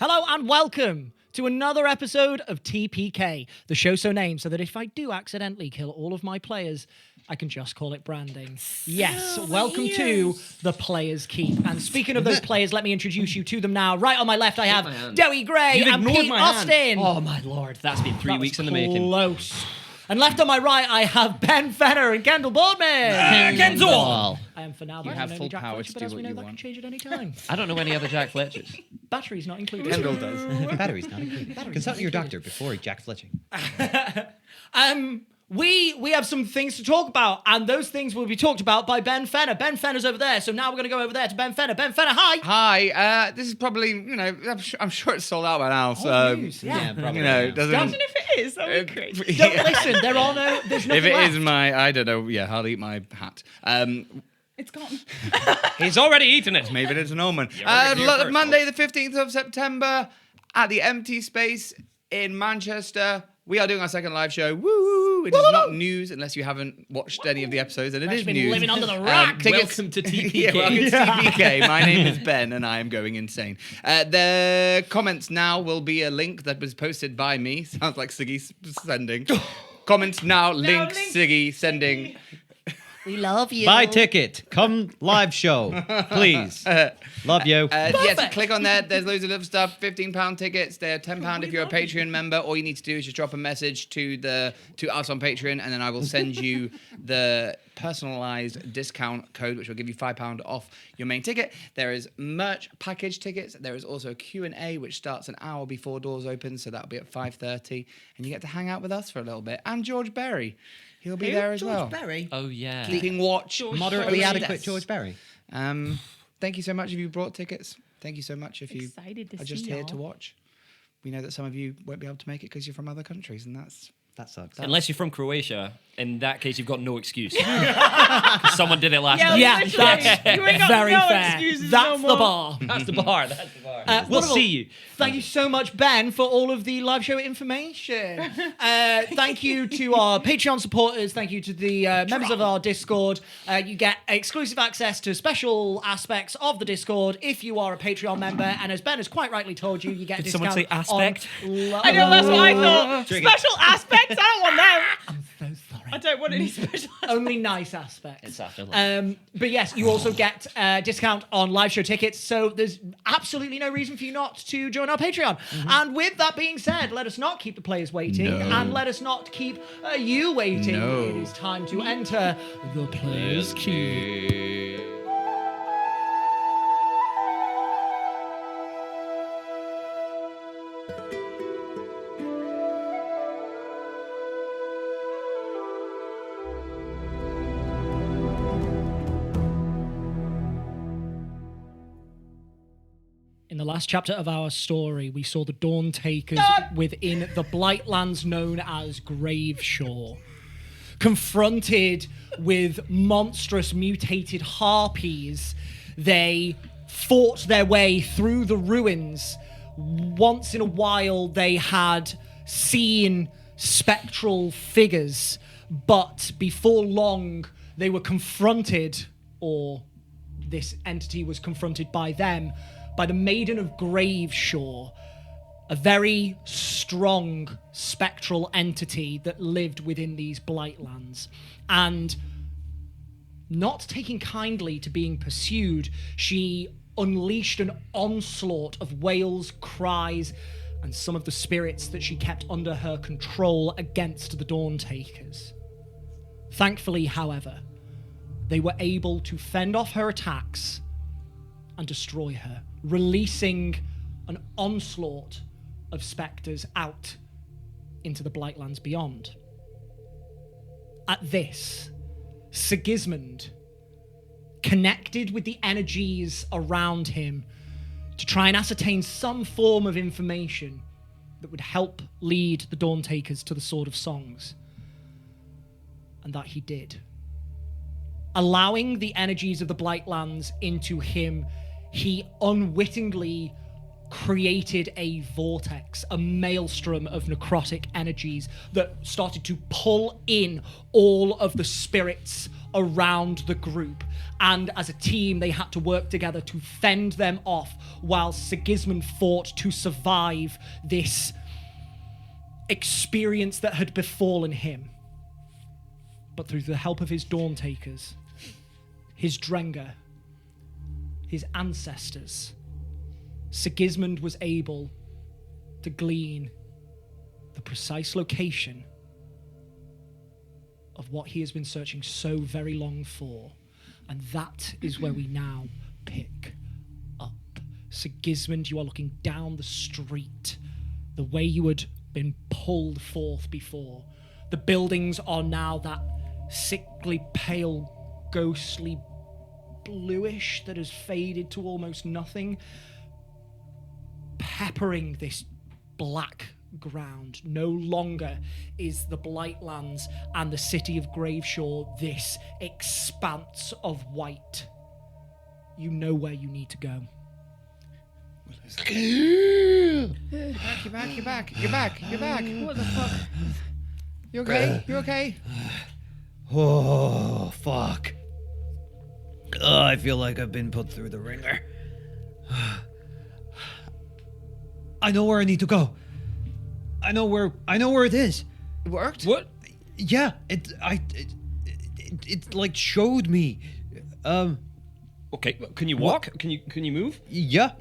Hello and welcome to another episode of TPK, the show so named so that if I do accidentally kill all of my players, I can just call it branding. Yes, welcome to the Players' Keep. And speaking of those players, let me introduce you to them now. Right on my left, I have Dowie Gray and Pete Austin. Oh my lord, that's been 3 weeks in the making. Close. And left on my right, I have Ben Fenner and Kendall Boardman. Kendall! I am for now. You have full power to but do as we what know, you that can want. change at any time. I don't know any other Jack Fletchers. Batteries not included. Kendall does. Batteries not included. Consult your doctor before Jack Fletching. We have some things to talk about, and those things will be talked about by Ben Fenner. Ben Fenner's over there, so now we're going to go over there to Ben Fenner. Ben Fenner, hi! Hi, this is probably, I'm sure it's sold out by now, so... news, probably. Doesn't... Imagine if it is, that would be great. Don't listen, there's nothing If it left. is I don't know, I'll eat my hat. It's gone. He's already eaten it. Maybe it's an omen. heard it here first, Monday the 15th of September at the Empty Space in Manchester. We are doing our second live show. Woo! It is not news unless you haven't watched any of the episodes, and it is been news. living under the rock. Welcome to TPK. Welcome to TPK. My name is Ben, and I am going insane. The comments now will be a link that was posted by me. Sounds like Siggy sending. Comments now, link Siggy sending. We love you. Buy ticket. Come live show. Please. Love you. Yes, click on there. There's loads of little stuff. £15 tickets. They're £10 if you're a Patreon member. All you need to do is just drop a message to us on Patreon, and then I will send you the personalized discount code, which will give you £5 off your main ticket. There is merch package tickets. There is also a Q&A, which starts an hour before doors open, so that'll be at 5:30, and you get to hang out with us for a little bit. And George Berry. He'll be there as well. Berry. Oh, yeah. Keeping watch. Moderately Yes. adequate George Berry. Thank you so much if you brought tickets. Thank you so much if you Excited to are just see here y'all. to watch. We know that some of you won't be able to make it because you're from other countries, and That sucks. Unless you're from Croatia, in that case, you've got no excuse. 'Cause someone did it last time. Yeah, literally. that's You ain't got very no fair. excuses That's no the more. bar. That's the bar. That's the bar. We'll see you. Thank you so much, Ben, for all of the live show information. Thank you to our Patreon supporters. Thank you to the members of our Discord. You get exclusive access to special aspects of the Discord if you are a Patreon member. And as Ben has quite rightly told you, you get a Did someone discount say aspect? I know, that's what I thought. Special aspects? I don't want them. I'm so sorry. I don't want any special aspects. Only nice aspects. It's after lunch. But yes, you also get a discount on live show tickets, so there's absolutely no reason for you not to join our Patreon. And with that being said, let us not keep the players waiting, and let us not keep you waiting. No. It is time to enter the Players' Keep. In the last chapter of our story, we saw the Dawn Takers within the Blightlands known as Graveshore. Confronted with monstrous mutated Harpies, they fought their way through the ruins. Once in a while, they had seen spectral figures, but before long, they were confronted, or this entity was confronted by them, by the Maiden of Graveshore, a very strong spectral entity that lived within these Blightlands. And not taking kindly to being pursued, she unleashed an onslaught of wails, cries, and some of the spirits that she kept under her control against the Dawn Takers. Thankfully, however, they were able to fend off her attacks and destroy her, releasing an onslaught of spectres out into the Blightlands beyond. At this, Sigisman connected with the energies around him to try and ascertain some form of information that would help lead the Dawn Takers to the Sword of Songs. And that he did. Allowing the energies of the Blightlands into him, he unwittingly created a vortex, a maelstrom of necrotic energies that started to pull in all of the spirits around the group. And as a team, they had to work together to fend them off while Sigisman fought to survive this experience that had befallen him. But through the help of his Dawn Takers, his Drenga, his ancestors, Sigismund was able to glean the precise location of what he has been searching so very long for. And that is where we now pick up. Sigismund, you are looking down the street, the way you had been pulled forth before. The buildings are now that sickly, pale, ghostly bluish that has faded to almost nothing, peppering this black ground. No longer is the Blightlands and the city of Graveshore this expanse of white. You know where you need to go. You're back. What the fuck? You okay? You okay? Oh, fuck. I feel like I've been put through the ringer. I know where I need to go. I know where it is. It worked? What? Yeah, it like showed me. Okay, can you walk? Can you move? Yeah.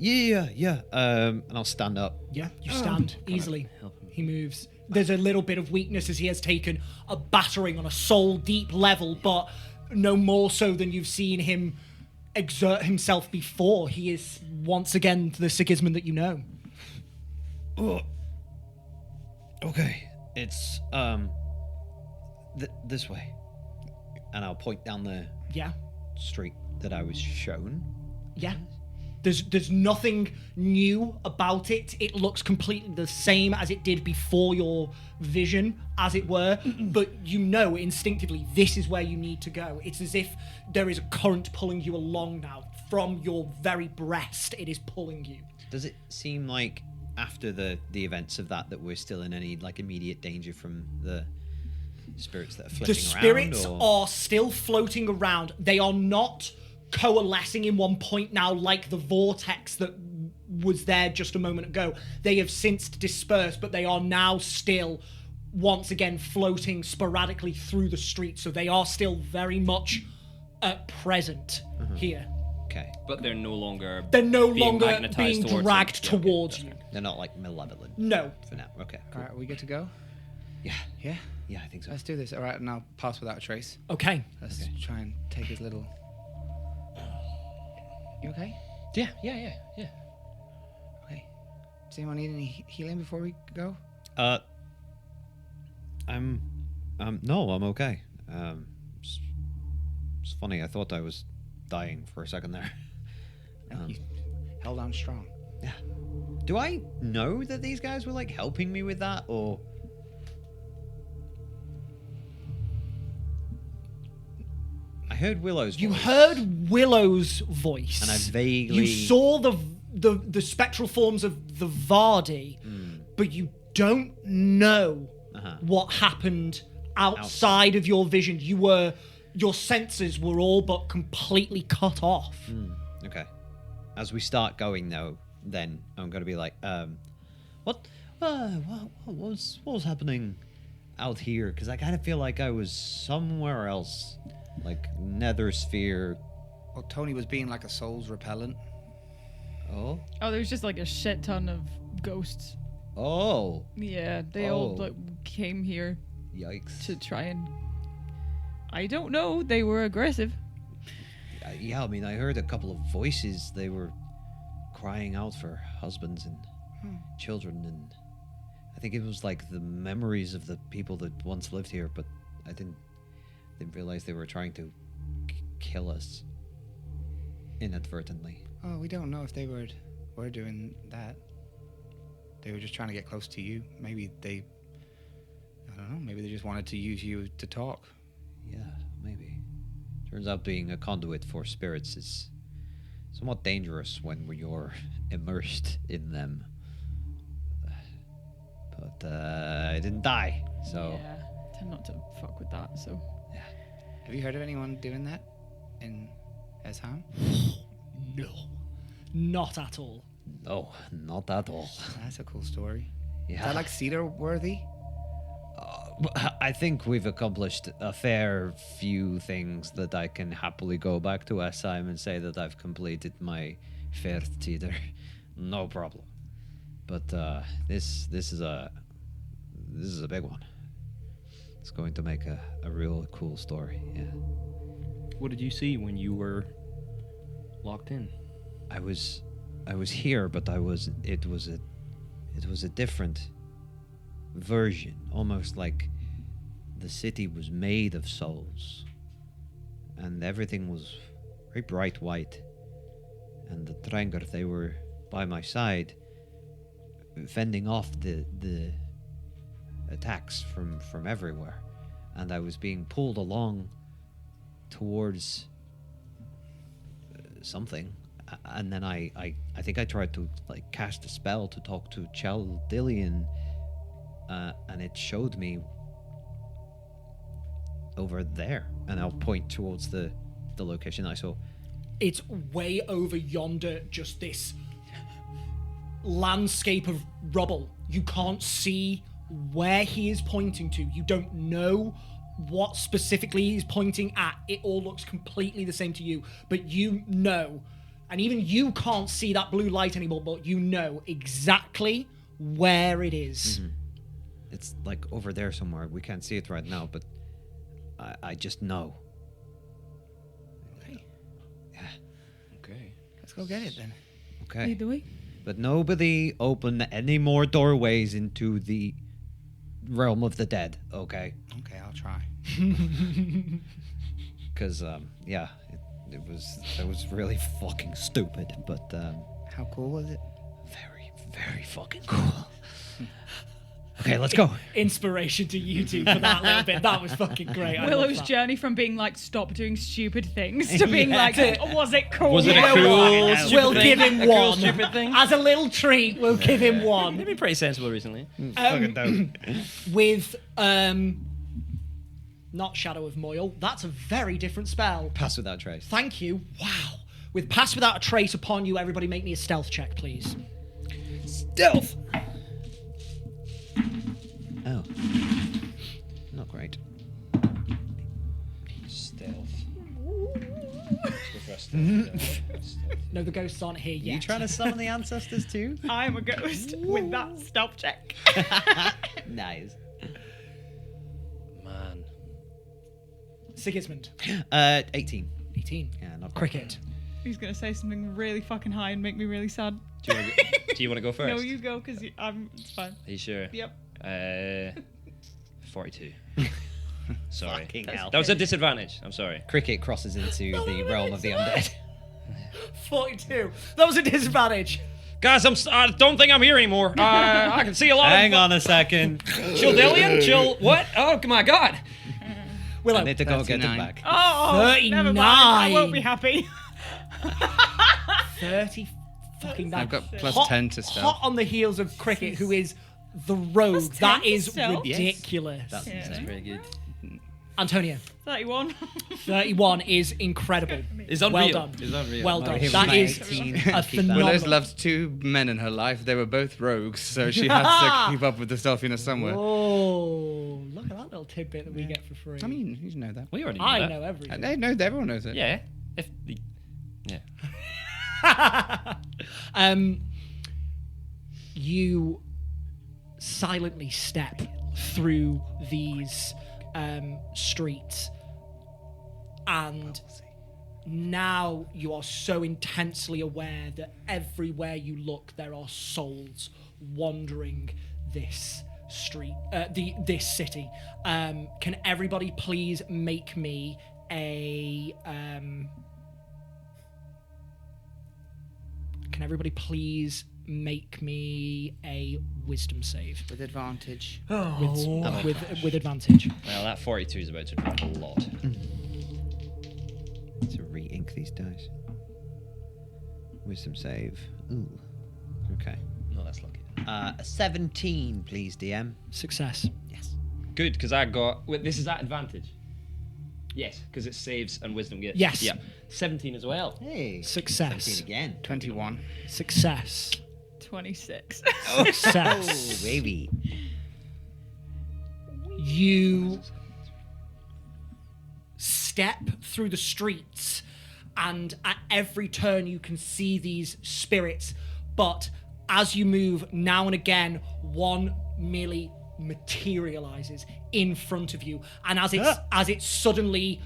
And I'll stand up. Yeah, you stand easily. He moves. There's a little bit of weakness as he has taken a battering on a soul-deep level, but no more so than you've seen him exert himself before. He is once again the Sigismund that you know. Oh. Okay, it's this way, and I'll point down the street that I was shown. Yeah. There's nothing new about it. It looks completely the same as it did before your vision, as it were. But you know instinctively this is where you need to go. It's as if there is a current pulling you along now. From your very breast, it is pulling you. Does it seem like after the events of that we're still in any like immediate danger from the spirits that are flitting The around? spirits are still floating around. They are not coalescing in one point now like the vortex that was there just a moment ago. They have since dispersed, but they are now still once again floating sporadically through the street. So they are still very much present here. Okay. But they're no longer being towards dragged them. towards you. They're not like malevolent. No. For now. Okay. All Cool. right, are we good to go? Yeah. Yeah? Yeah, I think so. Let's do this. All right, and I'll pass without a trace. Okay. Let's try and take his little... You okay? Yeah. Okay. Does anyone need any healing before we go? No, I'm okay. It's funny. I thought I was dying for a second there. No, you held on strong. Yeah. Do I know that these guys were like helping me with that, or? I heard Willow's voice. You heard Willow's voice. And I vaguely... You saw the spectral forms of the Vardy, but you don't know what happened outside of your vision. Your senses were all but completely cut off. Okay. As we start going, though, then I'm going to be like, what was happening out here? Because I kind of feel like I was somewhere else, like Nether Sphere. Well, Tony was being like a soul's repellent. Oh. Oh, there's just like a shit ton of ghosts. Oh. Yeah, they all like came here Yikes. to try and... I don't know, they were aggressive. Yeah, I mean, I heard a couple of voices. They were crying out for husbands and children, and I think it was like the memories of the people that once lived here, but I didn't realize they were trying to kill us inadvertently. Oh, we don't know if they were doing that. They were just trying to get close to you. Maybe I don't know, maybe they just wanted to use you to talk. Yeah, maybe. Turns out being a conduit for spirits is somewhat dangerous when you're immersed in them. But I didn't die, so... Yeah, tend not to fuck with that, so... Have you heard of anyone doing that in Esham? No, not at all. No, not at all. That's a cool story. Is Yeah. that like Cedar worthy? I think we've accomplished a fair few things that I can happily go back to Esheim and say that I've completed my first teeter. No problem. But this is a big one. It's going to make a real cool story. Yeah. What did you see when you were locked in? I was here, but it was a different version, almost like the city was made of souls, and everything was very bright white. And the Tranger, they were by my side, fending off the attacks from everywhere, and I was being pulled along towards something. And then I think I tried to like cast a spell to talk to Chaldean, and it showed me over there, and I'll point towards the location I saw. It's way over yonder, just this landscape of rubble. You can't see where he is pointing to. You don't know what specifically he's pointing at. It all looks completely the same to you, but you know, and even you can't see that blue light anymore, but you know exactly where it is. Mm-hmm. It's like over there somewhere. We can't see it right now, but I just know. Okay. Yeah. Okay. Let's go get it then. Okay. Either way. But nobody open any more doorways into the realm of the dead, okay? Okay, I'll try. Because, yeah, it was really fucking stupid, but, How cool was it? very, very fucking cool. Okay, let's go. Inspiration to you two for that little bit. That was fucking great. I love Willow's that. journey from being like, stop doing stupid things to being like, was it cool? Was it a We'll- cool stupid We'll thing? give him A cool one. stupid thing? As a little treat, we'll give him They've one. been pretty sensible recently. Fucking dope. With, not Shadow of Moil. That's a very different spell. Pass without trace. Thank you. Wow. With Pass Without a Trace upon you, everybody make me a stealth check, please. Stealth! Oh. Not great. Stealth. No, the ghosts aren't here yet. You trying to summon the ancestors too? I'm a ghost with that stealth check. Nice. Man. Sigismund. 18. 18. Yeah, not Cricket. He's going to say something really fucking high and make me really sad. Do you want to go first? No, you go, because it's fine. Are you sure? Yep. 42. Sorry. Fucking hell. That was a disadvantage. I'm sorry. Cricket crosses into the realm of the undead. 42. That was a disadvantage. Guys, I don't think I'm here anymore. I can see a lot Hang of... on a second. Childillian? What? Oh, my God. Willow. I need to go get it 39. back. Oh, never mind. I 39. won't be happy. 30 fucking 9. I've got plus hot, 10 to stealth. Hot on the heels of Cricket, who is the rogue. Plus 10 That to is stealth? Yes. ridiculous. That's Yeah. Pretty good. Antonio, 31. 31 is incredible. It's Well unreal. done. It's unreal. Well done. Him That my is 18. a Willow's phenomenal. loved 2 men in her life. They were both rogues, so she has to keep up with the stealthiness somewhere. Oh, look at that little tidbit that we get for free. I mean, you know that. We already knew I that. know everything. They know, everyone knows it. Yeah. Yeah. You silently step through these streets, and now you are so intensely aware that everywhere you look there are souls wandering this street, this city. Can everybody please make me a wisdom save With advantage. with advantage? Well, that 42 is about to drop a lot. To re-ink these dice. Wisdom save. Ooh. Okay. No, that's lucky. A 17, please, DM. Success. Yes. Good, because I got... Wait, this is at advantage. Yes, because it saves and wisdom gets. Yes. Yeah. 17 as well. Hey. Success. 17 again. 21. Success. 26. Success. Oh, baby. You step through the streets, and at every turn you can see these spirits, but as you move, now and again, one merely materializes in front of you, and as it suddenly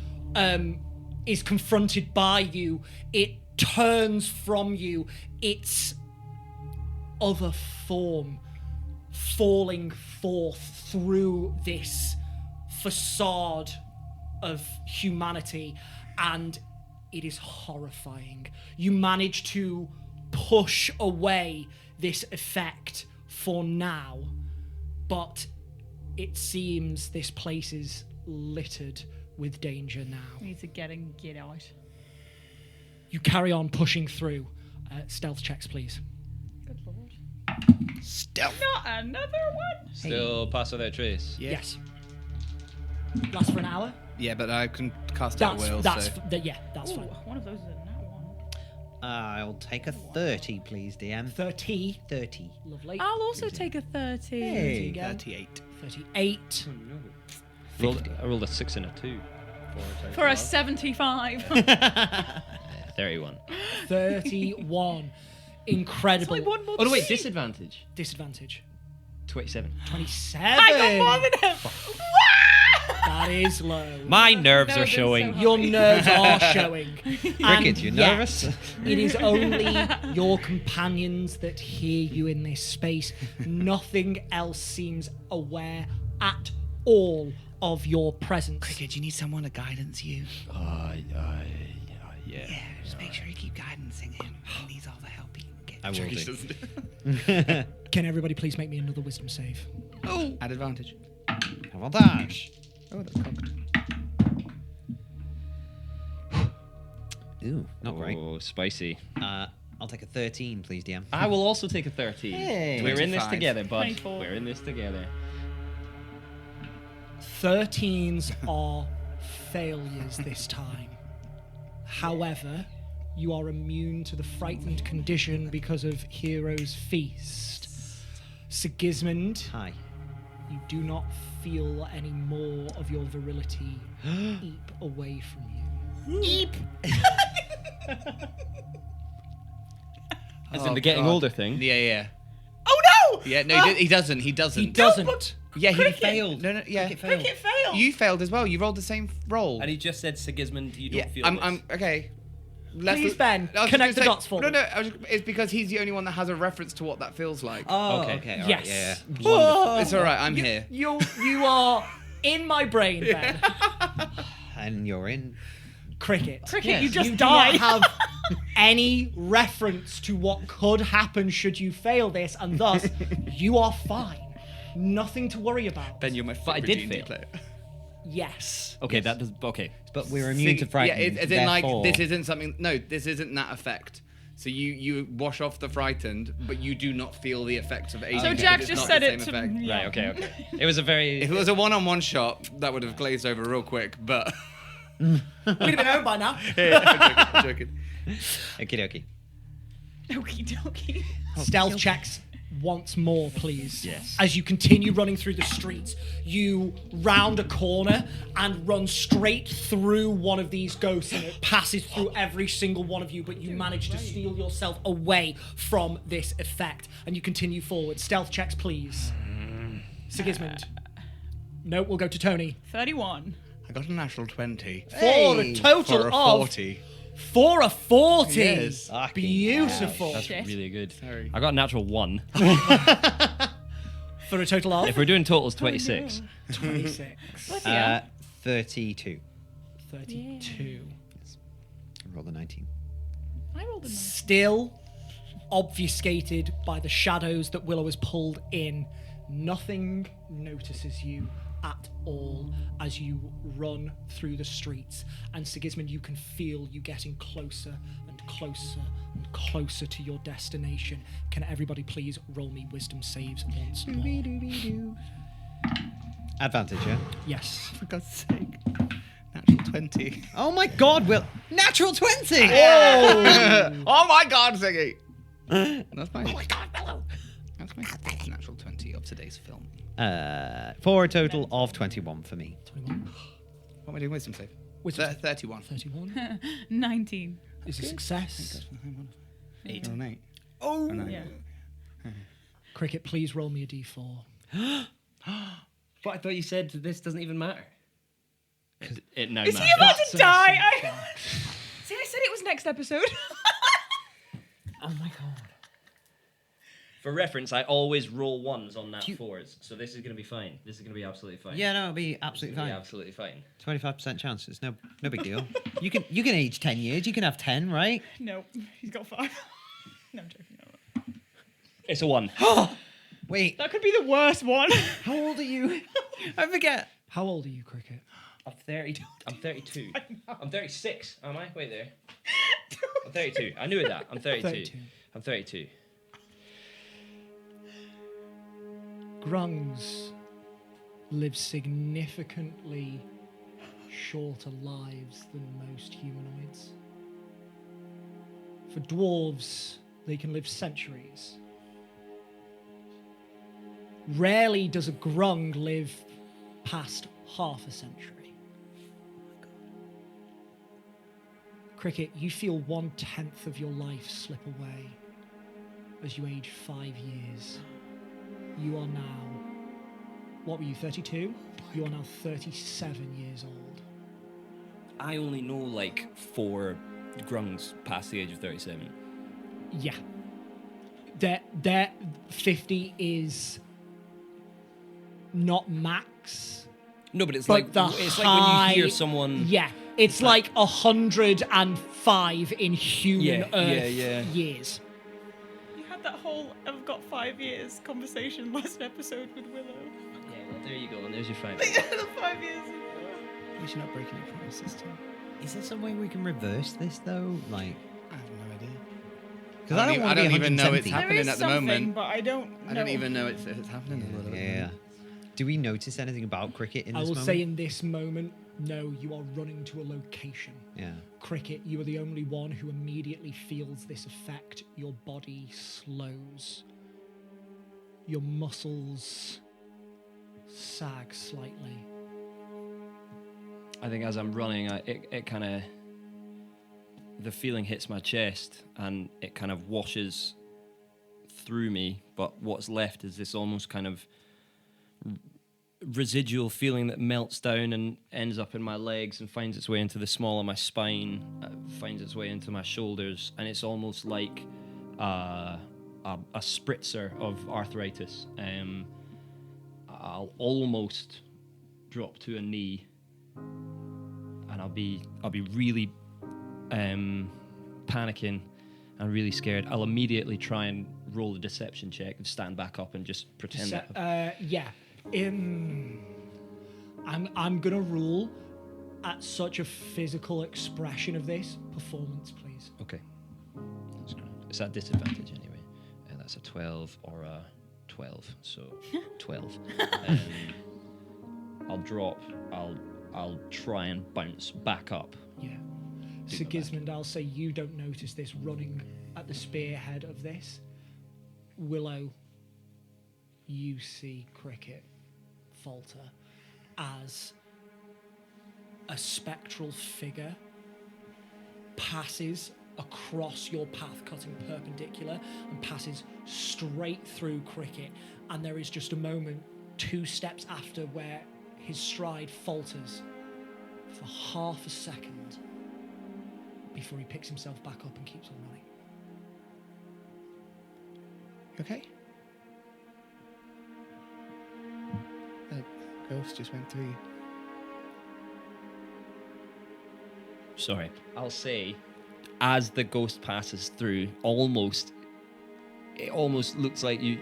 is confronted by you, it turns from you, its other form falling forth through this facade of humanity, and it is horrifying. You manage to push away this effect for now, but it seems this place is littered with danger now. We need to get out. You carry on pushing through. Stealth checks, please. Good lord. Stealth. Not another one. Still pass without trace. Yes. Lasts for an hour. Yeah, but I can cast at will. That's So. that's Ooh, fine. one of those is a nat one. I'll take a 30, please, DM. 30. 30. Lovely. I'll also take a 30. Hey. Again. 38. 38. I rolled a 6 and a 2. For a 75. 31. 31. Incredible. It's like one more Oh, no, wait, three. disadvantage. Disadvantage. 27. 27. I got more than him. That is low. My nerves No, are it's showing. so Your nerves are showing. Cricket, And you yet, nervous? It is only your companions that hear you in this space. Nothing else seems aware at all of your presence. Cricket, you need someone to guidance you. Yeah. Just make sure you keep guidancing him. He needs all the help he can get. I will He do. doesn't. Can everybody please make me another wisdom save? Oh, at advantage. How about that? Oh, that's cocked. Ooh, not great. Oh, spicy. I'll take a 13, please, DM. I will also take a 13. Hey. We're in this 25. together, bud. 24. We're in this together. 13s are failures this time. However, you are immune to the frightened condition because of Hero's Feast. Sigismund, Hi. you do not feel any more of your virility eep away from you. Eep! As in the getting older thing. Yeah. Oh no! Yeah, no, he doesn't. He doesn't. He doesn't. Yeah, he Cricket. failed. No, yeah. Cricket failed. You failed as well. You rolled the same roll. And he just said, Sigismund, you don't Yeah, feel I'm okay. Please, Ben, I was connect gonna the dots for No, me. it's because he's the only one that has a reference to what that feels like. Oh, Okay. okay. All Yes. right, yeah. Oh, It's all right. I'm here. you are in my brain, Ben. And you're in. Cricket. Cricket, you just You do died. not have any reference to what could happen should you fail this, and thus you are fine. Nothing to worry about. Ben, you're my But I favorite did D&D fail. player. Yes. Okay, that does. Okay. But we're immune to frightened. Yeah, as in like therefore- this isn't something. No, this isn't that effect. So you wash off the frightened, but you do not feel the effects of aging. So because Jack it's just not said the it same to effect. me. Right, okay. It was a very. If it was a one-on-one shot, that would have glazed over real quick. But We'd have been home by now. I'm joking. Okie dokie. Okie dokie. Stealth checks once more, please. Yes. As you continue running through the streets, you round a corner and run straight through one of these ghosts, and it passes through every single one of you, but you manage to steal yourself away from this effect, and you continue forward. Stealth checks, please. Sigismund. No, we'll go to Tony. 31. I got a natural 20 For a total for a of 40. For a 40. Yes. Beautiful. That's Shit. really good. Sorry. I got a natural 1. For a total of If we're doing totals, 26. 26. Bloody hell. 32. 32. I rolled a 19. I rolled a 9. Still obfuscated by the shadows that Willow has pulled in, nothing notices you at all as you run through the streets. And Sigismund, you can feel you getting closer and closer and closer to your destination. Can everybody please roll me wisdom saves once more? Advantage, yeah? Yes. For God's sake. Natural 20. Oh my God, Will. Natural 20! Oh my God, Siggy! That's my. Oh my God, Willow! That's my natural 20 of today's film. For a total of 21 for me. 21. What am I doing? Wisdom save. Wisdom 31. 31 19. is a success. 8. Oh, 8. Oh! Yeah. Cricket, please roll me a d4. But I thought you said this doesn't even matter. It now Is he matters. about That's to an die? assumption. See, I said it was next episode. Oh my God. For reference, I always roll ones on nat 4s, so this is going to be fine. This is going to be absolutely fine. Yeah, no, it'll be absolutely It'll be fine. absolutely fine. 25% chance. It's no big deal. You can age 10 years. You can have 10, right? No, he's got 5. No, I'm joking. It's a 1. Wait, That could be the worst one. how old are you? I forget. How old are you, Cricket? I'm 30. I'm 32. I'm 36. Am I? Wait there. I'm 32. I knew that. I'm 32. 32. I'm 32. Grungs live significantly shorter lives than most humanoids. For dwarves, they can live centuries. Rarely does a grung live past half a century. Cricket, you feel 1/10 of your life slip away as you age 5 years. You are now, what were you, 32? You are now 37 years old. I only know like 4 grungs past the age of 37. Yeah. Their 50 is not max. No, but it's But like the it's like when you hear high- someone. Yeah, it's like 105 in human Yeah, Earth yeah. years. You had that whole "I've got 5 years" conversation last episode with Willow. Yeah, well, there you go, and there's your 5. The 5 years ago. We should not break any promises, Tim. Is there some way we can reverse this, though? Like, I have no idea. because I don't want to be even know it's 170. happening There is at the something, moment. but I don't know. I don't even know it's happening. Yeah. Do we notice anything about cricket in I this will moment? say in this moment, no, you are running to a location. Yeah. Cricket, you are the only one who immediately feels this effect. Your body slows. Your muscles sag slightly. I think as I'm running, it kind of, the feeling hits my chest and it kind of washes through me, but what's left is this almost kind of residual feeling that melts down and ends up in my legs and finds its way into the small of my spine, finds its way into my shoulders, and it's almost like a spritzer of arthritis. I'll almost drop to a knee, and I'll be really panicking and really scared. I'll immediately try and roll a deception check and stand back up and just pretend that. Yeah. I'm gonna rule at such a physical expression of this performance, please. Okay. That's great. It's at disadvantage anyway. That's a 12 or a 12, so 12. I'll drop. I'll try and bounce back up. Yeah. Sigismund, I'll say you don't notice this running at the spearhead of this. Willow, you see Cricket falter as a spectral figure passes across your path, cutting perpendicular, and passes straight through Cricket. And there is just a moment, 2 steps after, where his stride falters for half a second before he picks himself back up and keeps on running. Okay. The ghost just went through you. Sorry. I'll say, as the ghost passes through, it almost looks like you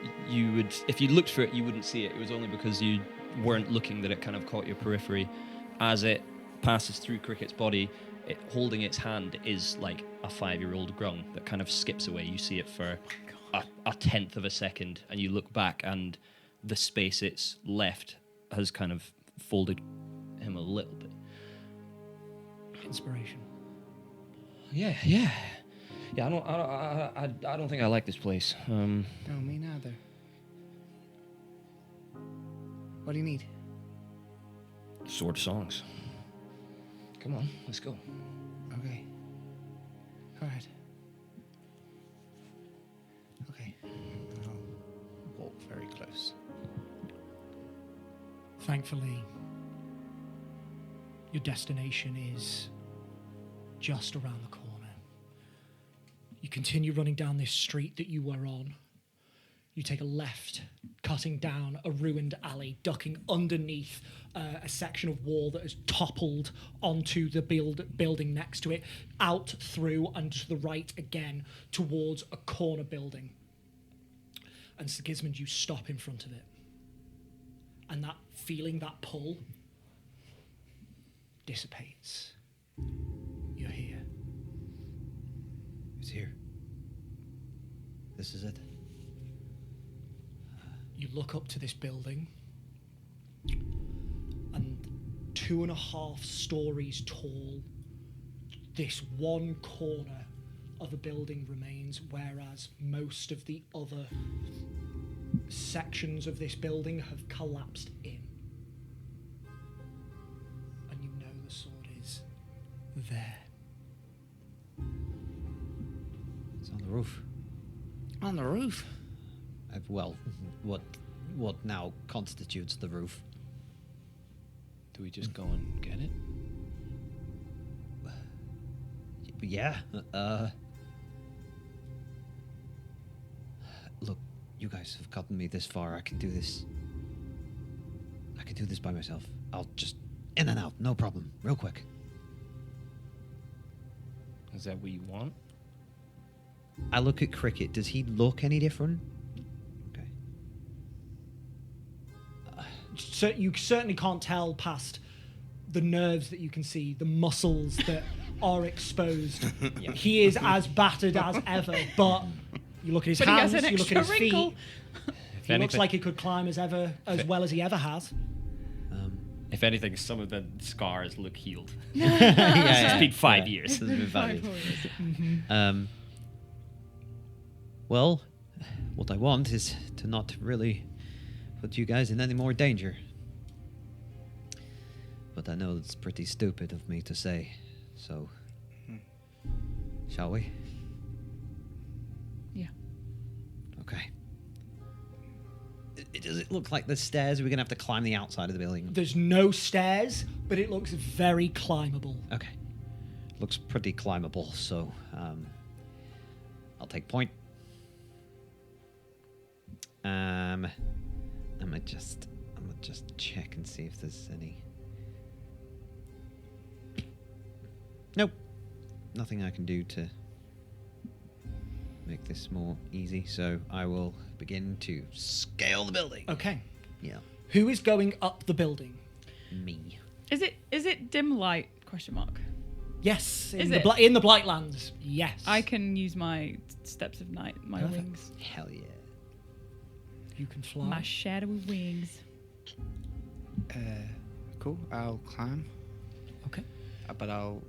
would, if you looked for it, you wouldn't see it. It was only because you weren't looking that it kind of caught your periphery. As it passes through Cricket's body, it holding its hand is like a 5-year-old grung that kind of skips away. You see it for a tenth of a second, and you look back, and the space it's left has kind of folded him a little bit. Inspiration. Yeah. I don't think I like this place. No, me neither. What do you need? Sword songs. Come on, let's go. Okay. All right. Okay. I'll walk very close. Thankfully, your destination is just around the corner. You continue running down this street that you were on. You take a left, cutting down a ruined alley, ducking underneath a section of wall that has toppled onto the building next to it, out through and to the right again towards a corner building. And Sigismund, you stop in front of it. And that feeling, that pull, dissipates. You're here. It's here. This is it. You look up to this building, and 2.5 stories tall, this one corner of a building remains, whereas most of the other sections of this building have collapsed in. And you know the sword is there. It's on the roof. On the roof. Well, what now constitutes the roof? Do we just go and get it? Yeah. Look, you guys have gotten me this far. I can do this. I can do this by myself. I'll just in and out, no problem, real quick. Is that what you want? I look at Cricket. Does he look any different? Okay. So you certainly can't tell past the nerves that you can see, the muscles that are exposed. Yeah. He is as battered as ever, but you look at his But he has hands, an you look at his extra wrinkle. feet. He looks like he could climb as well as he ever has. If anything, some of the scars look healed. Yeah, It's been 5 years. It's been 5 years. 5 years. Well, what I want is to not really put you guys in any more danger. But I know it's pretty stupid of me to say, so shall we? Yeah. Okay. Does it look like the stairs? We're gonna have to climb the outside of the building. There's no stairs, but it looks very climbable. Okay. Looks pretty climbable, so I'll take point. I'm gonna just check and see if there's any. Nope. Nothing I can do to make this more easy, so I will begin to scale the building. Okay. Yeah. Who is going up the building? Me. Is it dim light? Question mark. Yes. Is In it? the in the Blightlands. Yes. I can use my steps of night, my Perfect. wings, Hell yeah. You can fly. my shadowy wings. Cool. I'll climb, Okay. but I'll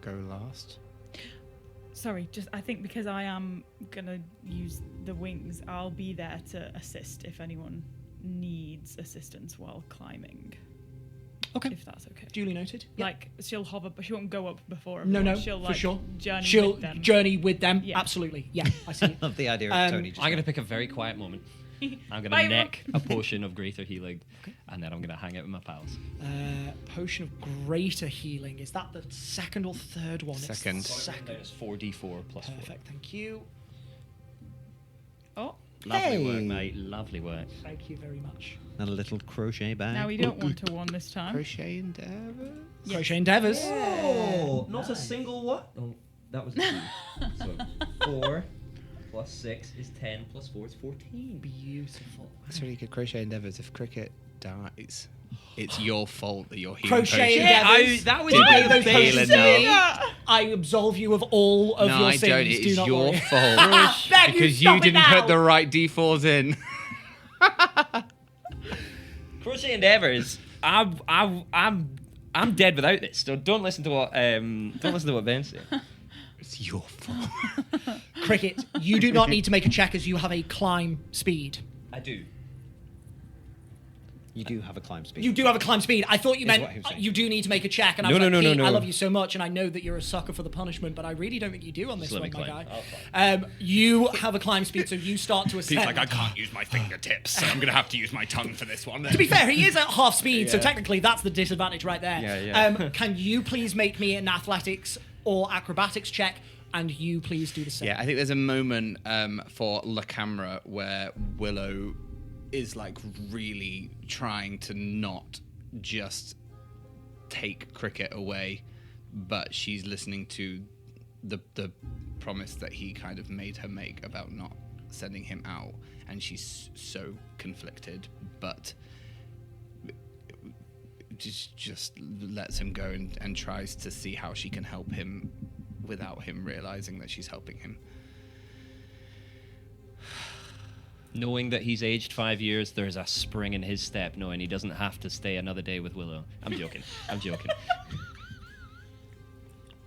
go last. Sorry, just I think because I am gonna use the wings, I'll be there to assist if anyone needs assistance while climbing. Okay. If that's okay. Duly noted. Yep. Like she'll hover, but she won't go up before. No, everyone. no, she'll for like sure. journey She'll with them. journey with them. Yeah. Absolutely. Yeah, I see. Love the idea of Tony just I'm going to pick a very quiet moment. I'm going Bye, to neck a potion of greater healing, and then I'm going to hang out with my pals. Potion of greater healing. Is that the second or third one? Second. It's the second. It's 4d4 plus 4. Perfect. Thank you. Oh, Lovely work, mate. Lovely work. Thank you very much. And a little crochet bag. now we don't want to one this time. Crochet endeavor. Yes. Crochet endeavors. Oh, not a single what? Oh, that was 2. So 4 plus 6 is 10 plus 4 is 14. Beautiful. That's really good. Crochet endeavors. If Cricket dies, it's your fault that you're healing. Crochet potion. endeavors. that was Did those those feel potions enough. say, I absolve you of all of No, your I sins. don't. It Do is not your worry. fault Beg because stop you it didn't now. put the right D4s in. Crochet endeavors. I'm I'm dead without this. So don't listen to what Ben said. It's your fault. Cricket, you do not need to make a check as you have a climb speed. I do. You do have a climb speed. You do have a climb speed. I thought you Is meant what he was saying. you do need to make a check, and I No, was no, like, no, no, Pete, no. I love you so much, and I know that you're a sucker for the punishment, but I really don't think you do on this Just one, let my me guy. climb. You have a climb speed, so you start to ascend. Pete's like, I can't use my fingertips, so I'm going to have to use my tongue for this one. To be fair, he is at half speed, so Yeah. technically that's the disadvantage right there. Yeah. Can you please make me an athletics or acrobatics check, and you please do the same. Yeah, I think there's a moment for La Camera where Willow is like really trying to not just take Cricket away, but she's listening to the promise that he kind of made her make about not sending him out, and she's so conflicted, but just lets him go and tries to see how she can help him without him realizing that she's helping him. Knowing that he's aged 5 years, there's a spring in his step, knowing he doesn't have to stay another day with Willow. I'm joking.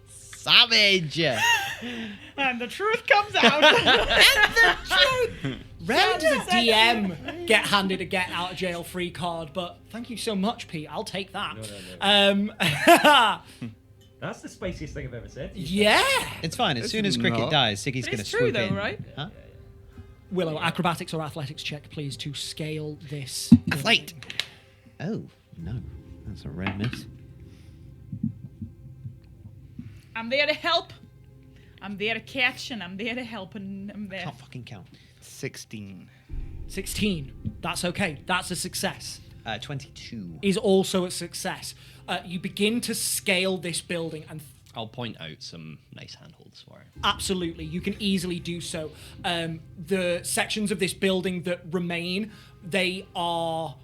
Savage! And the truth comes out. Rarely does a DM get handed a get out of jail free card, but thank you so much, Pete. I'll take that. That's the spiciest thing I've ever said. Yeah. It's fine. As soon as Cricket not. dies, Siggy's But going to it's true swoop though, in. right? Huh? Willow, acrobatics or athletics check, please, to scale this. Athlete. Oh, no. That's a rare miss. I'm there to help. I'm there to catch, and I'm there to help, and I'm there. Can't fucking count. 16. 16. That's okay. That's a success. 22. Is also a success. You begin to scale this building, and I'll point out some nice handholds for it. absolutely, you can easily do so. The sections of this building that remain, they are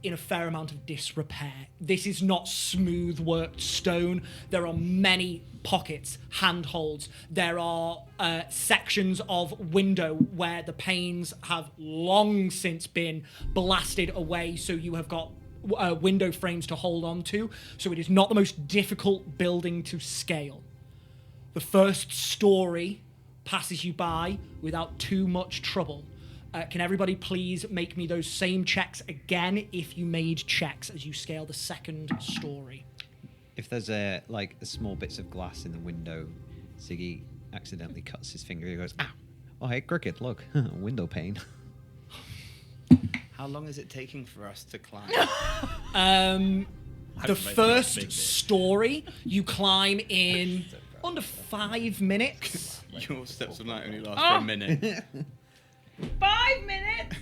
in a fair amount of disrepair. This is not smooth worked stone. There are many pockets, handholds. There are sections of window where the panes have long since been blasted away, so you have got window frames to hold on to. So it is not the most difficult building to scale. The first story passes you by without too much trouble. Can everybody please make me those same checks again if you made checks as you scale the second story? If there's like small bits of glass in the window, Siggy accidentally cuts his finger. He goes, "Ow! Oh, hey, Cricket, look, window pane." How long is it taking for us to climb? The first story you climb in under 5 minutes. Your steps will not only last for a minute. 5 minutes.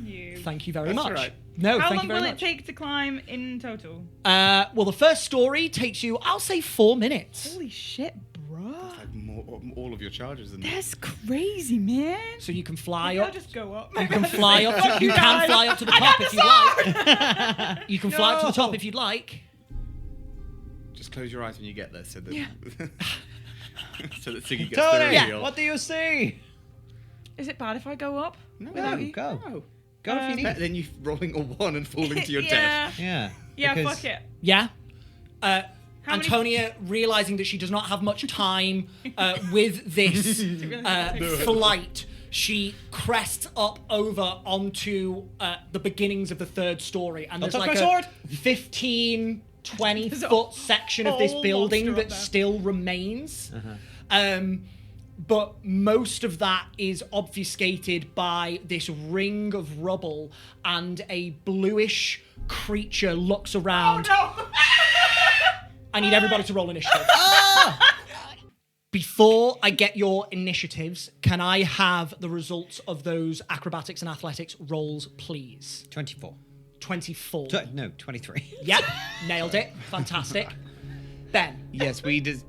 You. Thank you very That's much. all right. No, How thank long you very will much. it take to climb in total? Well, the first story takes you, I'll say, 4 minutes. Holy shit, bro. Like all of your charges in That's crazy, man. So you can fly I'll up. just go up. You can fly up. You can fly up to the top if you'd like. You can fly up to the top if you'd like. Just close your eyes when you get there so that, so that Siggy gets Tony, the reveal. what do you see? Is it bad if I go up? No, without you? Go. No. Go if you need. Better than you rolling a 1 and falling to your yeah. death. Yeah. Yeah, because- fuck it. Yeah. many- Antonia, realizing that she does not have much time with this flight, she crests up over onto the beginnings of the third story. And Don't there's touch like my a sword! 15, 20 There's a foot section of this whole building monster that up there. still remains. But most of that is obfuscated by this ring of rubble, and a bluish creature looks around. Oh no! I need everybody to roll initiative. Before I get your initiatives, can I have the results of those acrobatics and athletics rolls, please? 24. 24. No, 23. Yep, nailed it. Fantastic. Ben. Yes,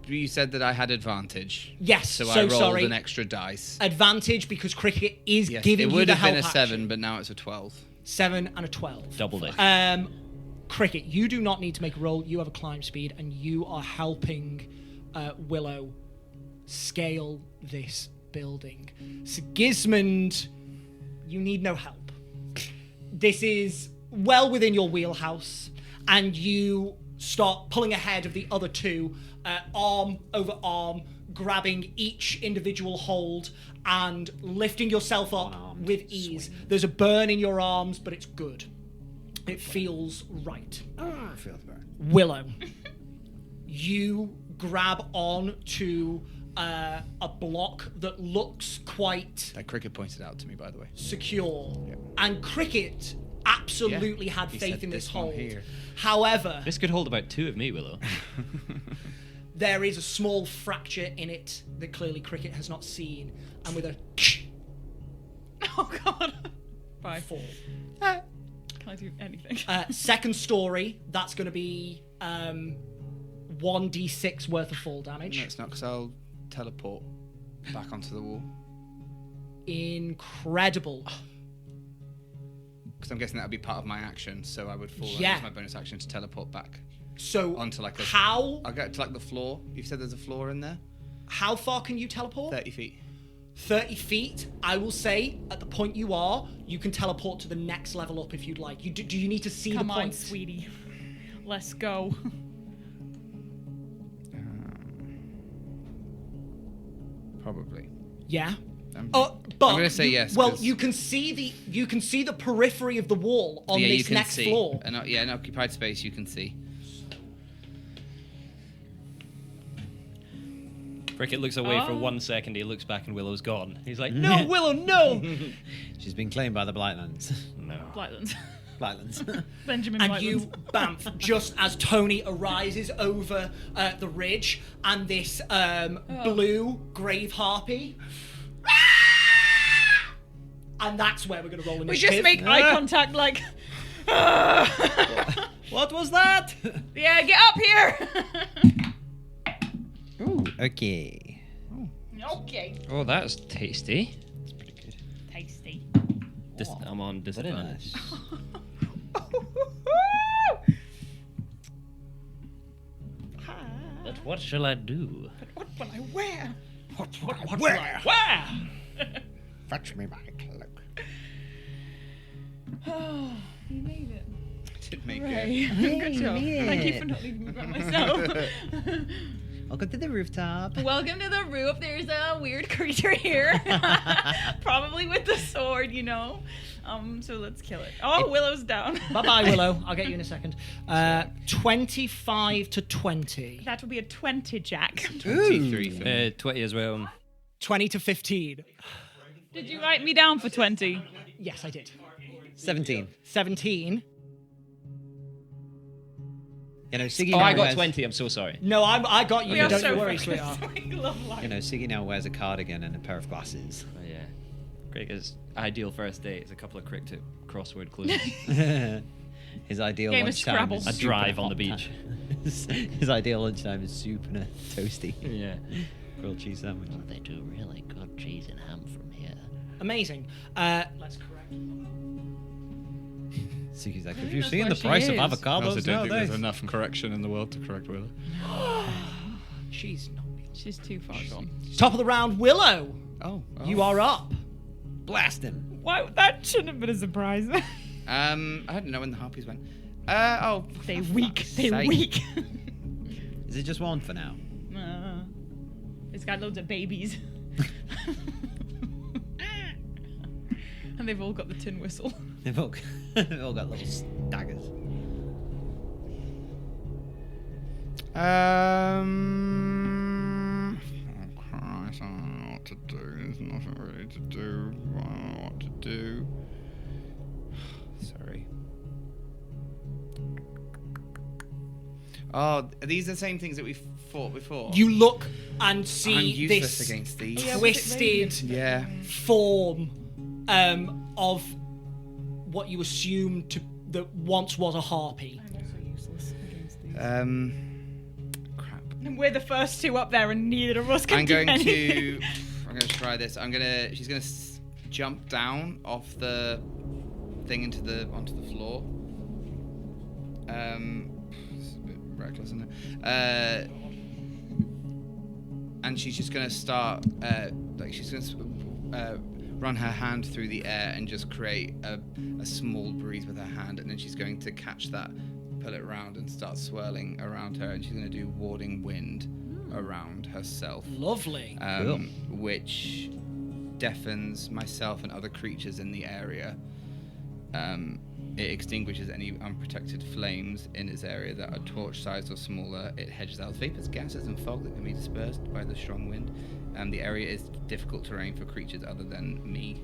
you said that I had advantage. Yes, So, so I rolled sorry. an extra dice. Advantage because Cricket is Yes, giving it you would the have been help a action. 7, but now it's a 12. 7 and a 12. Doubled it. Cricket, you do not need to make a roll. You have a climb speed, and you are helping Willow scale this building. Sigismund, you need no help. This is well within your wheelhouse, and you start pulling ahead of the other two, arm over arm, grabbing each individual hold and lifting yourself up with ease. There's a burn in your arms, but it's good. It feels right. It feels bad. Willow, you grab on to a block that looks quite That cricket pointed out to me, by the way. secure. And Cricket absolutely had He faith said in this one hold. here. However, This could hold about 2 of me, Willow. there is a small fracture in it that clearly Cricket has not seen, and with a Oh god. Bye. fall. Can I do anything? Second story, that's going to be 1d6 worth of fall damage. No, it's not, because I'll teleport back onto the wall. Incredible. Because I'm guessing that would be part of my action, so I would fall and Yeah. use my bonus action to teleport back So onto like a... how I'll get to like the floor. You've said there's a floor in there? how far can you teleport? 30 feet. 30 feet. I will say at the point you are, you can teleport to the next level up if you'd like. Do you need to see Come the on, point? sweetie. Let's go. Probably. Yeah. But I'm gonna say yes, Well, 'cause- you can see the periphery of the wall on yeah, you this can next see. floor. An occupied space you can see. Cricket looks away for Oh. 1 second. He looks back and Willow's gone. He's like, no, Willow, no! She's been claimed by the Blightlands. No. Blightlands. Blightlands. Benjamin And Blightlands. you bamf just as Tony arises over the ridge, and this blue grave harpy. And that's where we're going to roll We initiative. just make eye contact like, What was that? yeah, get up here. Ooh, okay. Okay. Oh, that's tasty. That's pretty good. Tasty. I'm on Very disadvantage. nice. But what shall I do? What will I wear? Where? Fetch me my cloak. Oh, you made it. Did make Hooray. it. Good job. Thank you for not leaving me by myself. Welcome to the rooftop. Welcome to the roof. There's a weird creature here. Probably with the sword, you know. So let's kill it. Oh, Willow's down. Bye-bye, Willow. I'll get you in a second. 25 to 20. That would be a 20, Jack. 23 for me. 20 as well. 20 to 15. Did you write me down for 20? Yes, I did. 17. 17. You know, Siggy Oh, now I got wears, 20. I'm so sorry. No, I got you. We are Don't so you worry, friends. sweetheart. We love life. You know, Siggy now wears a cardigan and a pair of glasses. Oh, yeah. Cricket's ideal first date is a couple of cricket crossword clues. His ideal Game of lunchtime Scrabble. is A soup drive and on the hot beach. His ideal lunchtime is soup and a toasty Yeah. grilled cheese sandwich. They do really good cheese and ham from here. Amazing. Let's correct. Siggy's like, I have think you that's seen why the she price of is. I also avocados don't think nowadays? there's enough correction in the world to correct Willow. She's not. She's too far gone. Top of the round, Willow. Oh. You are up. Blast him. Why? That shouldn't have been a surprise. I don't know when the Harpies went. They weak. They sake. weak. Is it just one for now? It's got loads of babies. And they've all got the tin whistle. They've all, they've all got little daggers. Oh Christ, I don't know what to do. There's nothing really to do. I don't know what to do. Sorry. Oh, are these the same things that we fought before? You look and I'm see useless this against these. Yeah, twisted Yeah. form of what you assume to that once was a harpy. I'm also useless against these. Crap. And we're the first two up there, and neither of us can I'm do going anything. to. I'm going to try this. She's going to jump down off the thing onto the floor. It's a bit reckless, isn't it? And she's just going to start. She's going to run her hand through the air and just create a small breeze with her hand, and then she's going to catch that pull it around and start swirling around her, and she's going to do warding wind around herself. Lovely. Which deafens myself and other creatures in the area. It extinguishes any unprotected flames in its area that are torch-sized or smaller. It hedges out vapors, gases, and fog that can be dispersed by the strong wind. The area is difficult terrain for creatures other than me.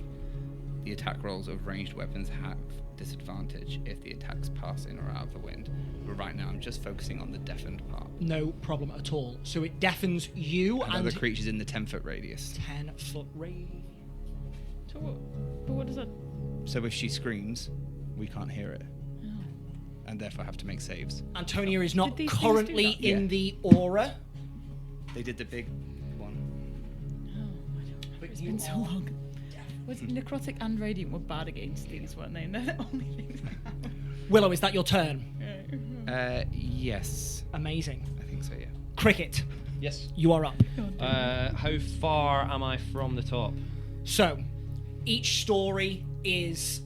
The attack rolls of ranged weapons have disadvantage if the attacks pass in or out of the wind. But right now, I'm just focusing on the deafened part. No problem at all. So it deafens you And other creatures in the 10-foot radius. 10-foot radius. So what does that? So if she screams, we can't hear it. And therefore have to make saves. Antonia is not Did these things currently do that? in the aura. They did the big one. It's been so long. Was necrotic and radiant were bad against these, weren't they? And they're the only things. Willow, is that your turn? Yes. Amazing. I think so, yeah. Cricket, Yes. you are up. How far am I from the top? So, each story is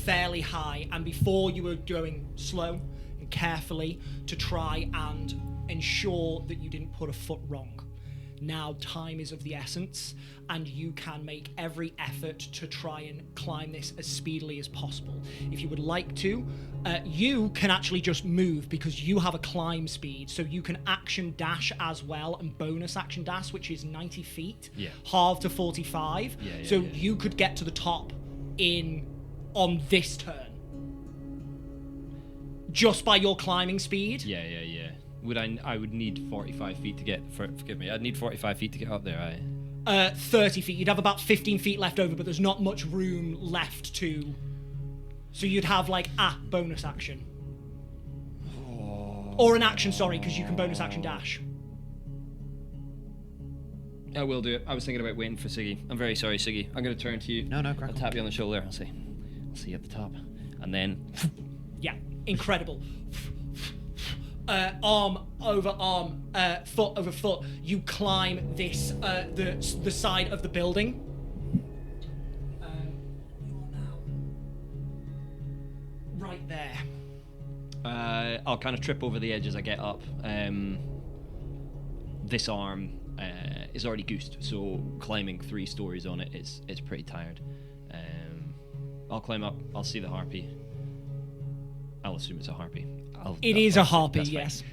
fairly high, and before you were going slow and carefully to try and ensure that you didn't put a foot wrong. Now time is of the essence, and you can make every effort to try and climb this as speedily as possible. If you would like to, you can actually just move because you have a climb speed, so you can action dash as well and bonus action dash, which is 90 feet, halved to 45. You could get to the top on this turn just by your climbing speed. Yeah. I would need 45 feet to get. Forgive me. I'd need 45 feet to get up there. 30 feet. You'd have about 15 feet left over, but there's not much room left to. So you'd have like a bonus action. Or an action, sorry, because you can bonus action dash. I will do it. I was thinking about waiting for Siggy. I'm very sorry, Siggy. I'm going to turn to you. No, I'll crack on. tap you on the shoulder. I'll see you at the top. And then... Yeah, incredible. Arm over arm, foot over foot, you climb this the side of the building. You are now right there. I'll kind of trip over the edge as I get up. This arm is already goosed, so climbing 3 stories on it is pretty tired. I'll climb up. I'll see the harpy. I'll assume it's a harpy. It is a harpy, yes.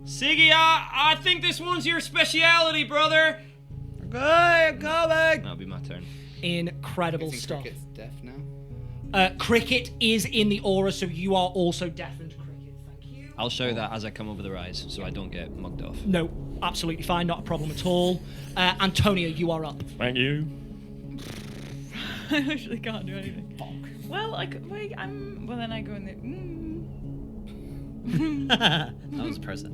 Siggy, I think this one's your speciality, brother. Okay, I'm coming. That'll be my turn. Incredible stuff. Cricket's deaf now. Cricket is in the aura, so you are also deafened, Cricket. Thank you. I'll show that as I come over the rise, so I don't get mugged off. No, absolutely fine, not a problem at all. Antonia, you are up. Thank you. I actually can't do anything. Well, well, then I go in the. That was present.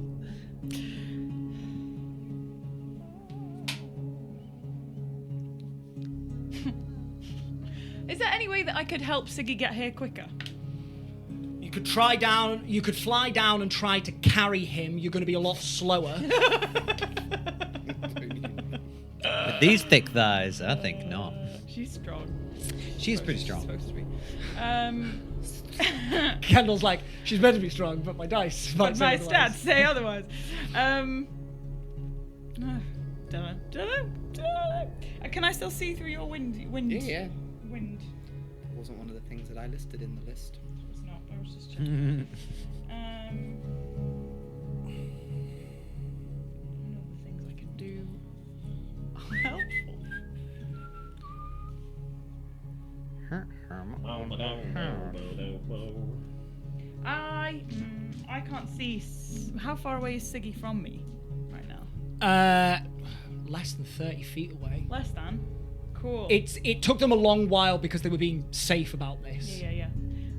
Is there any way that I could help Siggy get here quicker? You could fly down and try to carry him. You're going to be a lot slower. With these thick thighs, I think not. She's strong. She's pretty strong. Supposed to be. Kendall's like, she's meant to be strong, but my dice. But my stats say otherwise. Don't know. Can I still see through your wind? Yeah. Wind. It wasn't one of the things that I listed in the list. It's not. I was just checking. One of the things I can do. Helpful. I can't see. How far away is Siggy from me right now? Less than 30 feet away. Less than. Cool. It took them a long while because they were being safe about this. Yeah.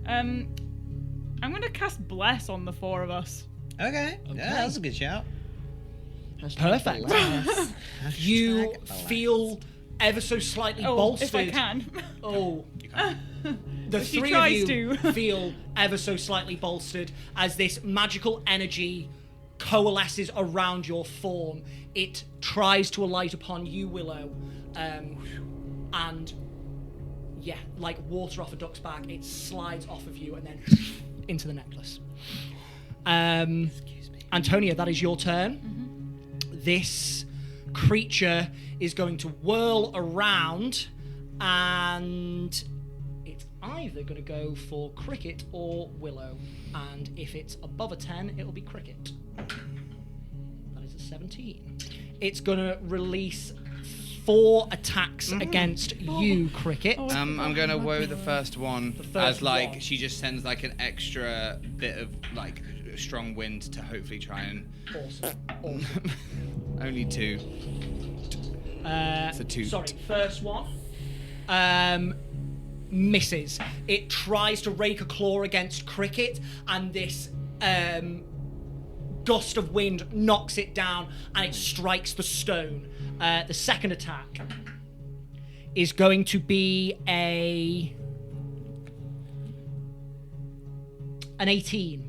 I'm gonna cast Bless on the 4 of us. Okay. Yeah, that's a good shout. Perfect. You feel ever so slightly bolstered. If I can. Oh. The She 3 of tries you to. feel ever so slightly bolstered as this magical energy coalesces around your form. It tries to alight upon you, Willow, and yeah, like water off a duck's back, it slides off of you and then into the necklace. Antonia, that is your turn. This creature is going to whirl around, and it's either going to go for Cricket or Willow. And if it's above a 10, it'll be Cricket. That is a 17. It's going to release 4 attacks against you, Cricket. I'm gonna woe the first one first as like one. she just sends like an extra bit of like strong wind to hopefully try and. Awesome. Only 2. It's a 2. Sorry, first one. Misses. It tries to rake a claw against Cricket, and this gust of wind knocks it down, and it strikes the stone. The second attack is going to be an 18.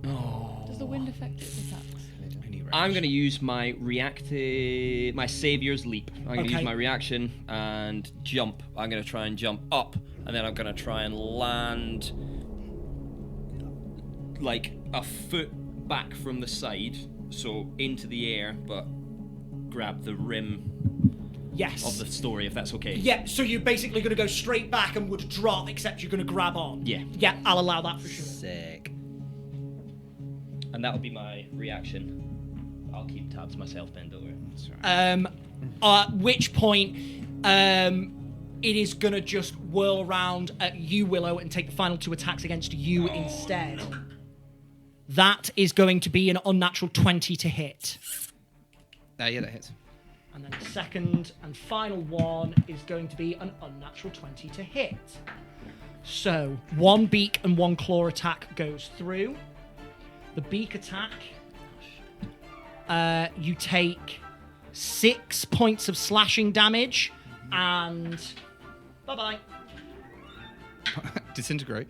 Does the wind affect its attacks? I'm going to use my my Savior's Leap. I'm going to Okay. use my reaction and jump. I'm going to try and jump up, and then I'm going to try and land like a foot back from the side, so into the air, but grab the rim Yes. of the story, if that's okay. Yeah, so you're basically going to go straight back and would drop, except you're going to grab on. Yeah. Yeah, I'll allow that for sure. Sick. And that'll be my reaction. I'll keep tabs myself, bend over. At which point, it is going to just whirl around at you, Willow, and take the final 2 attacks against you instead. That is going to be an unnatural 20 to hit. Yeah, that hits. And then the second and final one is going to be an unnatural 20 to hit. So, 1 beak and 1 claw attack goes through. The beak attack, you take 6 points of slashing damage, and bye-bye. Disintegrate.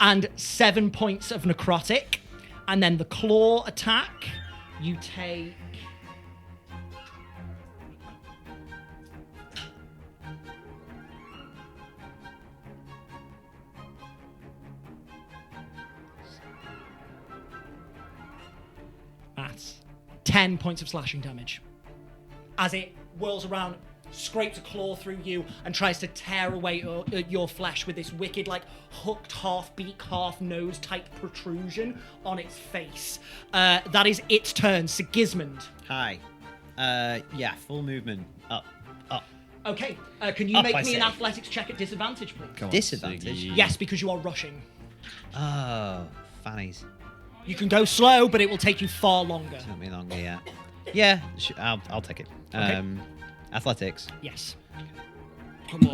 And 7 points of necrotic. And then the claw attack, you take... That's 10 points of slashing damage. As it whirls around, scrapes a claw through you, and tries to tear away your flesh with this wicked, like, hooked half beak, half nose type protrusion on its face. That is its turn. Sigismund. Hi. Yeah, full movement. Up. Okay, can you Up, make I me an say. athletics check at disadvantage, please? Come on, Disadvantage? Siggy. Yes, because you are rushing. Oh, fannies. You can go slow, but it will take you far longer. Took me longer, yeah. Yeah, I'll take it. Okay. Athletics. Yes. Come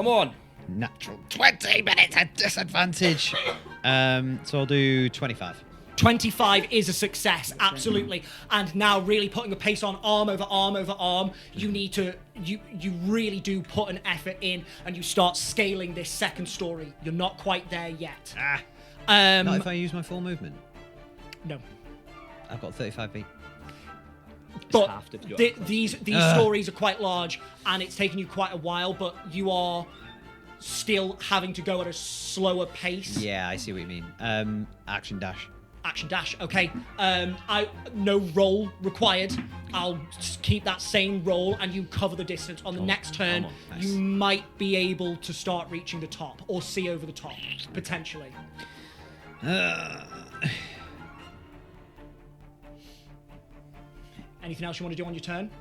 on. Natural 20, but it's a disadvantage. So I'll do 25. 25 is a success, absolutely. And now really putting a pace on, arm over arm over arm, you need to, you really do put an effort in, and you start scaling this second story. You're not quite there yet. Not if I use my full movement. No. I've got 35 feet. But half if you do it. these stories are quite large, and it's taken you quite a while, but you are still having to go at a slower pace. Yeah, I see what you mean. Action dash. Action dash. Okay. No roll required. I'll just keep that same roll, and you cover the distance. On the next turn, come on. Nice. you might be able to start reaching the top or see over the top potentially. Anything else you want to do on your turn?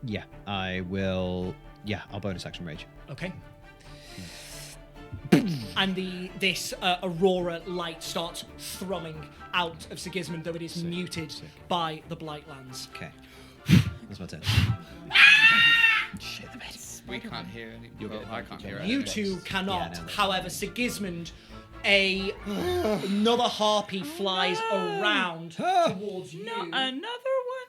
Yeah, I will. Yeah, I'll bonus action rage. Okay. And this aurora light starts thrumming out of Sigismund, though it is muted by the Blightlands. Okay. That's my turn. Shit the bed. We can't hear any. Well, I can't hear it. You two cannot. Yeah, no. However, Sigismund, another harpy flies around towards you Another one?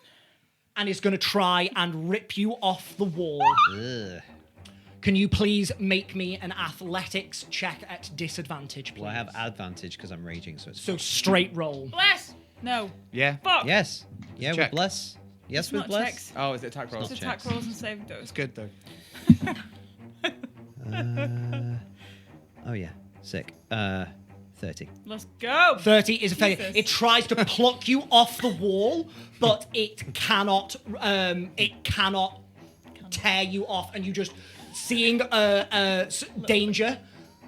and is going to try and rip you off the wall. Ugh. Can you please make me an athletics check at disadvantage, please? Well, I have advantage because I'm raging, so it's So straight roll. Bless! No. Yeah. Fuck! Yes. Yeah, Check. with bless. Yes, It's with not bless. checks. Oh, is it attack roll? It's not attack checks. rolls and saving throws. It's good though. Oh yeah, sick. 30. Let's go. 30 is a failure. Jesus. It tries to pluck you off the wall, but it cannot. It cannot tear you off, and you just seeing danger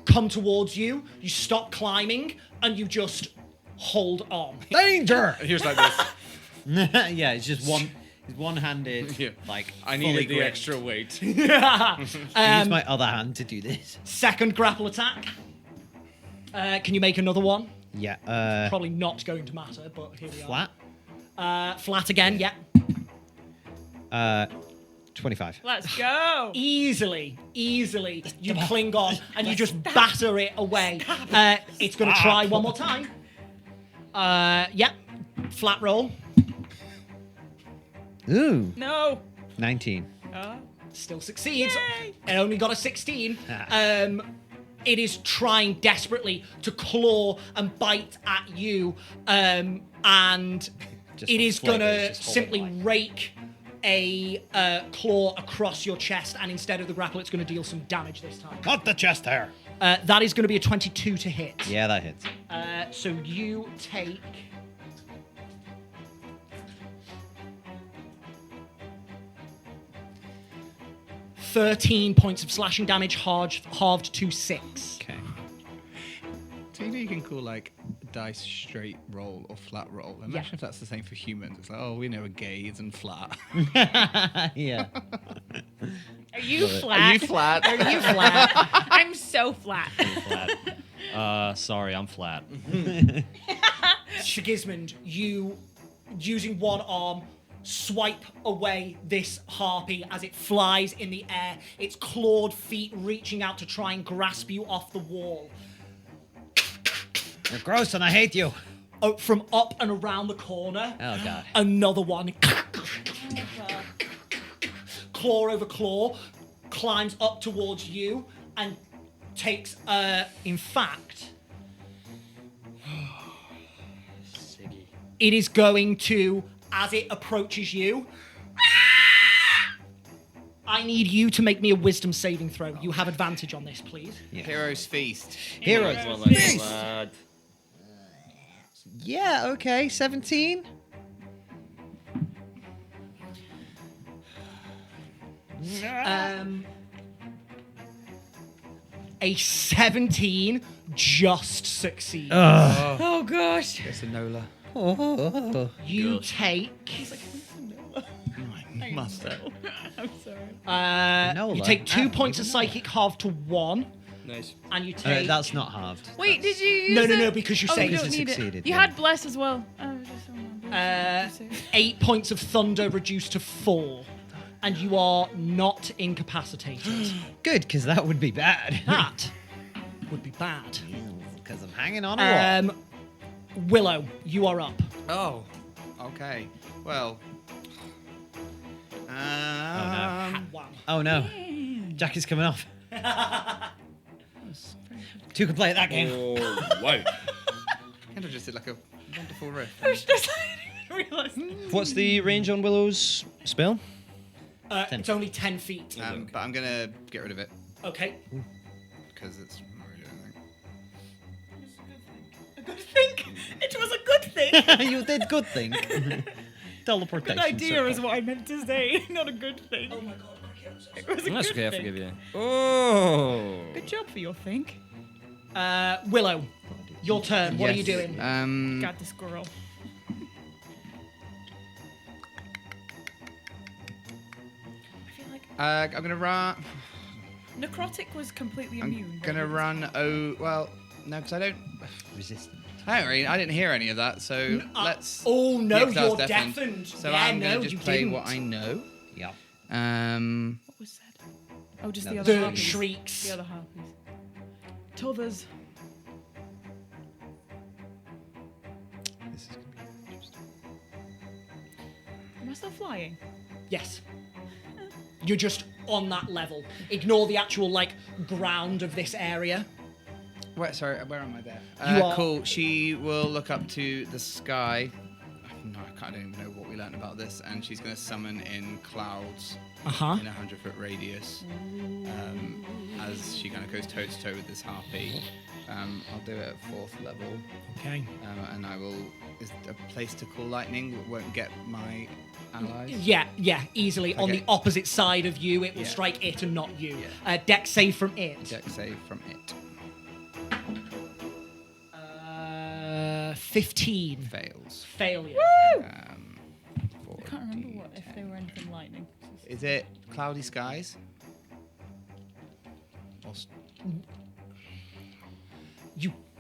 come towards you. You stop climbing, and you just hold on. Danger! He was like this. Yeah, it's just one. He's one-handed. Yeah. Like I fully needed the gripped. extra weight. I use my other hand to do this. Second grapple attack. Can you make another one? Yeah. Probably not going to matter, but here we Flat. are. Flat again. Yeah. 25. Let's go. Easily, you cling on and you just batter it away. It's going to try one more time. Yeah, flat roll. Ooh. No. 19. Still succeeds. Yay! It only got a 16. It is trying desperately to claw and bite at you, and Just it is flavor, going it's to just simply holding line. rake a claw across your chest, and instead of the grapple, it's going to deal some damage this time. Not the chest hair. That is going to be a 22 to hit. Yeah, that hits. So you take... ...13 points of slashing damage, halved to 6. Okay. So you can call like dice straight roll or flat roll. Imagine if that's the same for humans. It's like, oh, we know a gaze and flat. Yeah. Are you Are flat? you flat? Are you flat? I'm so flat. Flat. Sorry, I'm flat. Sigismund, you, using one arm, swipe away this harpy as it flies in the air, its clawed feet reaching out to try and grasp you off the wall. You're gross and I hate you. Oh, from up and around the corner, Oh, God. another one. Claw over claw, climbs up towards you and takes, in fact, it is going to, as it approaches you, I need you to make me a wisdom saving throw. You have advantage on this, please. Heroes feast. Heroes. Well, that's lad. Yeah, okay. 17. A 17 just succeeds. Oh gosh. It's a Nola. Oh. You take Master. I'm sorry. Nola? you take 2 Ah, points of even psychic halved to 1, Nice. and you take That's not halved. Wait, did you use no, it? because you Oh, saved. you don't Because it need succeeded, it. You yeah. had bless as well. Oh, just 8 points of thunder reduced to 4, and you are not incapacitated. Good, because that would be bad. That would be bad. Because I'm hanging on a wall. Willow, you are up. Oh, okay. Well. Wow. Oh no. Jack is coming off. Two can play at that game. Oh, wow. Kendall just did like a wonderful riff. I was just I didn't even realise. What's the range on Willow's spell? It's only 10 feet. But I'm gonna get rid of it Okay. because it's not really anything. A good thing. It was a good thing. You did good thing. Teleportation. Good idea circle. is what I meant to say, not a good thing. Oh my god, Cricket, I'm so sorry. It was a That's good okay, I thing. forgive you. Oh. Good job for your think. Willow, your turn. What are you Yes. doing? Got the squirrel. I feel like I'm gonna run. necrotic was completely I'm immune. gonna run. Oh well, no, because I don't. Resistant. I didn't hear any of that. So let's. Oh no, Yeah, 'cause I was you're deafened. deafened. So yeah, I'm gonna no, just you play didn't. what I know. Yeah. What was said? Oh, just the No, other The harpies. shrieks. The other harpies. T'others. This is gonna be interesting. Am I still flying? Yes. You're just on that level. Ignore the actual ground of this area. Where am I there? You are- Cool. She will look up to the sky. no, I don't even know what we learned about this. And she's going to summon in clouds Uh-huh. in a 100-foot radius. As she kind of goes toe to toe with this harpy. I'll do it at 4th level. Okay. And I will. Is a place to call lightning won't get my allies? Yeah, easily. On Okay. the opposite side of you, it will Yeah. strike it and not you. Yeah. Dex save from it. Dex save from it. 15. Fails. Failure. I can't remember what if they were anything lightning. Is it cloudy skies? Or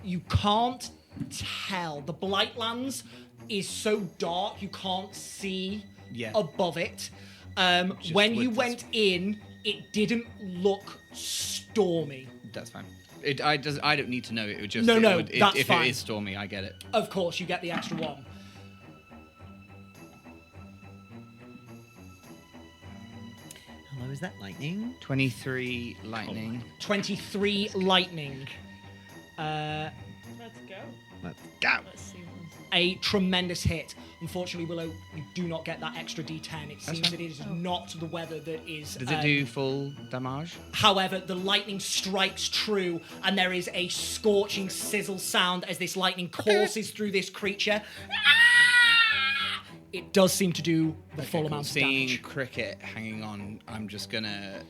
You can't tell. The Blightlands is so dark you can't see above it. When you with went in, it didn't look stormy. That's fine. I don't need to know. It would just No, that's if fine. it is stormy, I get it. Of course, you get the extra one. Hello, is that lightning? 23 lightning. 23 lightning. Let's go. Let's go. Let's see what A tremendous hit. Unfortunately, Willow, you do not get that extra D10. It seems fine. that it is not the weather that is. Does it do full damage? However, the lightning strikes true, and there is a scorching sizzle sound as this lightning courses through this creature. It does seem to do the full Cool. amount of Seeing damage. Cricket hanging on, I'm just gonna.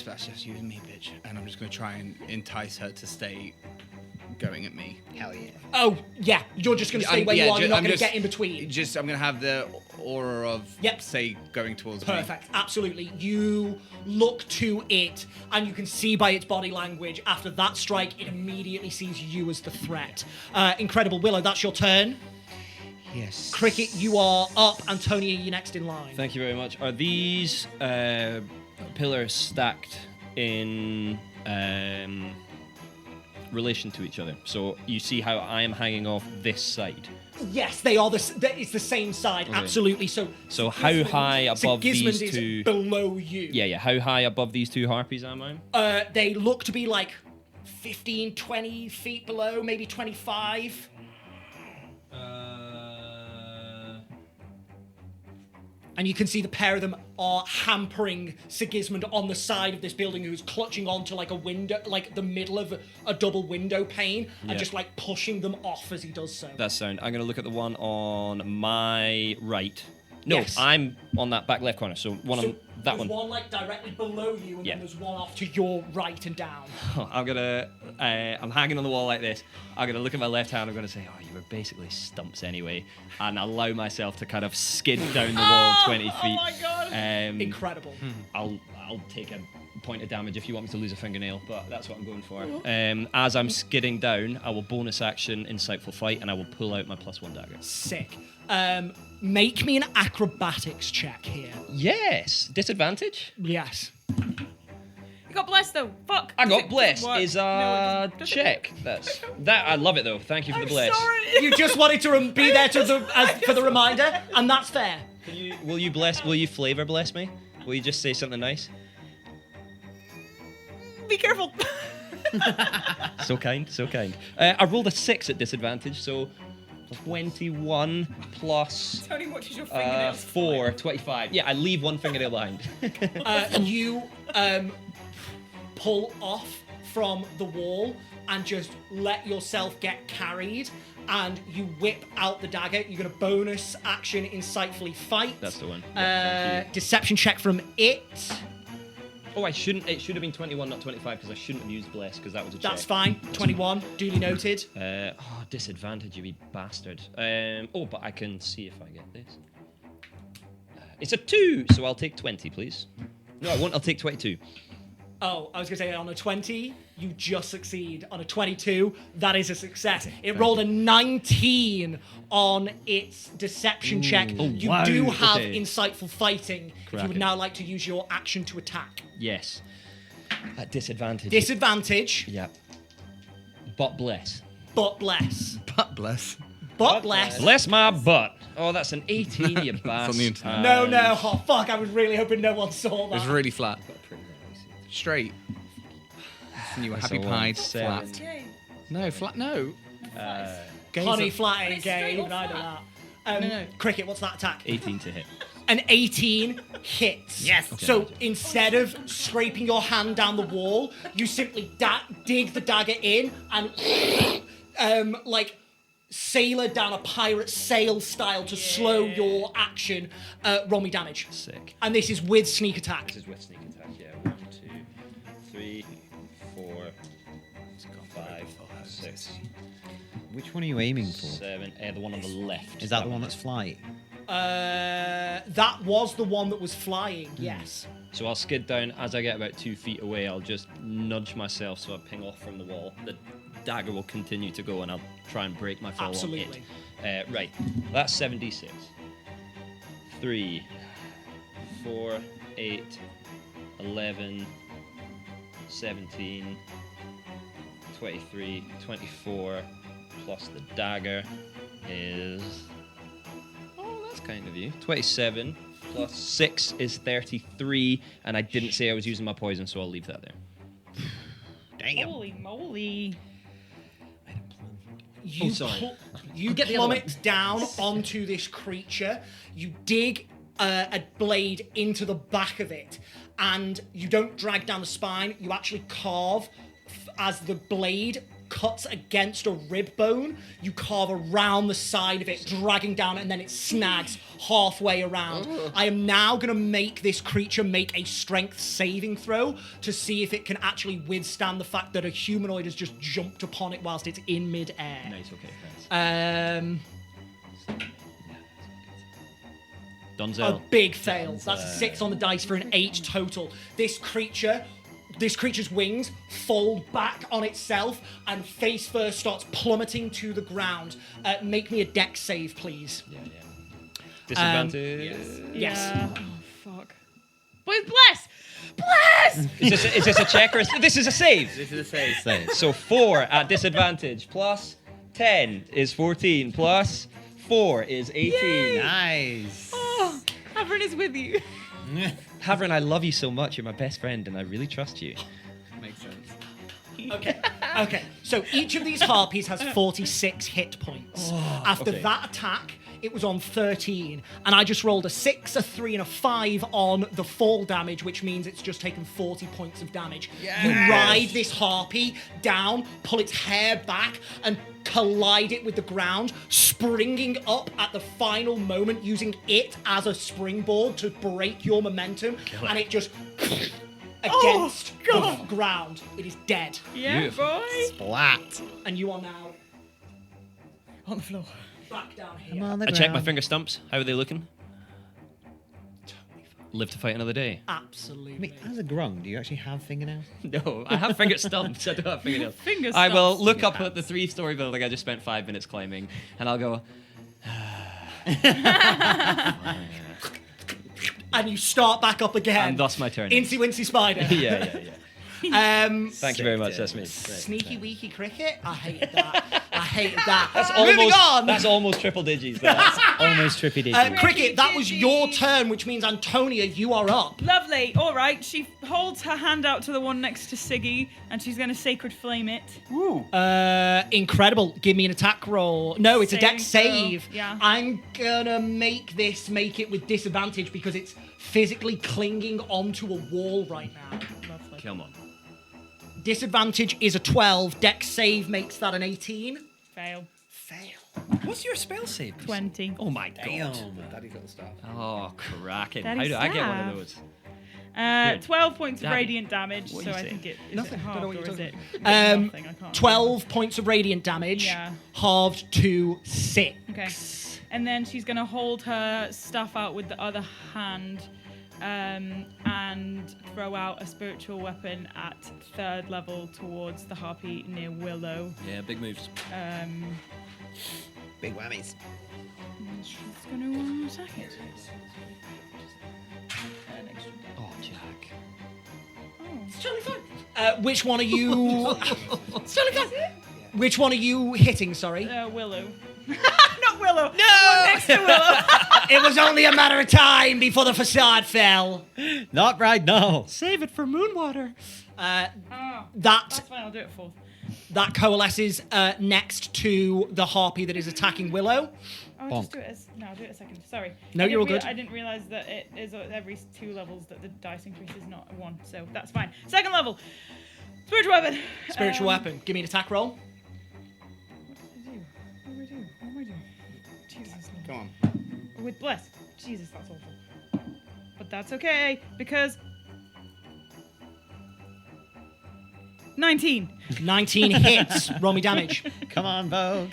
That's just you and me, bitch. And I'm just gonna try and entice her to stay going at me. Hell yeah. Oh, yeah, you're just going to stay where you are. You're not going to get in between. I'm gonna have the aura of, Yep. say, going towards me. Perfect, absolutely. You look to it, and you can see by its body language, after that strike, it immediately sees you as the threat. Incredible. Willow, that's your turn. Yes. Cricket, you are up. Antonia, you're next in line. Thank you very much. Are these pillars stacked in relation to each other? So you see how I am hanging off this side. Yes, they are. It's the same side, Okay. absolutely. So So how high above Sigismund these is two? below you. Yeah. How high above these two harpies am I? They look to be like 15, 20 feet below, maybe 25. And you can see the pair of them are hampering Sigismund on the side of this building, who's clutching onto like a window, like the middle of a double window pane, Yeah. and just like pushing them off as he does so. That's sound. I'm going to look at the one on my right. No, Yes. I'm on that back left corner. So one So on that there's one. one like directly below you, and Yeah. then there's one off to your right and down. I'm gonna. I'm hanging on the wall like this. I'm gonna look at my left hand. I'm gonna say, "Oh, you were basically stumps anyway," and allow myself to kind of skid down the wall 20 feet. Oh my god! Incredible. I'll take a point of damage if you want me to lose a fingernail, but that's what I'm going for. As I'm skidding down, I will bonus action Insightful Fight, and I will pull out my +1 dagger. Sick. Make me an acrobatics check here. Yes. Disadvantage? Yes. You got blessed though. Fuck. I It got doesn't blessed. work. Is No, it doesn't. check. That's that. I love it though. Thank you for the bless. Sorry. You just wanted to be there for the reminder, and that's fair. Will you bless? Will you flavor bless me? Will you just say something nice? Be careful. So kind, so kind. I rolled a 6 at disadvantage, so 21 plus Tony watches your fingernails. 4, 25. Yeah, I leave one fingernail behind. You pull off from the wall and just let yourself get carried, and you whip out the dagger. You're going to bonus action Insightfully Fight. That's the one. Yeah, thank you. Deception check from it. Oh, I shouldn't. It should have been 21, not 25, because I shouldn't have used bless, because that was a check. That's fine. 21, duly noted. Disadvantage, you wee bastard. But I can see if I get this. It's a 2, so I'll take 20, please. No, I won't. I'll take 22. Oh, I was going to say on a 20, you just succeed. On a 22, that is a success. It rolled a 19 on its deception check. Oh, You wow. do have Okay. Insightful Fighting if you would Cracking. now like to use your action to attack. Yes. At disadvantage. Disadvantage, Yeah. But bless. but bless. But bless. But bless. Bless my butt. Oh, that's an 18, you bastard. on the internet. No. Oh, fuck. I was really hoping no one saw It was that. really flat. Straight. And you were happy a pied. 1-7. Flat. No, flat. No. Gaze Honey up. flat ain't Straight gay, or even I know flat? No. Cricket, what's that attack? 18 to hit. An 18 hits. Yes. Okay. So instead of scraping your hand down the wall, you simply dig the dagger in and like sailor down a pirate sail style to slow your action. Roll me damage. Sick. And this is with sneak attack. This is with sneak attack, yeah. 1, 2, 3, 4, 5, 6, Which one are you aiming for? 7. The one on the left. Is that the one that's flying? That was the one that was flying. Yes. So I'll skid down. As I get about 2 feet away, I'll just nudge myself so I ping off from the wall. The dagger will continue to go, and I'll try and break my fall Absolutely. on it. Right. That's 7d6. 3, 4, 8, 11, 17, 23, 24, plus the dagger is... Oh, that's kind of you. 27, plus 6 is 33, and I didn't say I was using my poison, so I'll leave that there. Damn. Holy moly. You, sorry. You Get the other plummet down onto this creature. You dig a blade into the back of it, and you don't drag down the spine. You actually carve as the blade cuts against a rib bone. You carve around the side of it, dragging down, and then it snags halfway around. I am now going to make this creature make a strength saving throw to see if it can actually withstand the fact that a humanoid has just jumped upon it whilst it's in mid-air. Nice, okay, thanks. A Donzel. big fail. That's a 6 on the dice for an 8 total. This creature's wings fold back on itself and face first starts plummeting to the ground. Make me a dex save, please. Yeah. Disadvantage. Yes. Yeah. Oh, fuck. Boys, bless! Bless! Is this a check or this is a save? This is a save. Save. So 4 at disadvantage plus 10 is 14 plus 4 is 18. Nice. Oh, Havern is with you. Havern, I love you so much. You're my best friend, and I really trust you. Makes sense. Okay. So each of these harpies has 46 hit points. After okay. that attack, it was on 13, and I just rolled a 6, a 3, and a 5 on the fall damage, which means it's just taken 40 points of damage. You ride this harpy down, pull its hair back, and collide it with the ground, springing up at the final moment, using it as a springboard to break your momentum, and it just against the ground. It is dead. Yeah, Beautiful. boy. Splat. And you are now On the floor. back down here. I'm on the I checked my ground. finger stumps. How are they looking? Live to fight another day. Absolutely. I mean, as a grung, do you actually have fingernails? No, I have finger stumps. I don't have fingernails. Finger I will stumps. look up at the 3-story building I just spent 5 minutes climbing, and I'll go, And you start back up again. and thus my turn. Incy Wincy Spider. yeah. Thank you very much. That's me. Sneaky weaky cricket. I hated that. I hated that. That's Moving almost. on. That's almost triple digits. That's Almost trippy digit. Cricket, that was your turn, which means Antonia, you are up. Lovely. All right. She holds her hand out to the one next to Siggy, and she's going to sacred flame it. Incredible. Give me an attack roll. No, it's a dex Saving throw. save. Yeah. I'm gonna make it with disadvantage because it's physically clinging onto a wall right now. Lovely. come on. Disadvantage is a 12. Dex save makes that an 18. Fail. What's your spell save? 20. Oh my god. Daddy's got the stuff. Oh, cracking. Daddy How do I get one staff. of those? 12 points of Daddy. radiant damage, What so you I say? think it is Nothing. it Don't know halved what or you're is it? talking Nothing, I can't 12 points of radiant damage. Yeah. Halved to 6. Okay. And then she's going to hold her stuff out with the other hand and throw out a spiritual weapon at 3rd level towards the harpy near Willow. Yeah, big moves. Big whammies. And she's going to attack it. Oh, Jack. Which one are you? Which one are you hitting? Sorry. Willow. Not Willow. No! Next to Willow. It was only a matter of time before the facade fell. Not right now. Save it for Moonwater. Oh, That that's fine. I'll do it 4th. that coalesces next to the harpy that is attacking Willow. I'll just do it as... No, I'll do it a second. Sorry. No, you're all good. I didn't realise that it is every 2 levels that the dice increases, not 1. So that's fine. Second level. Spiritual weapon. Spiritual weapon. Give me an attack roll. What do I do? What am I doing? Jesus. Come on. With bless. Jesus, that's awful. But that's okay, because... 19. 19 hits. Roll me damage. Come on, Vogue.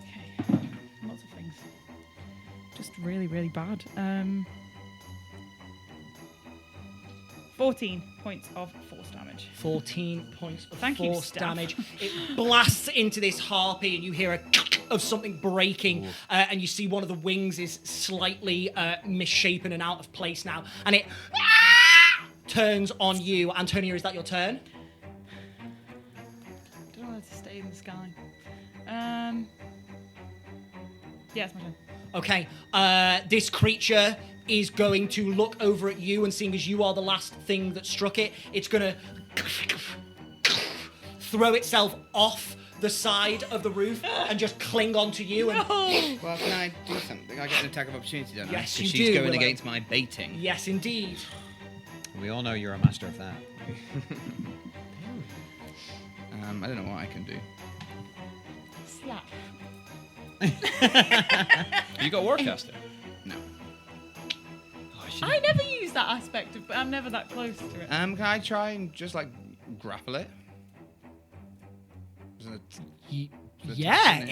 Okay. Lots of things. Just really, really bad. 14 points of force damage. 14 points of Thank you, force staff. damage. It blasts into this harpy, and you hear a of something breaking, and you see one of the wings is slightly misshapen and out of place now, and it turns on you. Antonia, is that your turn? I don't know how to stay in the sky. Yeah, it's my turn. Okay, this creature is going to look over at you, and seeing as you are the last thing that struck it, it's going to throw itself off the side of the roof and just cling onto you. And Well, can I do something? I get an attack of opportunity, don't I? Yes, 'Cause you she's do, going Willow. against my baiting. yes, indeed. We all know you're a master of that. I don't know what I can do. Slap. You got Warcaster? No. I never use that aspect of, but I'm never that close to it. Can I try and just like grapple it? Isn't it- Yeah,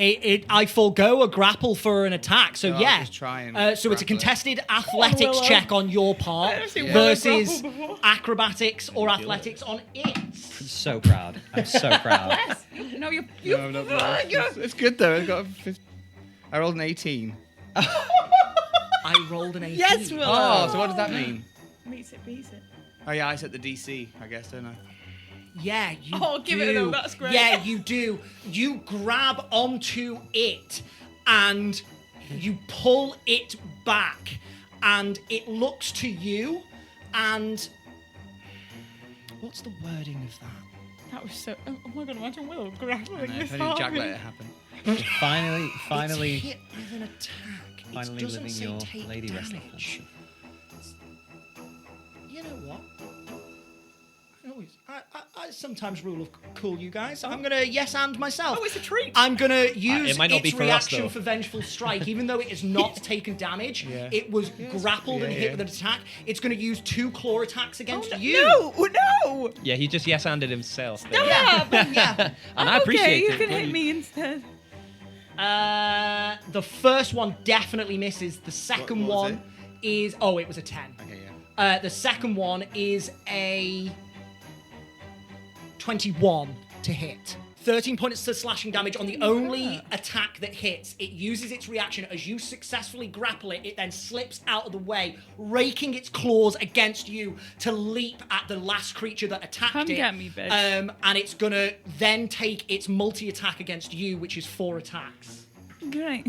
I forego a grapple for an attack, so So I'll yeah. just try and So it's a grapple it. contested athletics Willow. check on your part I've seen Willow versus grapple before. acrobatics or athletics on it. I'm so proud. I'm so proud. Yes. No, you're. No, no, no. It's good though. I got a 50. I rolled an 18. I rolled an 18. Yes, Willow. Oh, so what does that mean? Meets it, beats it. Oh yeah, I set the DC, I guess, don't I? Yeah, you Oh, do. give it a go, that's great. Yeah, you do. You grab onto it and you pull it back, and it looks to you, and what's the wording of that? That was so. Oh my god! Imagine Will grappling I know, this if only Jack harpy. let it happen. Finally, It's hit with an attack. finally it doesn't living say your take lady wrestler damage. You know what? I sometimes rule of cool, you guys. I'm gonna yes and myself. Oh, it's a treat. I'm gonna use it might not its be for us, reaction though. for Vengeful Strike, even though it has not taken damage. Yeah. It was grappled and yeah, hit yeah. with an attack. It's gonna use 2 claw attacks against you. No, no. Yeah, he just yes-anded himself. there. Yeah, but yeah. And I appreciate okay, it. you can Well, hit me instead. The first one definitely misses. The second What was one is it was a 10. Okay, yeah. The second one is a 21 to hit. 13 points of slashing damage on the only attack that hits. It uses its reaction as you successfully grapple it. It then slips out of the way, raking its claws against you to leap at the last creature that attacked Come it. get me, bitch. And it's gonna then take its multi-attack against you, which is 4 attacks. Great.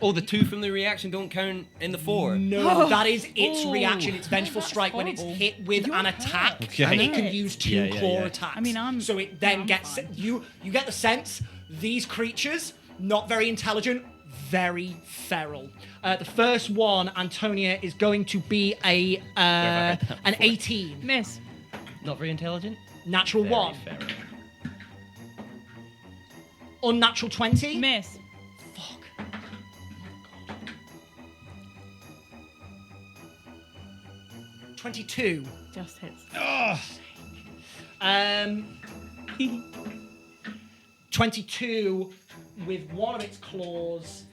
Oh, the 2 from the reaction don't count in the 4. No, that is its Oh. reaction. It's Vengeful That's Strike when it's horrible. hit with You're an hurt. attack, Okay. and it can Right. use 2 Yeah, claw yeah. attacks. I mean, I'm- so it then I'm gets fine. you get the sense these creatures not very intelligent, very feral. The first one, Antonia, is going to be an 18, Miss. Not very intelligent. natural Very 1, feral. unnatural 20. Miss. Fuck. 22. Just hits. 22 with one of its claws.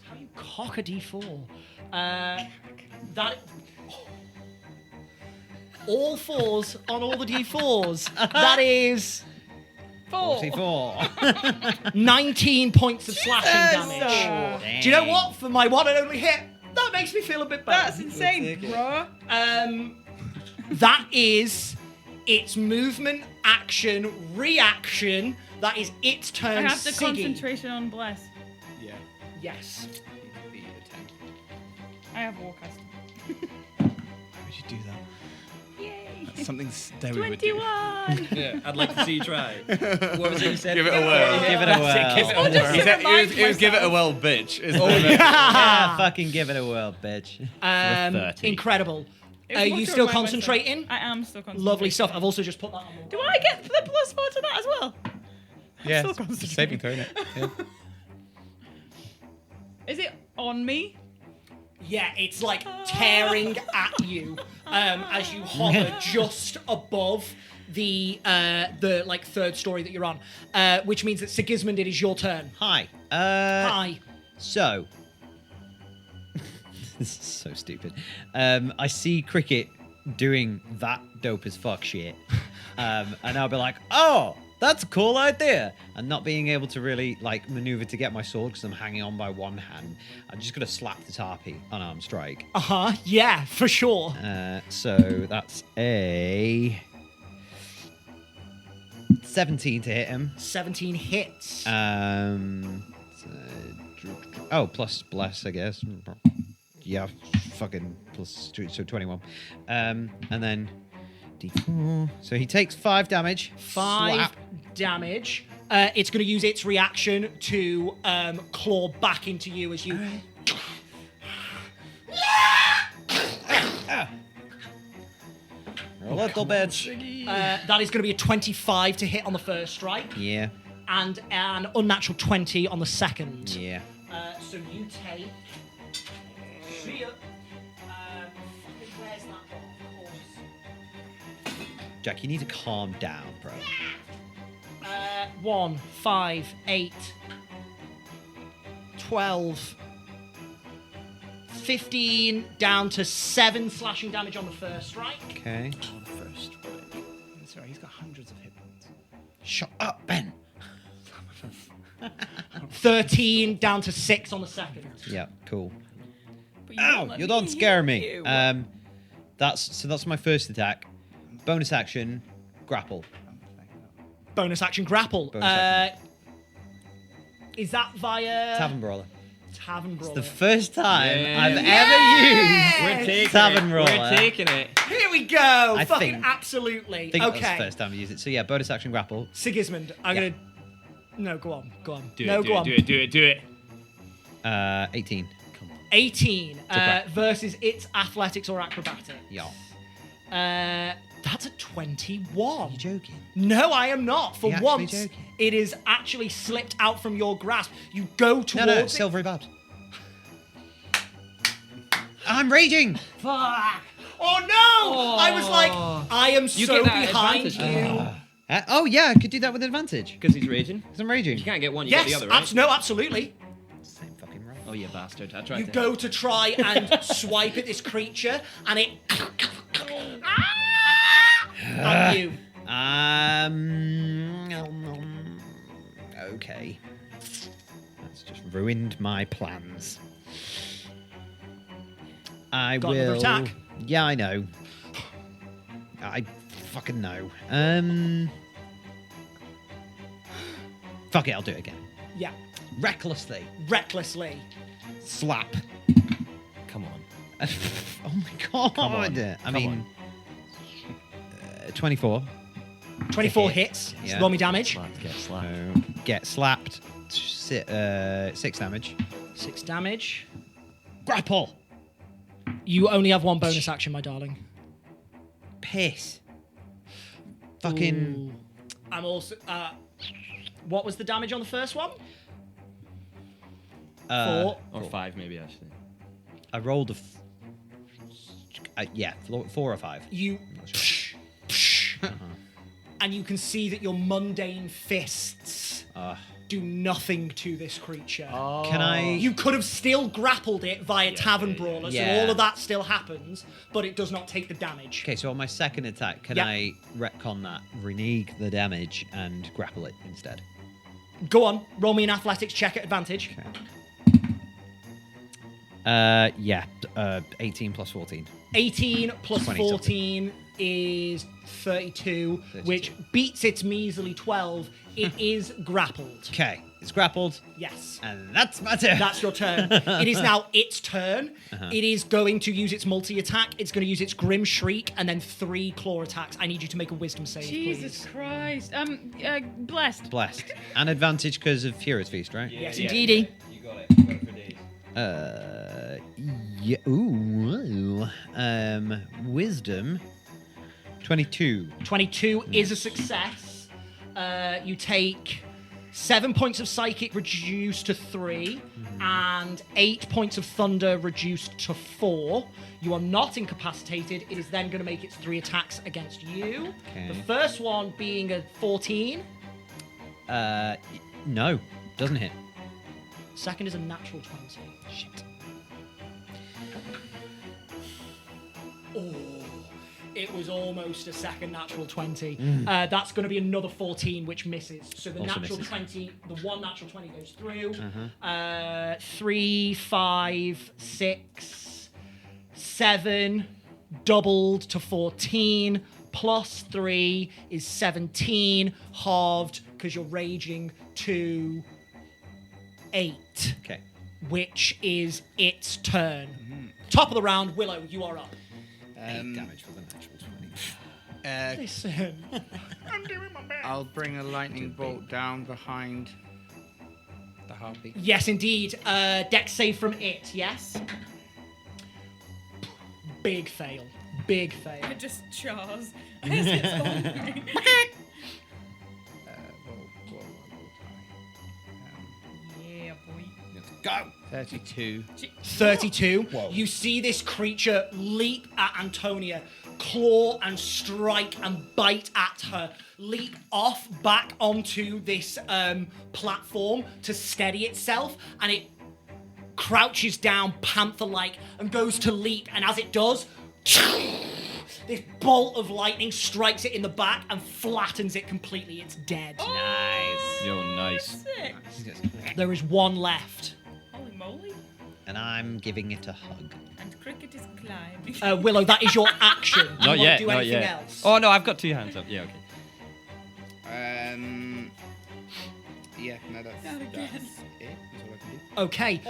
How do you cock a d4? That. All 4s on all the d4s. That is 44. 19 points of slashing damage. Dang. Do you know what? For my one and only hit, that makes me feel a bit better. That's insane, bro. That is its movement, action, reaction. That is its turn. I have the Siggy. concentration on bless. Yeah. Yes. Be a 10. I have Warcaster. We should do that. Yay. Something Stewie would do. 21. Yeah, I'd like to see you try. What was it you said? Give it a whirl. Give it a whirl. Give it a Oh, just whirl. to He said- remind it was give it a myself. whirl, bitch. Is Yeah, fucking give it a whirl, bitch. 30. Incredible. It's Are more you to still remind myself. concentrating? I am still concentrating. Lovely stuff. I've also just put that on. Do I get the plus 4 to that as well? Yeah, still it's concentrating. saving throw, innit? Yeah. Is it on me? Yeah, it's like tearing at you as you hover just above the like third story that you're on, which means that Sigismund, it is your turn. Hi. Hi. So, this is so stupid. I see Cricket doing that dope as fuck shit, and I'll be like, "Oh, that's a cool idea." And not being able to really like maneuver to get my sword because I'm hanging on by one hand, I'm just gonna slap the Harpy unarmed strike. Yeah, for sure. So that's a 17 to hit him. 17 hits. Plus bless, I guess. Yeah, fucking plus, so 21. And then D4. So he takes 5 damage. 5 Slap. damage. It's going to use its reaction to claw back into you as you. A little bit. That is going to be a 25 to hit on the first strike, Yeah, and an unnatural 20 on the second. yeah. So you take. See ya. Where's that one? Jack, you need to calm down, bro. 1, 5, 8, 12, 15, down to 7 slashing damage on the first strike. Okay. First strike. Sorry, he's got hundreds of hit points. Shut up, Ben. 13 down to 6 on the second. Yeah, cool. But you won't Ow, let you don't me scare hit me. you. That's my first attack. Bonus action, grapple. Bonus action grapple. Bonus action. Is that via Tavern Brawler. Tavern Brawler? The first time Yeah. I've Yes! We're ever taking used Tavern it. Brawler. We're taking it. Here we go. I Fucking think- absolutely. I think that was Okay. the first time I used it. So yeah, bonus action grapple. Sigismund, I'm Yeah. gonna. No, go on. Go on. Do no, it, go on. do it, do it, do it. 18. 18 grapple. versus its athletics or acrobatics. Yeah. That's a 21. You joking? No, I am not. For You're actually once, joking. it is actually slipped out from your grasp. You go towards No, it. silvery barbs. I'm raging. Fuck. Oh no! I was like, I am You so get that behind advantage. you. Oh yeah, I could do that with advantage. Because he's raging. Because I'm raging. You can't get one, you Yes, get the other, right? no, absolutely. Same fucking roll. Oh, you bastard. I tried You to. go to try and swipe at this creature, and it. At you. Okay. That's just ruined my plans. I Got will. another attack? Yeah, I know. I fucking know. Fuck it, I'll do it again. Yeah. Recklessly. Recklessly. Slap. Come on. Oh my god. on. I mean, 24. 24 Hit. hits. Yeah. Roll me damage. Slapped, get slapped. So, get slapped. 6 damage. 6 damage. Grapple. You only have one bonus action, my darling. Piss. Fucking. I'm also. What was the damage on the first one? 4. Or 5, maybe, actually. I rolled yeah, 4 or 5. You. And you can see that your mundane fists do nothing to this creature. Can I? You could have still grappled it via Tavern Brawler, Yeah. so all of that still happens, but it does not take the damage. Okay, so on my second attack, can Yeah. I retcon that, renege the damage, and grapple it instead? Go on, roll me an athletics check at advantage. Yeah, 18 plus 14. 18 plus 20 14 is 32, which beats its measly 12. It is grappled. Okay, it's grappled, Yes. and that's my turn. That's your turn. It is now its turn. It is going to use its multi-attack. It's going to use its Grim Shriek and then 3 claw attacks. I need you to make a wisdom save, Jesus please. Christ. Blessed. Blessed. And advantage because of Furious Feast, right? Yes, indeedy. You got it. You got it for days. Yeah. Ooh. Wisdom. 22. 22 is a success. You take 7 points of psychic reduced to 3, and 8 points of thunder reduced to 4. You are not incapacitated. It is then going to make its 3 attacks against you. Okay. The first one being a 14. No, doesn't hit. Second is a natural 20. Shit. Oh, it was almost a second natural 20. That's going to be another 14, which misses. So the Also natural misses. 20, the one natural 20 goes through. 3, 5, 6, 7, doubled to 14, plus 3 is 17, halved because you're raging to 8, Okay. which is its turn. Top of the round, Willow, you are up. 8 damage for the natural 20. Listen. I'll bring a lightning bolt down behind the harpy. Yes, indeed. Dex save from it, yes? Big fail. Big fail. It just chars. As it's hungry. Yeah, boy. Go! 32. 32. You see this creature leap at Antonia, claw and strike and bite at her, leap off back onto this platform to steady itself, and it crouches down panther-like and goes to leap, and as it does, this bolt of lightning strikes it in the back and flattens it completely. It's dead. Nice. Yo, nice. Sick. There is one left. Holy moly. And I'm giving it a hug. And Cricket is climbing. Willow, that is your action. Do you Not want yet. to do Not anything yet. else? Oh no, I've got 2 hands up. Yeah, okay. Yeah, no, that's Not again. it. That's all I can do. Okay,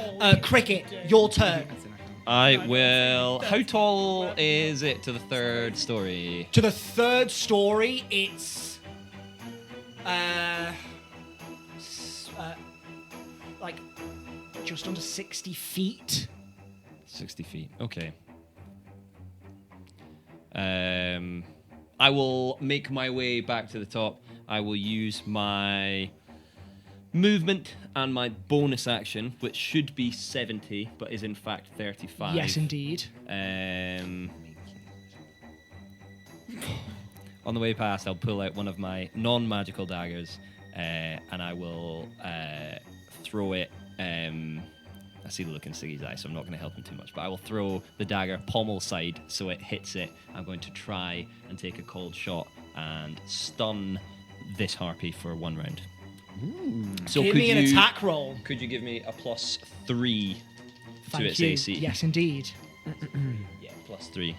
Cricket, your turn. That's enough. I will. How tall is it to the 3rd story? To the 3rd story, it's like just under 60 feet. 60 feet. Okay. I will make my way back to the top. I will use my movement and my bonus action, which should be 70, but is in fact 35. Yes, indeed. On the way past, I'll pull out one of my non-magical daggers, and I will throw it. I see the look in Siggy's eye, so I'm not going to help him too much. But I will throw the dagger pommel side so it hits it. I'm going to try and take a cold shot and stun this harpy for 1 round. So Give could me an you- attack roll. Could you give me a +3 to Thank its you. AC? Yes, indeed. Yeah, +3.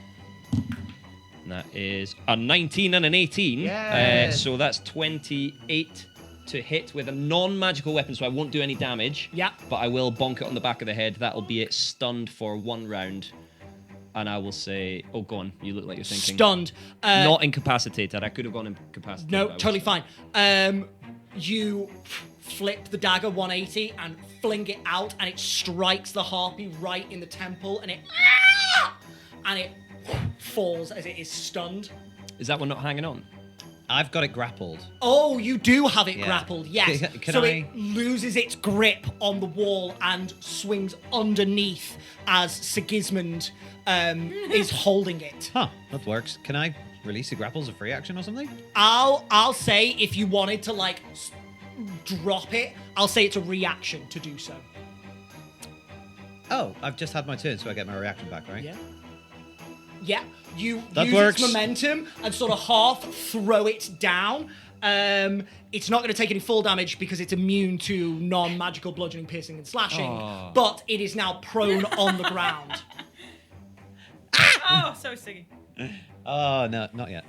And that is a 19 and an 18. Yes. So that's 28 to hit with a non-magical weapon, so I won't do any damage. Yeah. But I will bonk it on the back of the head. That'll be it stunned for 1 round. And I will say, oh, go on. You look like you're thinking. Stunned. Not incapacitated. I could have gone incapacitated. No, but I was- totally fine. You flip the dagger 180 and fling it out, and it strikes the harpy right in the temple, and it falls as it is stunned. Is that one not hanging on? I've got it grappled. Oh, you do have it Yeah. grappled, yes. Can So I- it loses its grip on the wall and swings underneath as Sigismund is holding it. Huh, that works. Can I release a grapple as a free action or something? I'll say if you wanted to like drop it, I'll say it's a reaction to do so. Oh, I've just had my turn, so I get my reaction back, right? Yeah. Yeah. You That use works. its momentum and sort of half throw it down. It's not going to take any full damage because it's immune to non-magical bludgeoning, piercing, and slashing. Oh. But it is now prone on the ground. Oh, so Siggy. Oh, no, not yet.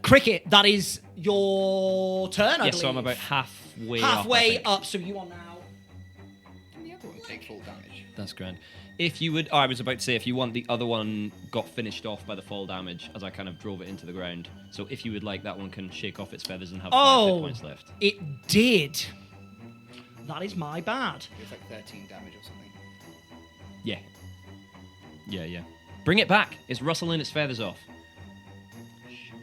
Cricket, that is your turn, I Yes, so I'm believe. about halfway halfway up. up, so you are now. Can the other one take full damage? That's grand. If you would, I was about to say, if you want, the other one got finished off by the fall damage as I kind of drove it into the ground. So if you would like, that one can shake off its feathers and have 5 hit points left. It did. That is my bad. It's like 13 damage or something. Yeah. Yeah. Bring it back. It's rustling its feathers off.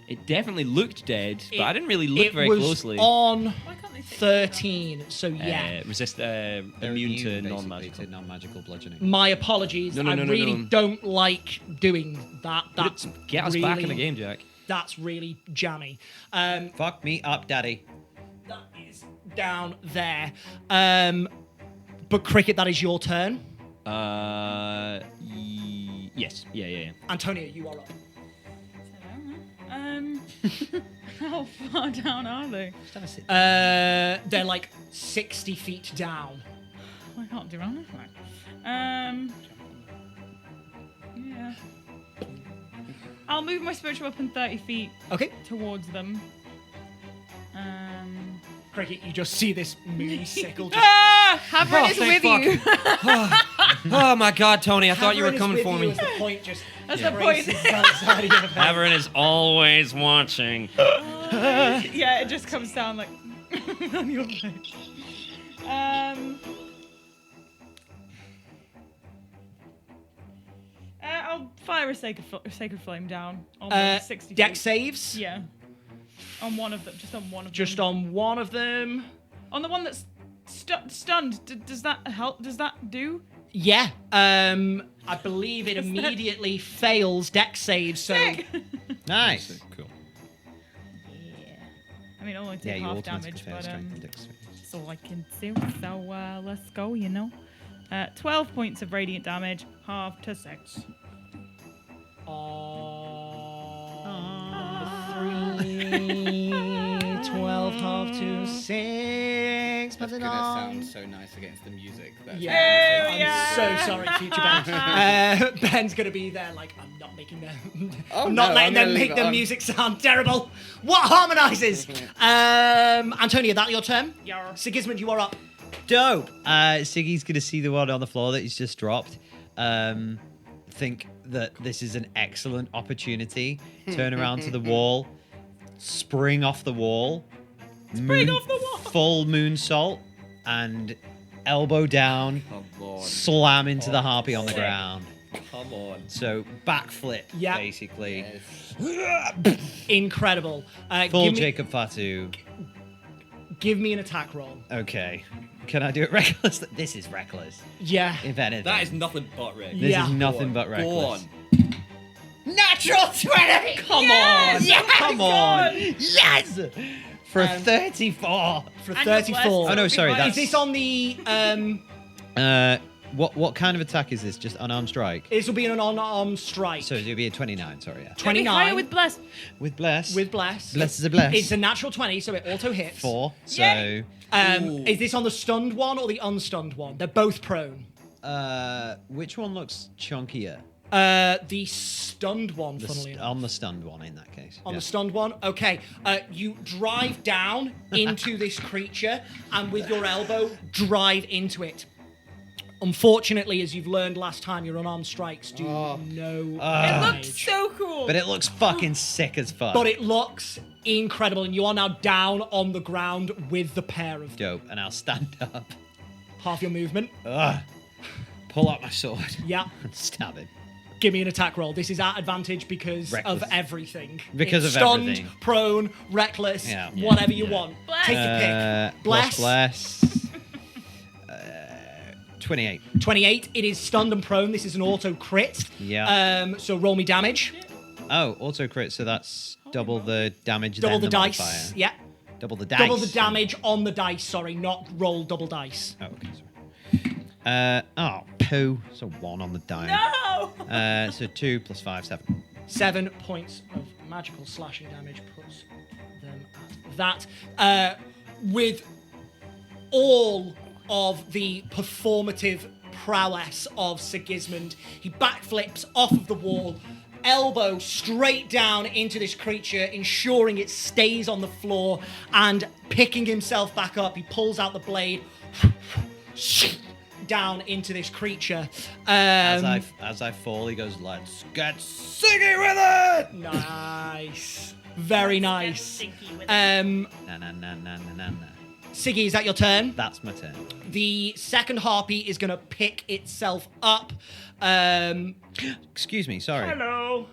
It definitely looked dead, but I didn't really look very closely. It was on Why can't they take 13, so yeah. Resist They're immune to basically non-magical. to non-magical bludgeoning. My apologies. No, I really no. don't like doing that. But That's get us really, back in the game, Jack. That's really jammy. Fuck me up, daddy. That is down there. But Cricket, that is your turn. Yes. Yeah. Antonia, you are up. How far down are they? They're like 60 feet down. I can't do anything. Yeah. I'll move my spiritual weapon 30 feet Okay. towards them. Cricket, you just see this moon sickle just Havern is with you. Oh my God, Tony! I thought you were Havern is coming with for you me. as the point just That's the point. races outside of your head. Havern is always watching. Yeah, it just comes down like on your face. I'll fire a sacred flame down on the 60 Dex feet. saves. Yeah. On one of them, just on one of them. Just on one of them. On the one that's stunned. Does that help? Does that do? Yeah. I believe it immediately fails Dex saves. So Sick! Nice. Cool. Yeah. I mean, only Yeah, take you half automatically damage, fail but strength and dexterity. that's all I can do. So let's go. 12 points of radiant damage, half to 6. Number 3, 12 half to 6. That's Put it gonna on. sound so nice against the music. That's Yeah, yeah. I'm so sorry, future Ben. Ben's gonna be there like, I'm not making them. Oh, I'm not no, letting I'm them gonna make leave the it on. music sound terrible. What harmonizes? Antonia, that your turn? Yar. Sigismund, you are up. Dope. Siggy's gonna see the one on the floor that he's just dropped. Think that this is an excellent opportunity. Turn around to the wall, spring off the wall, Spring off the wall. full moonsault, and elbow down, Come on. slam into the harpy on the sick. ground. Come on. So backflip, Yeah. basically. Incredible. Full give me, Jacob Fatu. Give me an attack roll. Okay. Can I do it reckless? This is reckless. Yeah. If anything. That is nothing but Rick. This Yeah. is nothing Go but reckless. Go on. Natural 20! Come Yes! on! Yes! Come on! Yes! For a 34. For And 34. Oh no, sorry. Is That's Is this on the what kind of attack is this? Just unarmed strike. this will be an unarmed strike. So it'll be a 29. Sorry, yeah. 29 Higher with bless. With bless. with bless. bless is a bless. It's a natural 20, so it auto hits. 4. So Yay. Is this on the stunned one or the unstunned one? They're both prone. which one looks chunkier? The stunned one, funnily enough. On the stunned one, in that case. On Yeah. the stunned one? Okay. You drive down into this creature and with your elbow drive into it. Unfortunately, as you've learned last time, your unarmed strikes do no It damage. looked so cool. But it looks fucking sick as fuck. But it looks incredible, and you are now down on the ground with the pair of them. Dope. And I'll stand up. Half your movement. Pull out my sword. Yeah. And stab him. Give me an attack roll. This is at advantage because Reckless. of everything. Because It's of stunned, everything. prone, reckless, Yeah. whatever you Yeah. want. Bless. Take your pick. Bless. Bless. 28. 28. It is stunned and prone. This is an auto crit. Yeah. So roll me damage. Oh, auto crit, so that's double the damage. Double then the dice. modifier. Yeah. Double the dice. Double the damage on the dice. Sorry, not roll double dice. Oh, okay, sorry. Poo. So 1 on the die. No. So 2 plus 5, 7. 7 points of magical slashing damage puts them at that. With all of the performative prowess of Sigismund, he backflips off of the wall, elbow straight down into this creature, ensuring it stays on the floor, and picking himself back up, he pulls out the blade down into this creature. As I fall, he goes, "Let's get Siggy with it!" Nice. Very nice. Stinky with Na na na na na na na. Siggy, is that your turn? That's my turn. The second harpy is going to pick itself up. Excuse me, sorry. Hello.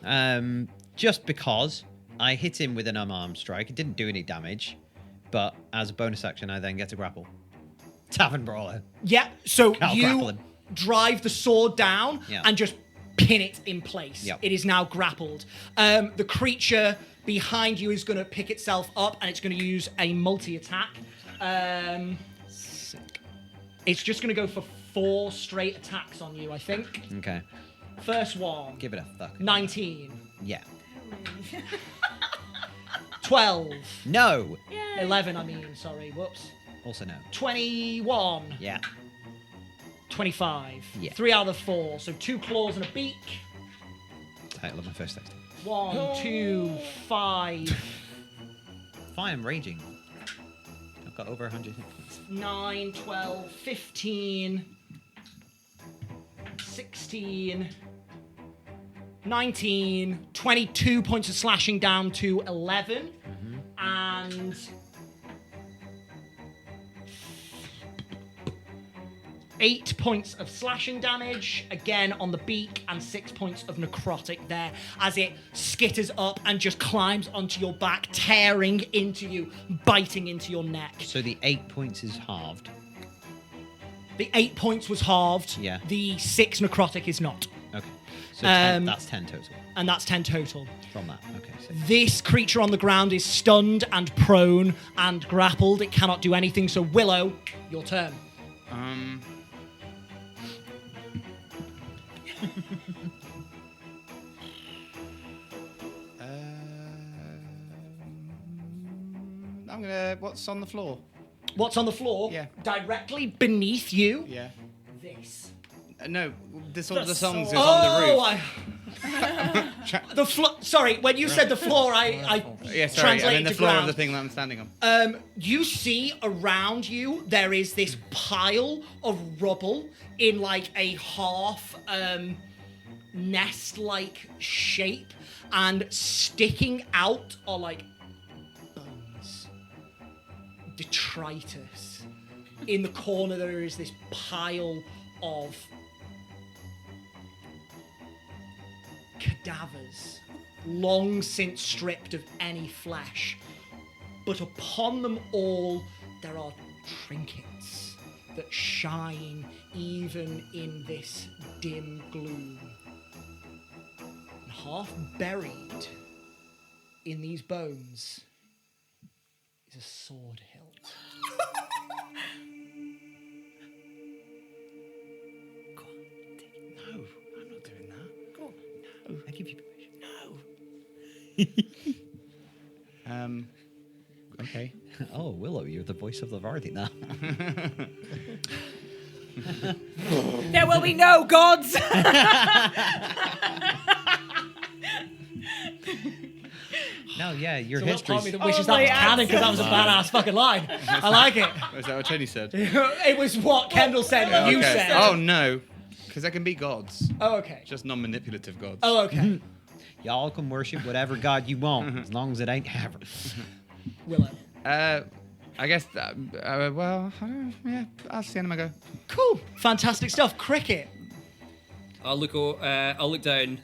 Just because I hit him with an unarmed strike, it didn't do any damage, but as a bonus action, I then get to grapple. Tavern Brawler. Yeah, so I'll you grapple him. drive the sword down Yeah. and just pin it in place. Yep. It is now grappled. The creature behind you is going to pick itself up and it's going to use a multi-attack. It's just going to go for 4 straight attacks on you, I think. Okay. First one. Give it a fuck. 19. Yeah. 12. No. 11, I mean, sorry. Whoops. Also no. 21. Yeah. 25. Yeah. 3 out of 4. So 2 claws and a beak. Title of my first text. 1, 2, 5, Fine, I'm raging. I've got over 100 hit points. 9, 12, 15, 16, 19, 22 points of slashing down to 11, and 8 points of slashing damage, again on the beak, and 6 points of necrotic there as it skitters up and just climbs onto your back, tearing into you, biting into your neck. So the 8 points is halved. The 8 points was halved. Yeah. The 6 necrotic is not. Okay. So 10, Um, that's 10 total And that's 10 total. from that. Okay. So This creature on the ground is stunned and prone and grappled. It cannot do anything. So Willow, your turn. I'm gonna. What's on the floor? What's on the floor? Yeah. Directly beneath you. Yeah. This. No, the song is sword. on the roof. The floor. Sorry, when you said the floor, I Yeah, sorry. I mean translated the to floor ground. of the thing that I'm standing on. You see around you there is this pile of rubble in like a half nest-like shape, and sticking out are like bones, detritus. In the corner there is this pile of cadavers, long since stripped of any flesh. But upon them all, there are trinkets that shine even in this dim gloom. And half buried in these bones is a sword hilt. No, I'm not doing that. Go on. No, I give you permission. No. Okay. Oh, Willow, you're the voice of the Vardy now. There will be no gods. No, yeah, your So what's part of history's... me that wishes that was canon because that was a badass fucking line. I like it. Is that what Tony said? It was what Kendall said and you Okay. said. Oh no, because there can be gods, Oh, okay. just non-manipulative gods. Oh, okay. Y'all can worship whatever god you want, as long as it ain't heaven. Willow. I guess. Well, I don't know, yeah. I'll see him. I go. Cool. Fantastic stuff. Cricket. I'll look down.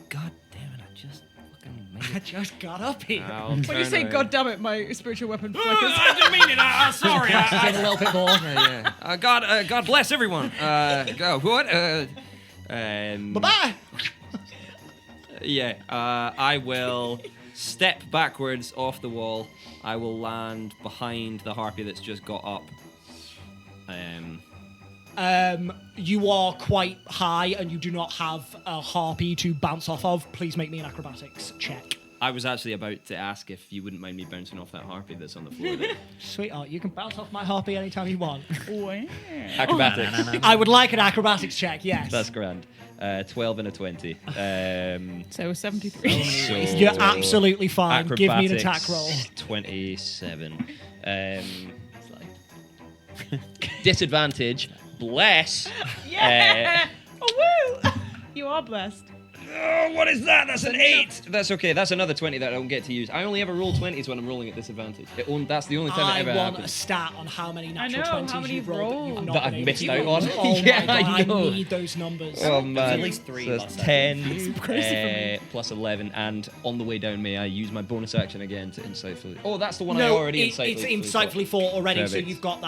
God damn it! I just fucking made I it. just got up here. I'll When you turn say around. "God damn it," my spiritual weapon flickers. I didn't mean it. Sorry. Just a little bit more. Yeah. God bless everyone. Go. What? Bye-bye. Yeah. I will step backwards off the wall. I will land behind the harpy that's just got up. You are quite high and you do not have a harpy to bounce off of. Please make me an acrobatics check. I was actually about to ask if you wouldn't mind me bouncing off that harpy that's on the floor there. Sweetheart, you can bounce off my harpy anytime you want. Acrobatics. I would like an acrobatics check, yes. That's grand. 12 and a 20. So 73. So You're absolutely fine. Give me an attack acrobatics, roll. 27. Disadvantage. Bless. Yeah! Oh, woo! You are blessed. Oh, what is that? That's an 8. That's okay. That's another 20 that I don't get to use. I only ever roll 20s when I'm rolling at disadvantage. That's the only time it I ever want a happens. stat on how many natural know, 20s how many you've rolled that you've not That been I've able missed to out use. on. Oh Yeah, my God, I know. I need those numbers. Oh man, at least 3 so that's last 10 crazy plus 11, and on the way down, may I use my bonus action again to insightfully? Oh, that's the one I No, already it's insightfully. insightfully 4 already, so Perfect. you've got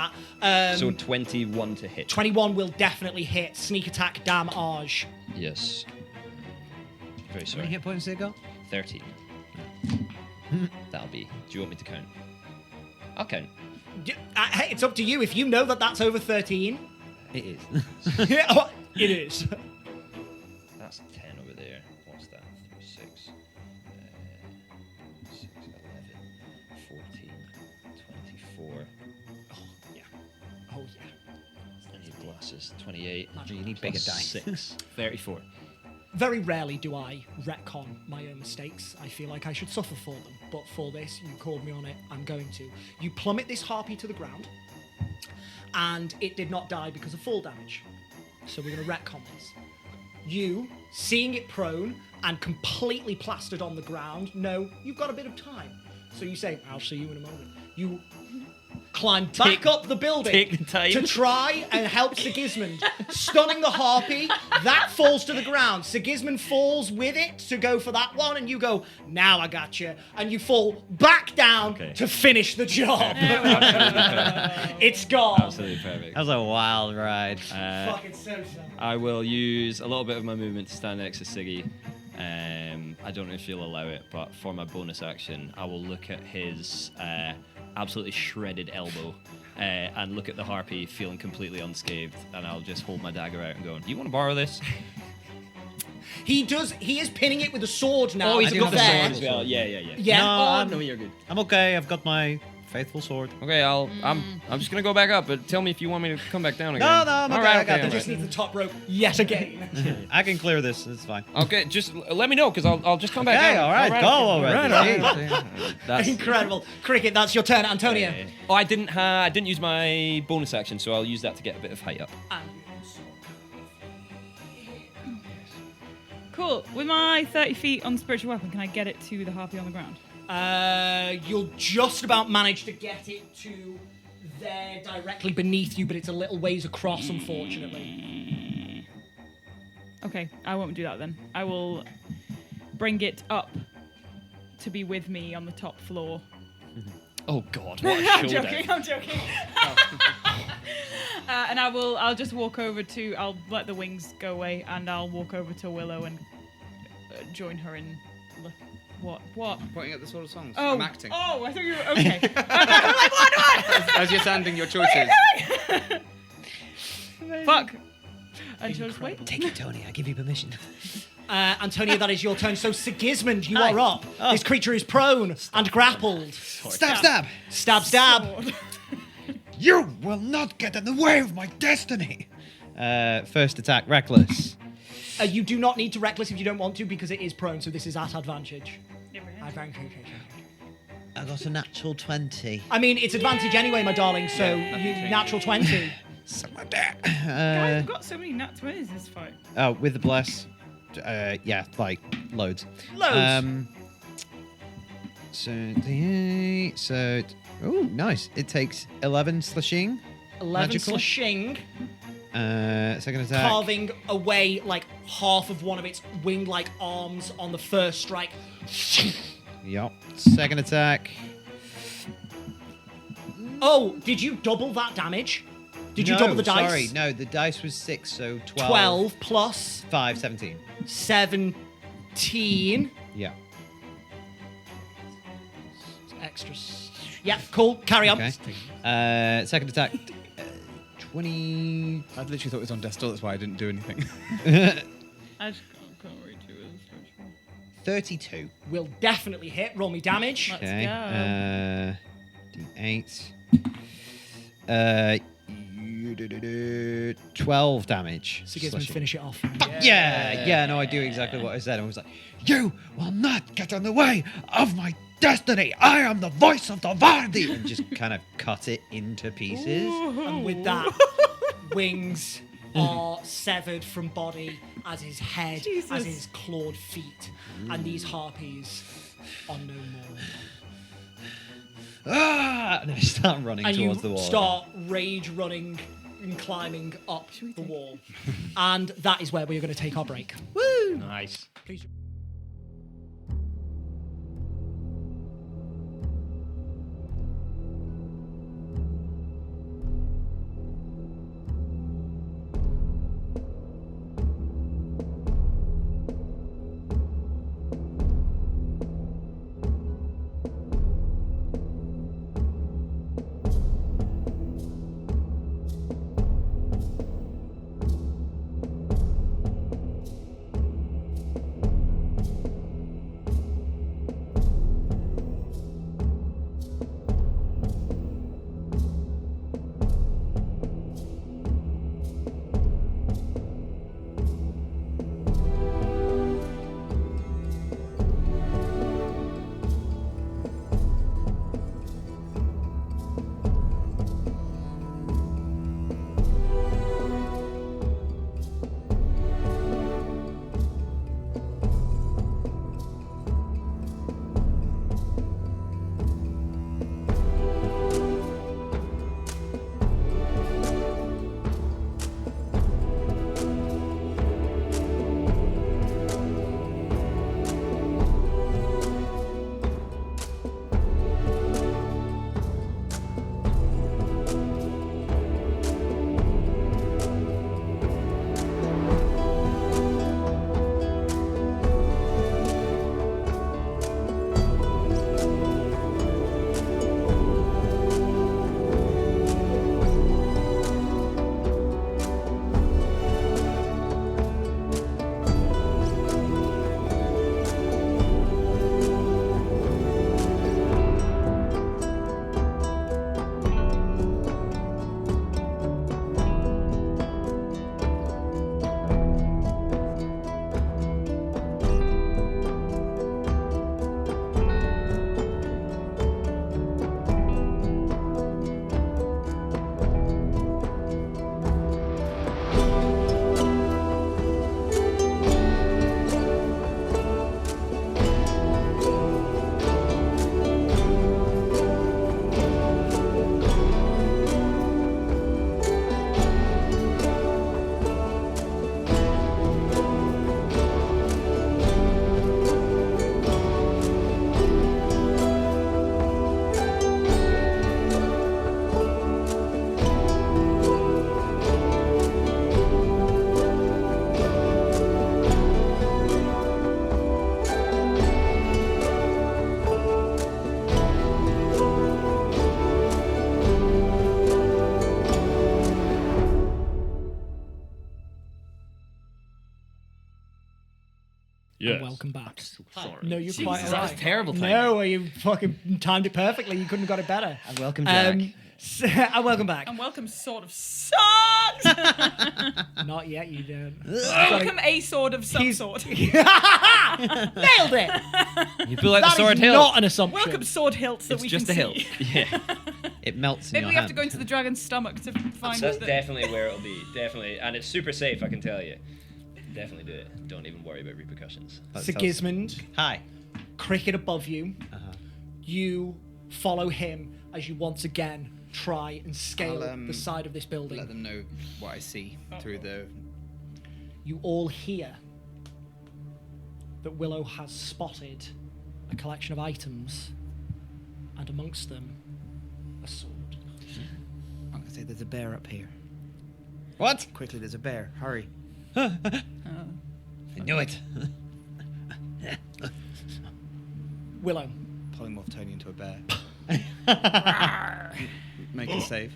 that. So 21 to hit. 21 will definitely hit. Sneak attack damage. Yes. Very How many sorry. hit points did it go? 13. That'll be. Do you want me to count? I'll count. Hey, it's up to you. If you know that that's over 13, It is. it is. That's 10 over there. What's that? 3, 6, 6, 11, 14, 24. Yeah. Oh, yeah. I need glasses. 28. You need bigger dice. 6. 34. Very rarely do I retcon my own mistakes. I feel like I should suffer for them. But for this, you called me on it, I'm going to. You plummet this harpy to the ground, and it did not die because of fall damage. So we're going to retcon this. You, seeing it prone and completely plastered on the ground, know you've got a bit of time. So you say, I'll see you in a moment. You climb back up the building take the time. to try and help Sigismund. Stunning the harpy, that falls to the ground. Sigismund falls with it to go for that one, and you go, now I got you. And you fall back down to finish the job. It's gone. Absolutely perfect. That was a wild ride. Fucking so sad. I will use a little bit of my movement to stand next to Siggy. I don't know if you'll allow it, but for my bonus action, I will look at his absolutely shredded elbow and look at the harpy feeling completely unscathed, and I'll just hold my dagger out and go, do you want to borrow this? He is pinning it with a sword now. Oh, he's to got be the fair. sword as well. Yeah. Yeah. No, No, you're good. I'm okay. I've got my faithful sword. Okay, I'm just gonna go back up, but tell me if you want me to come back down again. No, I'm okay. I got I this. just need the top rope yet again. I can clear this. It's fine. Okay, just let me know, because I'll just come back Okay, down. all right, go already. Right. That's Incredible. Cricket, that's your turn, Antonio. Oh, I didn't use my bonus action, so I'll use that to get a bit of height up. Cool. With my 30 feet on spiritual weapon, can I get it to the harpy on the ground? You'll just about manage to get it to there directly beneath you, but it's a little ways across, unfortunately. Okay, I won't do that then. I will bring it up to be with me on the top floor. Oh God, what a I'm showdown! joking. I'm joking. And I'll just walk over to. I'll let the wings go away, and I'll walk over to Willow and join her in. What? Pointing at the sort of songs. Oh, I'm acting. Oh, I thought you were okay. What? As you're sounding your choices. Fuck. And she'll just wait. Take it, Tony. I give you permission. Antonio, that is your turn. So, Sigismund, you Hi. are up. Oh. This creature is prone and grappled. Stab! Stab. You will not get in the way of my destiny. First attack, reckless. You do not need to reckless if you don't want to, because it is prone, so this is at advantage. I got a natural 20. I mean, it's advantage anyway, my darling, so you natural 20. Suck my dick. Guys, I've got so many nat 20s this fight. Oh, with the bless. Yeah, like loads. Loads. Oh, nice. It takes 11 slashing. 11 Magical. slashing, Second attack. carving away like half of one of its wing-like arms on the first strike. Yup. Second attack. Oh, did you double that damage? Did you double the dice? Sorry, no, the dice was 6, so 12. 12 plus 5, 17. 17. Yeah. Extra. Yeah, cool. Carry on. Okay. Second attack. 20. I literally thought it was on Desktop, that's why I didn't do anything. I just can't 42 is. 32. Will definitely hit. Roll me damage. Let's Okay. go. D8. 12 damage. Sigisman, Slashing. finish it off. Yeah, no, I do exactly what I said. I was like, you will not get in the way of my destiny. I am the voice of the Vardi. And just kind of cut it into pieces. And with that, wings are severed from body, as his head, Jesus. as his clawed feet, and these harpies are no more. Ah! And I start running And towards you the wall. start rage running and climbing up the wall. And that is where we're going to take our break. Nice. Please. Yes. Welcome back. Sorry. No, you're quite Jesus, all that was right. terrible timing. No, you fucking timed it perfectly. You couldn't have got it better. And welcome, Jack. Welcome back. And welcome sort of sucked. Not yet, you don't. Welcome a sword of some He's- sort. Nailed it. You feel like That the sword is hilt. not an assumption. Welcome sword hilts that It's we just can a see. hilt. Yeah. It melts in Maybe your we have hand. to go into the dragon's stomach to find That's the... definitely where it'll be. Definitely. And it's super safe, I can tell you. Definitely do it. Don't even worry about repercussions. Sigismund, Hi. cricket above you. You follow him as you once again try and scale I'll, the side of this building. Let them know what I see through the. You all hear that Willow has spotted a collection of items, and amongst them, a sword. I'm gonna say there's a bear up here. What? Quickly, there's a bear. Hurry. I knew it. Willow, Polymorph Tony into a bear. Make a save.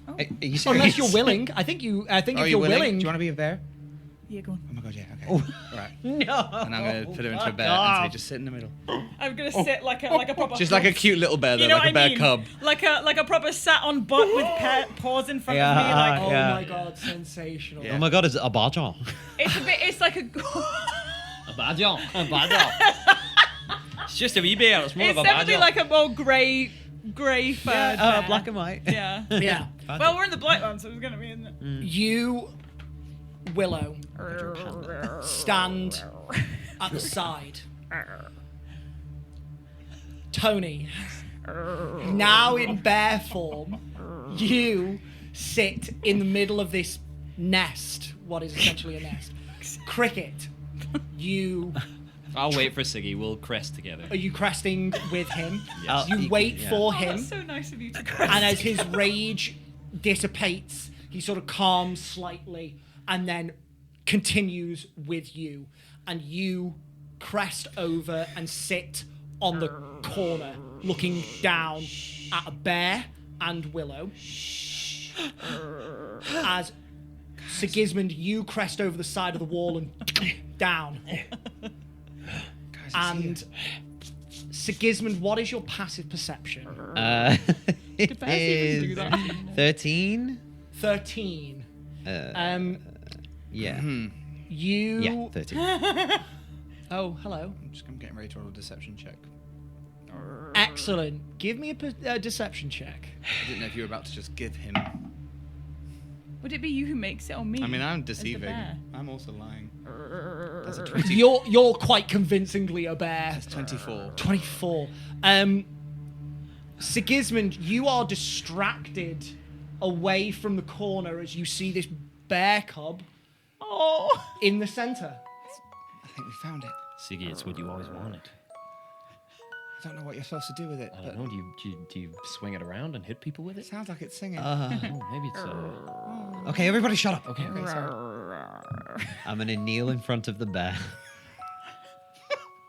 Are you serious? unless you're willing, I think Oh, if you're willing, do you want to be a bear? Yeah, go on. Oh my god, yeah, okay. Oh. Right. No. And I'm going to put her into a bear God. and say, just sit in the middle. I'm gonna sit like a proper. Just like a cute little bear, though, You know like a what bear I mean? cub. Like a proper sat on butt with paws in front of me. Yeah. Like Oh Yeah. my god, sensational. Yeah. Oh my god, is it a badger? it's a bit. It's like a. A badger. A badger. It's just a wee bear. It's more It's of a definitely badger. like a more grey furred. bear. Black and white. Yeah. Yeah. Well, we're in the Blightlands, so it's gonna be in the. You, Willow, stand at the side. Tony, now in bear form, you sit in the middle of this nest, what is essentially a nest. Cricket, you... I'll wait for Siggy. We'll crest together. Are you cresting with him? Yes. You wait for Oh, him, that's so nice of you to. and as his rage dissipates, he sort of calms slightly and then continues with you. And you crest over and sit on the corner, looking down at a bear and Willow. As Sigismund, you crest over the side of the wall and down. And Sigismund, what is your passive perception? It bears even do that? is 13. 13. Yeah. You. Yeah, 13. Oh, hello. I'm getting ready to roll a deception check. Excellent. Give me a deception check. I didn't know if you were about to just give him. Would it be you who makes it or me? I mean, I'm as the deceiving. bear? I'm also lying. That's a 20. You're quite convincingly a bear. That's 24. 24. Sigismund, you are distracted away from the corner as you see this bear cub in the center. I think we found it. Siggy, it's what you always wanted. I don't know what you're supposed to do with it, I but don't know. Do you swing it around and hit people with it it? sounds like it's singing. Oh, maybe it's. Okay, everybody shut up. Okay. Okay, sorry. I'm going to kneel in front of the bear.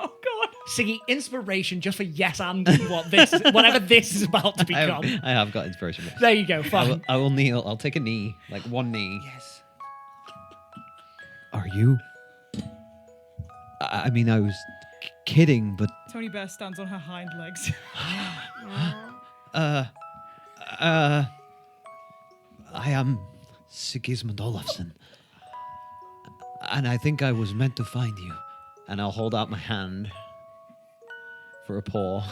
Oh God. Siggy, inspiration just for yes and whatever this is about to become. I have got inspiration. There you go, fine. I will kneel. I'll take a knee, like one knee. Yes. Are you? I mean, I was kidding, but Tony Bear stands on her hind legs. I am Sigismund Olafsson, and I think I was meant to find you. And I'll hold out my hand for a paw.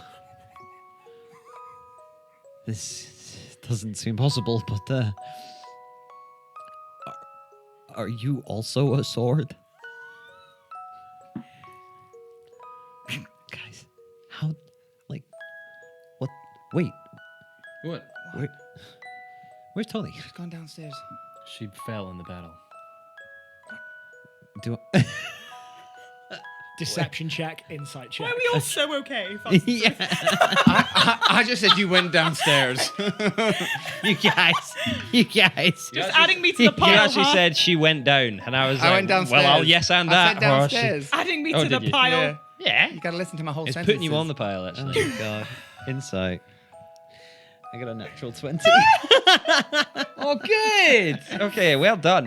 This doesn't seem possible, but are you also a sword? Guys, how, like, what? Wait, What? where's Tony? She's gone downstairs. She fell in the battle. Do I... Deception check, insight check. Why are we all so okay? If that's the yeah, I just said you went downstairs. you guys. Just adding me to the You pile. actually huh? said she went down, and I was I like, went downstairs. well, I'll yes and I that. said downstairs. Adding me Oh, to the did you? pile. Yeah. Yeah. You gotta listen to my whole It's sentences. putting you on the pile, actually. Oh God, insight. I got a natural 20 Oh, good. Okay, well done.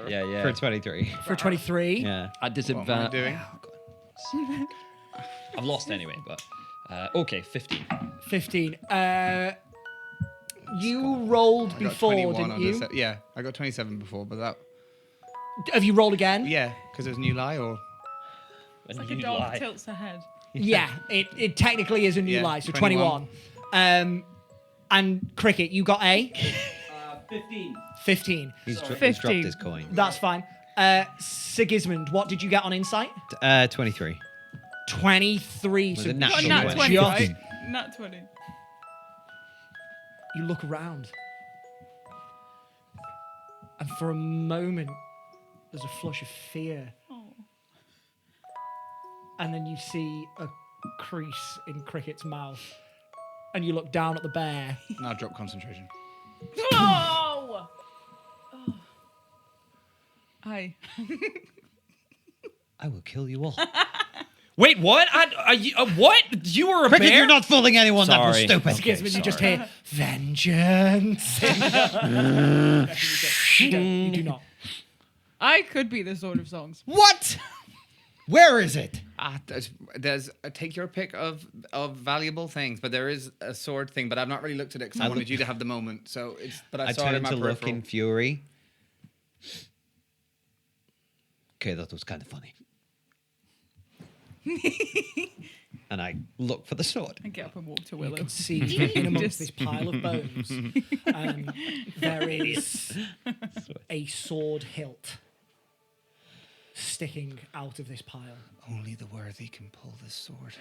Yeah. for 23. For 23. Yeah. At What am I disadvantage. doing? I've lost anyway, but okay, 15. 15. You rolled I got before, 21 didn't on you? yeah, I got 27 before, but that. Have you rolled again? Yeah, because it was a new lie, or. It's like a dog tilts her head. Yeah, it technically is a new Yeah, lie, so 21. 21. And Cricket, you got a? 15. 15. He's dropped 15. his coin. That's fine. Sigismund, what did you get on insight? 23. 23. Was So it natural Nat 20? 20, just- right? Nat 20. you look around. And for a moment, there's a flush of fear. Oh. And then you see a crease in Cricket's mouth. And you look down at the bear. Now drop concentration. Oh! Hi. I will kill you all. Wait, what? What? You were a Cricket, bear? you're not fooling anyone. That was Sorry. stupid. Sigismund, you just hear, vengeance. No, you do not. I could be the Sword of Songs. What? Where is it? There's take your pick of valuable things, but there is a sword thing. But I've not really looked at it because I wanted you to have the moment. So it's. But I saw it in turned my to look peripheral. in fury. Okay, that was kind of funny. And I look for the sword. I get up and walk to You Willow. can see that in amongst Just- this pile of bones, there is a sword hilt sticking out of this pile. Only the worthy can pull this sword.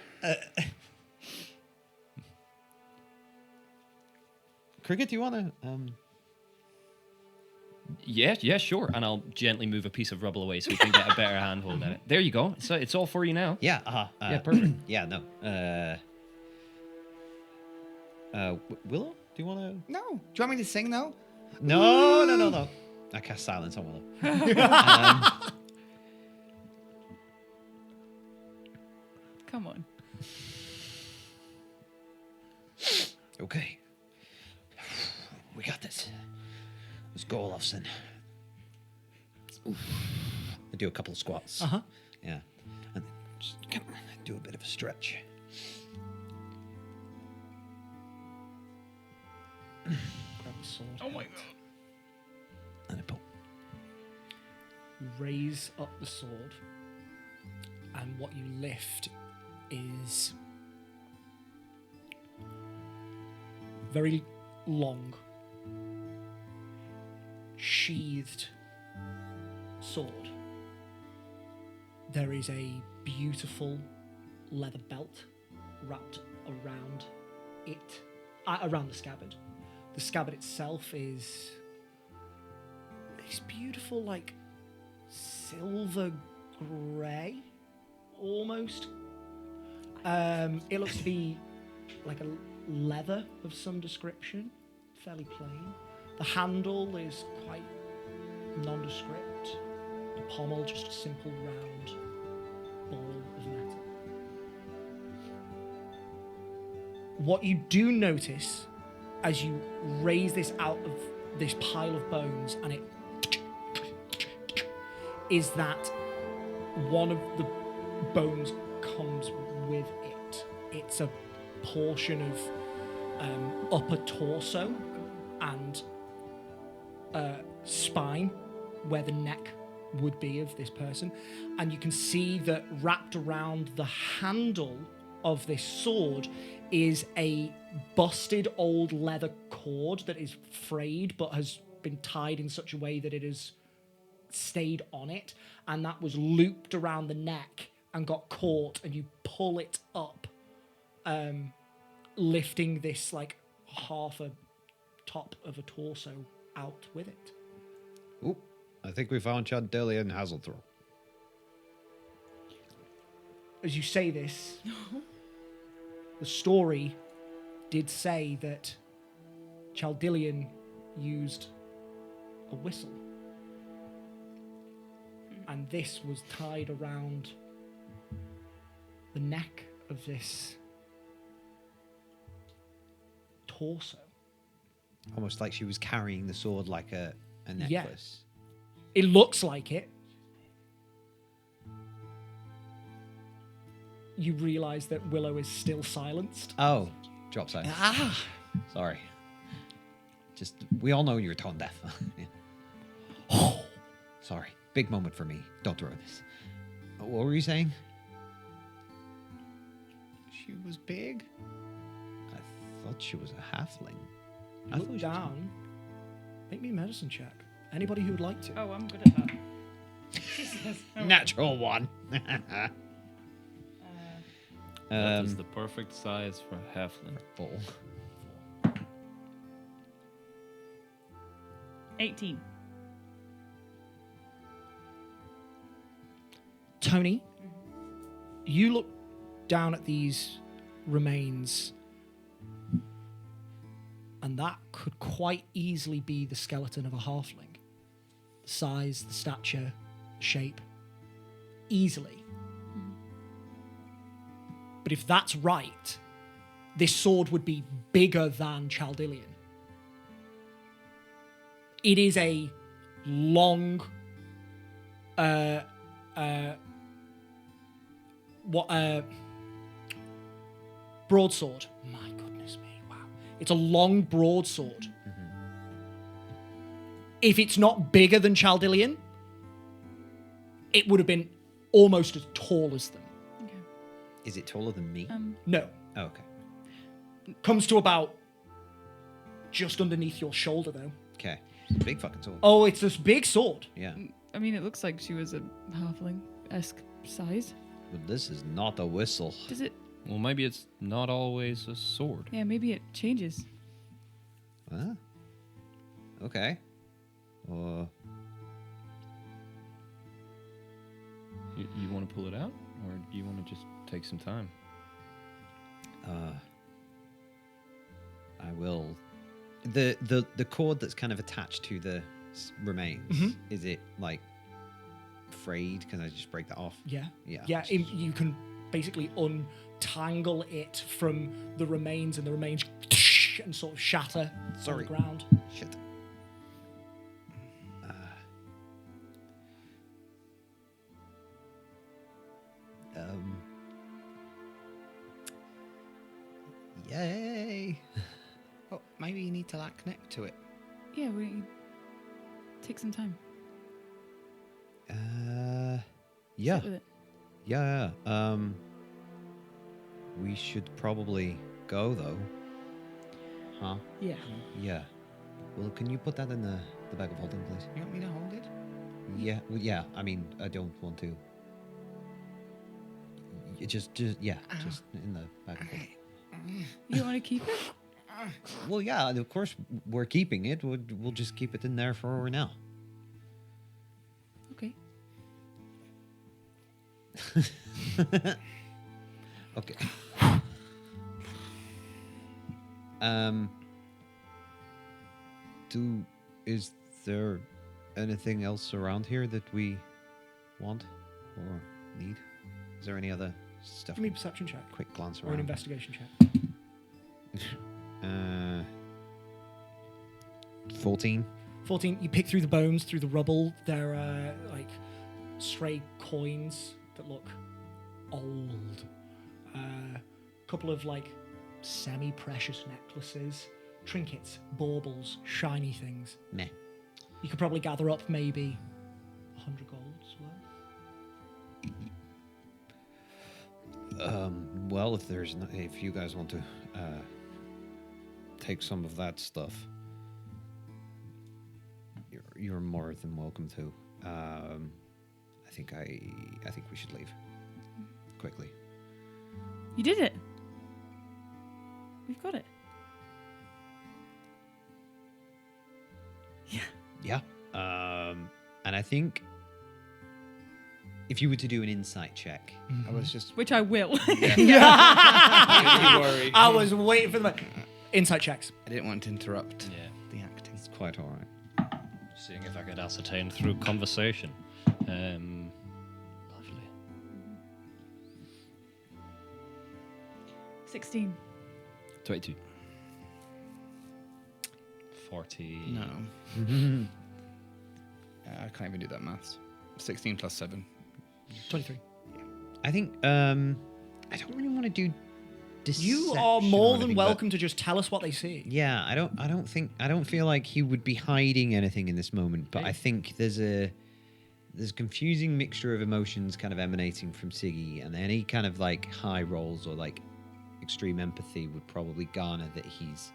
Cricket, do you want to? Yeah, sure. And I'll gently move a piece of rubble away so we can get a better handhold at it. There you go. So it's all for you now. Yeah. Yeah, perfect. Yeah. No. Willow, do you want to? No. Do you want me to sing though? No. I cast silence on Willow. Come on. Okay. We got this. Let's go, Olafson. I do a couple of squats. Uh-huh. Yeah. And then just kind of do a bit of a stretch. Grab the sword. Oh my god. And I pull. Raise up the sword, and what you lift is very long, sheathed sword. There is a beautiful leather belt wrapped around it, around the scabbard. The scabbard itself is this beautiful, like, silver grey, almost. It looks to be like a leather of some description, fairly plain. The handle is quite nondescript. The pommel, just a simple round ball of metal. What you do notice as you raise this out of this pile of bones and it is that one of the bones comes with it. It's a portion of upper torso and spine where the neck would be of this person. And you can see that wrapped around the handle of this sword is a busted old leather cord that is frayed but has been tied in such a way that it has stayed on it, and that was looped around the neck and got caught, and you pull it up, lifting this like half a top of a torso out with it. Oop, I think we found Chandelier and Hazelthrow. As you say this, the story did say that Chaldillion used a whistle. And this was tied around the neck of this torso. Almost like she was carrying the sword like a Yeah. necklace. It looks like it. You realise that Willow is still silenced. Oh, drop side. Ah! Sorry. Just, we all know you're tone deaf. Yeah. Sorry. Big moment for me. Don't throw this. What were you saying? She was big. I thought she was a halfling. I Look thought she was- down. Make me a medicine check. Anybody who would like to. Oh, I'm good at that. Jesus. Oh, Natural one. That is the perfect size for a halfling. Full. 18. Tony, you look down at these remains, and that could quite easily be the skeleton of a halfling. The size, the stature, shape. Easily. But if that's right, this sword would be bigger than Chaldillion. It is a long, broadsword. My goodness me! Wow, it's a long broadsword. If it's not bigger than Chaldean, it would have been almost as tall as them. Okay. Is it taller than me? No, Oh, okay. comes to about just underneath your shoulder, though. Okay. Big fucking sword. Oh, it's this big sword. Yeah. I mean, it looks like she was a halfling-esque size. But this is not a whistle. Does it? Well, maybe it's not always a sword. Yeah, maybe it changes. Huh? Okay. You want to pull it out, or do you want to just take some time? I will. The cord that's kind of attached to the remains. Is it like frayed? Can I just break that off? Yeah. Yeah. Yeah, you can basically untangle it from the remains, and the remains and sort of shatter on the ground. Shit. Yay. Well, maybe you need to like connect to it. Yeah, we take some time. Yeah. Sit with it. Yeah. We should probably go though. Huh? Yeah. Yeah. Well, can you put that in the bag of holding, please? You want me to hold it? Yeah. Well, yeah. I mean, I don't want to. Just in the bag of holding. You want to keep it? Well, yeah. Of course, we're keeping it. We'll just keep it in there for now. Okay. Okay. Is there anything else around here that we want or need? Is there any other stuff? Give me a perception check Quick glance or an around. investigation check. 14. 14. You pick through the bones, through the rubble. There are like stray coins that look old. Couple of like semi-precious necklaces, trinkets, baubles, shiny things. Meh. You could probably gather up maybe 100 golds worth. Well, if you guys want to take some of that stuff, you're more than welcome to. I think we should leave quickly. You did it. We've got it. Yeah. And I think if you were to do an insight check, I was just. Which I will. Don't worry. I was waiting for the insight checks. I didn't want to interrupt Yeah. the acting. it's quite all right. Seeing if I could ascertain through conversation. Lovely. 16. 22. 40. No. I can't even do that maths. 16 plus 7. 23. I think I don't really want to do deception. You are or more than anything, but- welcome to just tell us what they see. Yeah, I don't feel like he would be hiding anything in this moment, but I think there's a confusing mixture of emotions kind of emanating from Siggy, and any kind of like high rolls or like extreme empathy would probably garner that he's,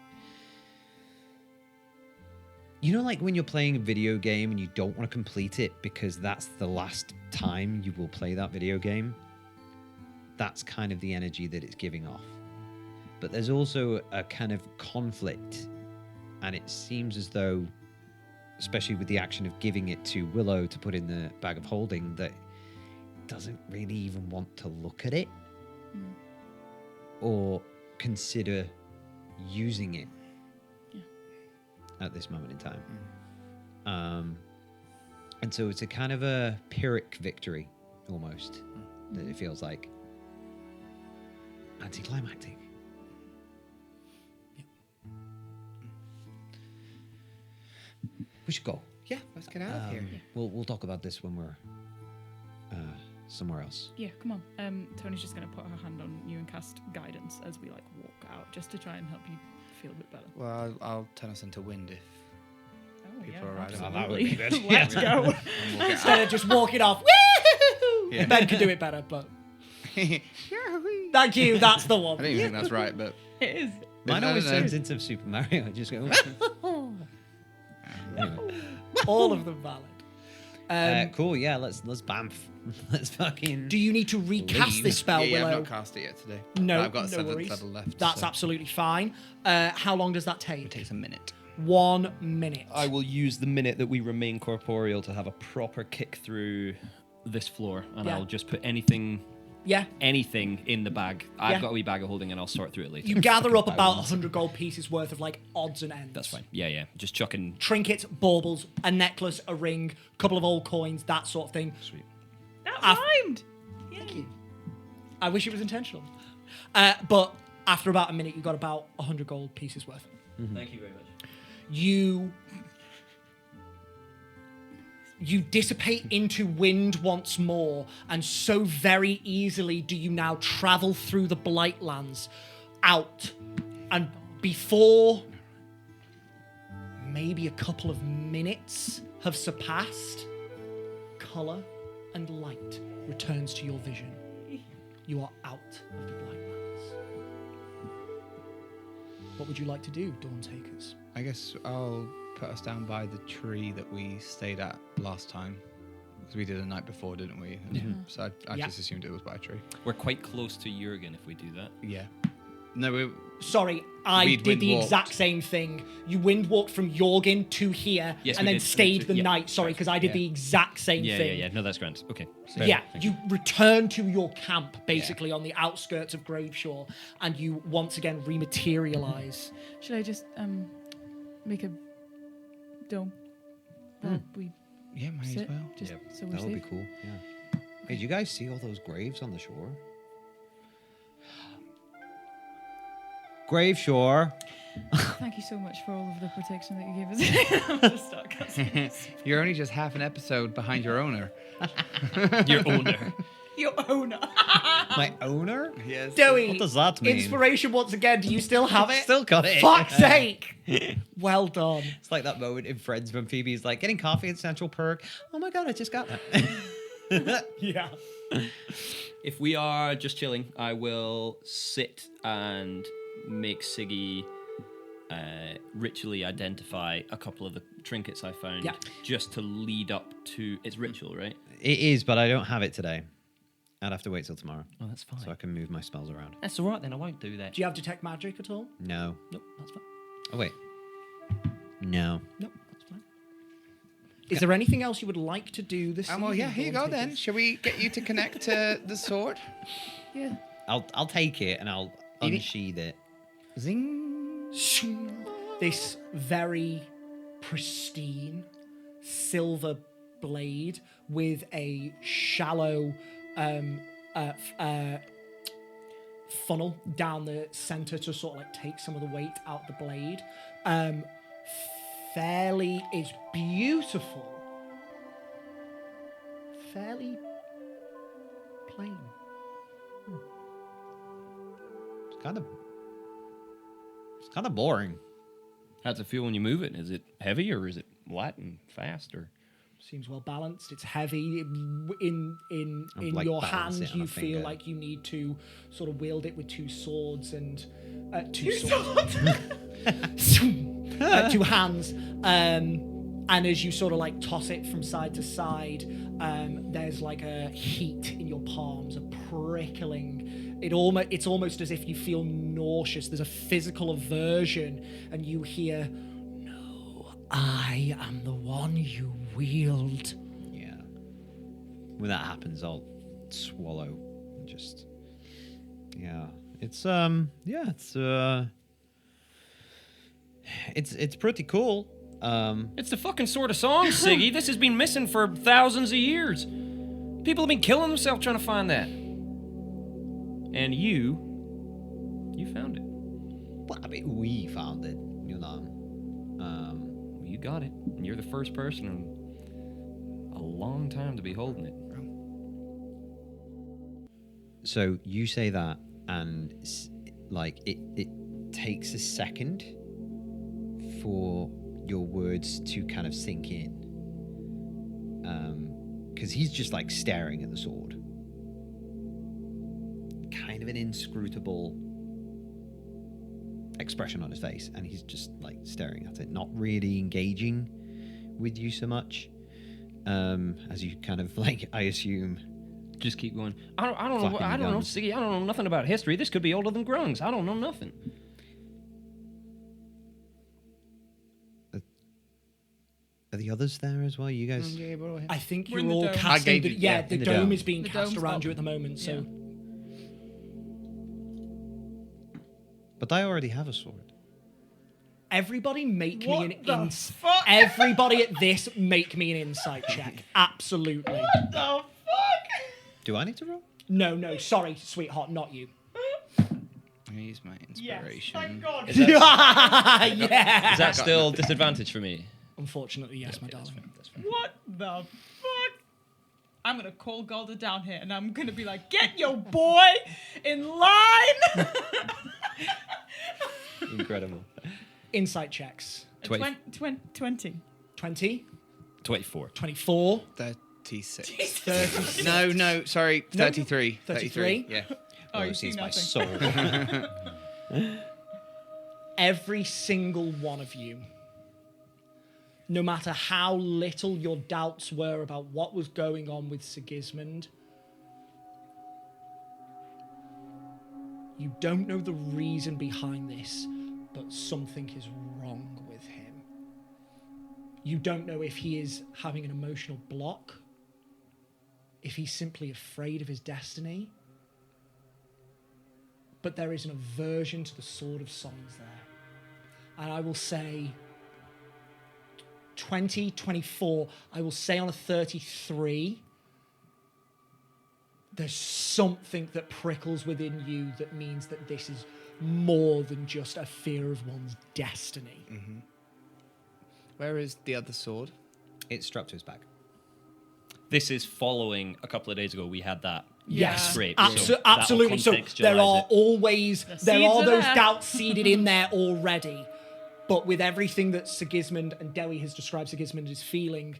you know, like when you're playing a video game and you don't want to complete it because that's the last time you will play that video game. That's kind of the energy that it's giving off. But there's also a kind of conflict, and it seems as though, especially with the action of giving it to Willow to put in the bag of holding, that doesn't really even want to look at it or consider using it at this moment in time. And so it's a kind of a Pyrrhic victory, almost, that it feels like. Anticlimactic. We should go. Yeah, let's get out of here. We'll talk about this when we're somewhere else. Yeah, come on. Tony's just going to put her hand on you and cast guidance as we like walk out, just to try and help you feel a bit better. Well, I'll turn us into wind if Oh, people yeah, are riding. absolutely. that would be good. Let's go. And we'll get Instead out. of just walking off. Woo! Yeah. Ben could do it better, but I thank you. That's the one. don't even think that's right, but It is. Mine I always don't know. turns into Super Mario. I just go. Anyway. All of them valid. Cool. Yeah. Let's bamf. Let's fucking. Do you need to recast leave. this spell, yeah, I've Willow? not cast it yet today. No, I've got no 7th worries. level left. That's so absolutely fine. How long does that It take? takes a minute. 1 minute. I will use the minute that we remain corporeal to have a proper kick through this floor, and Yeah. I'll just put anything Yeah. in the bag. I've Yeah. got a wee bag of holding, and I'll sort through it later. You gather up about 100 gold pieces worth of like odds and ends. That's fine. Yeah. Just chucking. Trinkets, baubles, a necklace, a ring, a couple of old coins, that sort of thing. Sweet. That Af- rhymed. Thank you. I wish it was intentional. But after about a minute, you got about 100 gold pieces worth. Thank you very much. You dissipate into wind once more, and so very easily do you now travel through the Blightlands out. And before maybe a couple of minutes have surpassed, colour and light returns to your vision. You are out of the Blightlands. What would you like to do, Dawn Takers? I guess I'll put us down by the tree that we stayed at last time. Because we did the night before, didn't we? So I Yeah. just assumed it was by a tree. We're quite close to Jurgen if we do that. Yeah. No, we. Sorry, I We'd did the wind-walked. exact same thing. You wind walked from Jorgen to here, Yes, and we then did. stayed the Yeah. night. Sorry, because I did Yeah. the exact same thing. Yeah. No, that's grand. Okay. Yeah, you return to your camp, basically on the outskirts of Graveshore, and you once again rematerialize. Should I just make a dome? While we Yeah, might as sit, well. just Yep, so we're that would be safe. cool. Yeah. Hey, did you guys see all those graves on the shore? Grave shore. Thank you so much for all of the protection that you gave us. I'll just start casting this. You're only just half an episode behind your owner. Your owner. Your owner. My owner? Yes. Doey, What does that mean? inspiration once again. Do you still have it? Still got it. Fuck's sake! Well done. It's like that moment in Friends when Phoebe's like getting coffee at Central Perk. Oh my god, I just got that. Yeah. If we are just chilling, I will sit and make Siggy ritually identify a couple of the trinkets I found, Yeah. just to lead up to it's ritual, right? It is, but I don't have it today. I'd have to wait till tomorrow. Oh, that's fine. So I can move my spells around. That's all right then. I won't do that. Do you have detect magic at all? No. Nope, that's fine. Oh wait. No. Nope, that's fine. Is there anything else you would like to do this Well, evening, yeah, here you Dawn go then. Takers? Shall we get you to connect to the sword? Yeah. I'll take it and I'll Eat it. unsheath it. Zing. This very pristine silver blade with a shallow funnel down the center to sort of like take some of the weight out the blade. Fairly is beautiful. Fairly plain. It's kind of boring. How's it feel when you move it? Is it heavy or is it light and fast? Or Seems well balanced. It's heavy. In like, your balance hand, it on you a feel finger. like you need to sort of wield it with two swords and two swords, two hands. And as you sort of like toss it from side to side, there's like a heat in your palms, a prickling. It's almost as if you feel nauseous. There's a physical aversion, and you hear, "No, I am the one you wield." Yeah. When that happens, I'll swallow and just. Yeah. It's it's pretty cool. it's the fucking sort of song, Siggy. This has been missing for thousands of years. People have been killing themselves trying to find that. And you found it. Well, I mean, we found it, you know. You got it. And you're the first person in a long time to be holding it. So you say that, and like it takes a second for your words to kind of sink in, because he's just like staring at the sword, kind of an inscrutable expression on his face, and he's just like staring at it, not really engaging with you so much, as you kind of like, I assume. Just keep going. I don't know. Fucking I don't know. guns. Siggy, I don't know nothing about history. This could be older than Grungs. I don't know nothing. Are the others there as well? You guys? Yeah, but I think We're you're in the all dome. I casting. gave you- Yeah, yeah, the in the dome dome. is being The cast dome's around up. you at the moment. So Yeah. But I already have a sword. everybody make What me an the insight. fuck? Everybody at this make me an insight check. Absolutely. The fuck? Do I need to roll? No, sorry, sweetheart, not you. I use my Yes. inspiration. Thank God. Yeah. Is that still disadvantage for me? Unfortunately, yes, my darling. That's fair. What the fuck? I'm gonna call Golda down here and I'm gonna be like, get your boy in line. Incredible. Insight checks. 20. 20. 20, 24. 24, 36. 36. No, sorry, No, 33. 33? Yeah. Oh, you sees see my nothing. soul. Every single one of you, no matter how little your doubts were about what was going on with Sigismund, you don't know the reason behind this, but something is wrong with him. You don't know if he is having an emotional block, if he's simply afraid of his destiny, but there is an aversion to the Sword of Songs there. And I will say 20, 24, I will say on a 33, there's something that prickles within you that means that this is more than just a fear of one's destiny. Where is the other sword? It's strapped to his back. This is following a couple of days ago. We had that Yes, scrape. absolutely. So there are always there seeds are are those there. doubts seeded in there already, but with everything that Sigismund and Dewi has described Sigismund is feeling,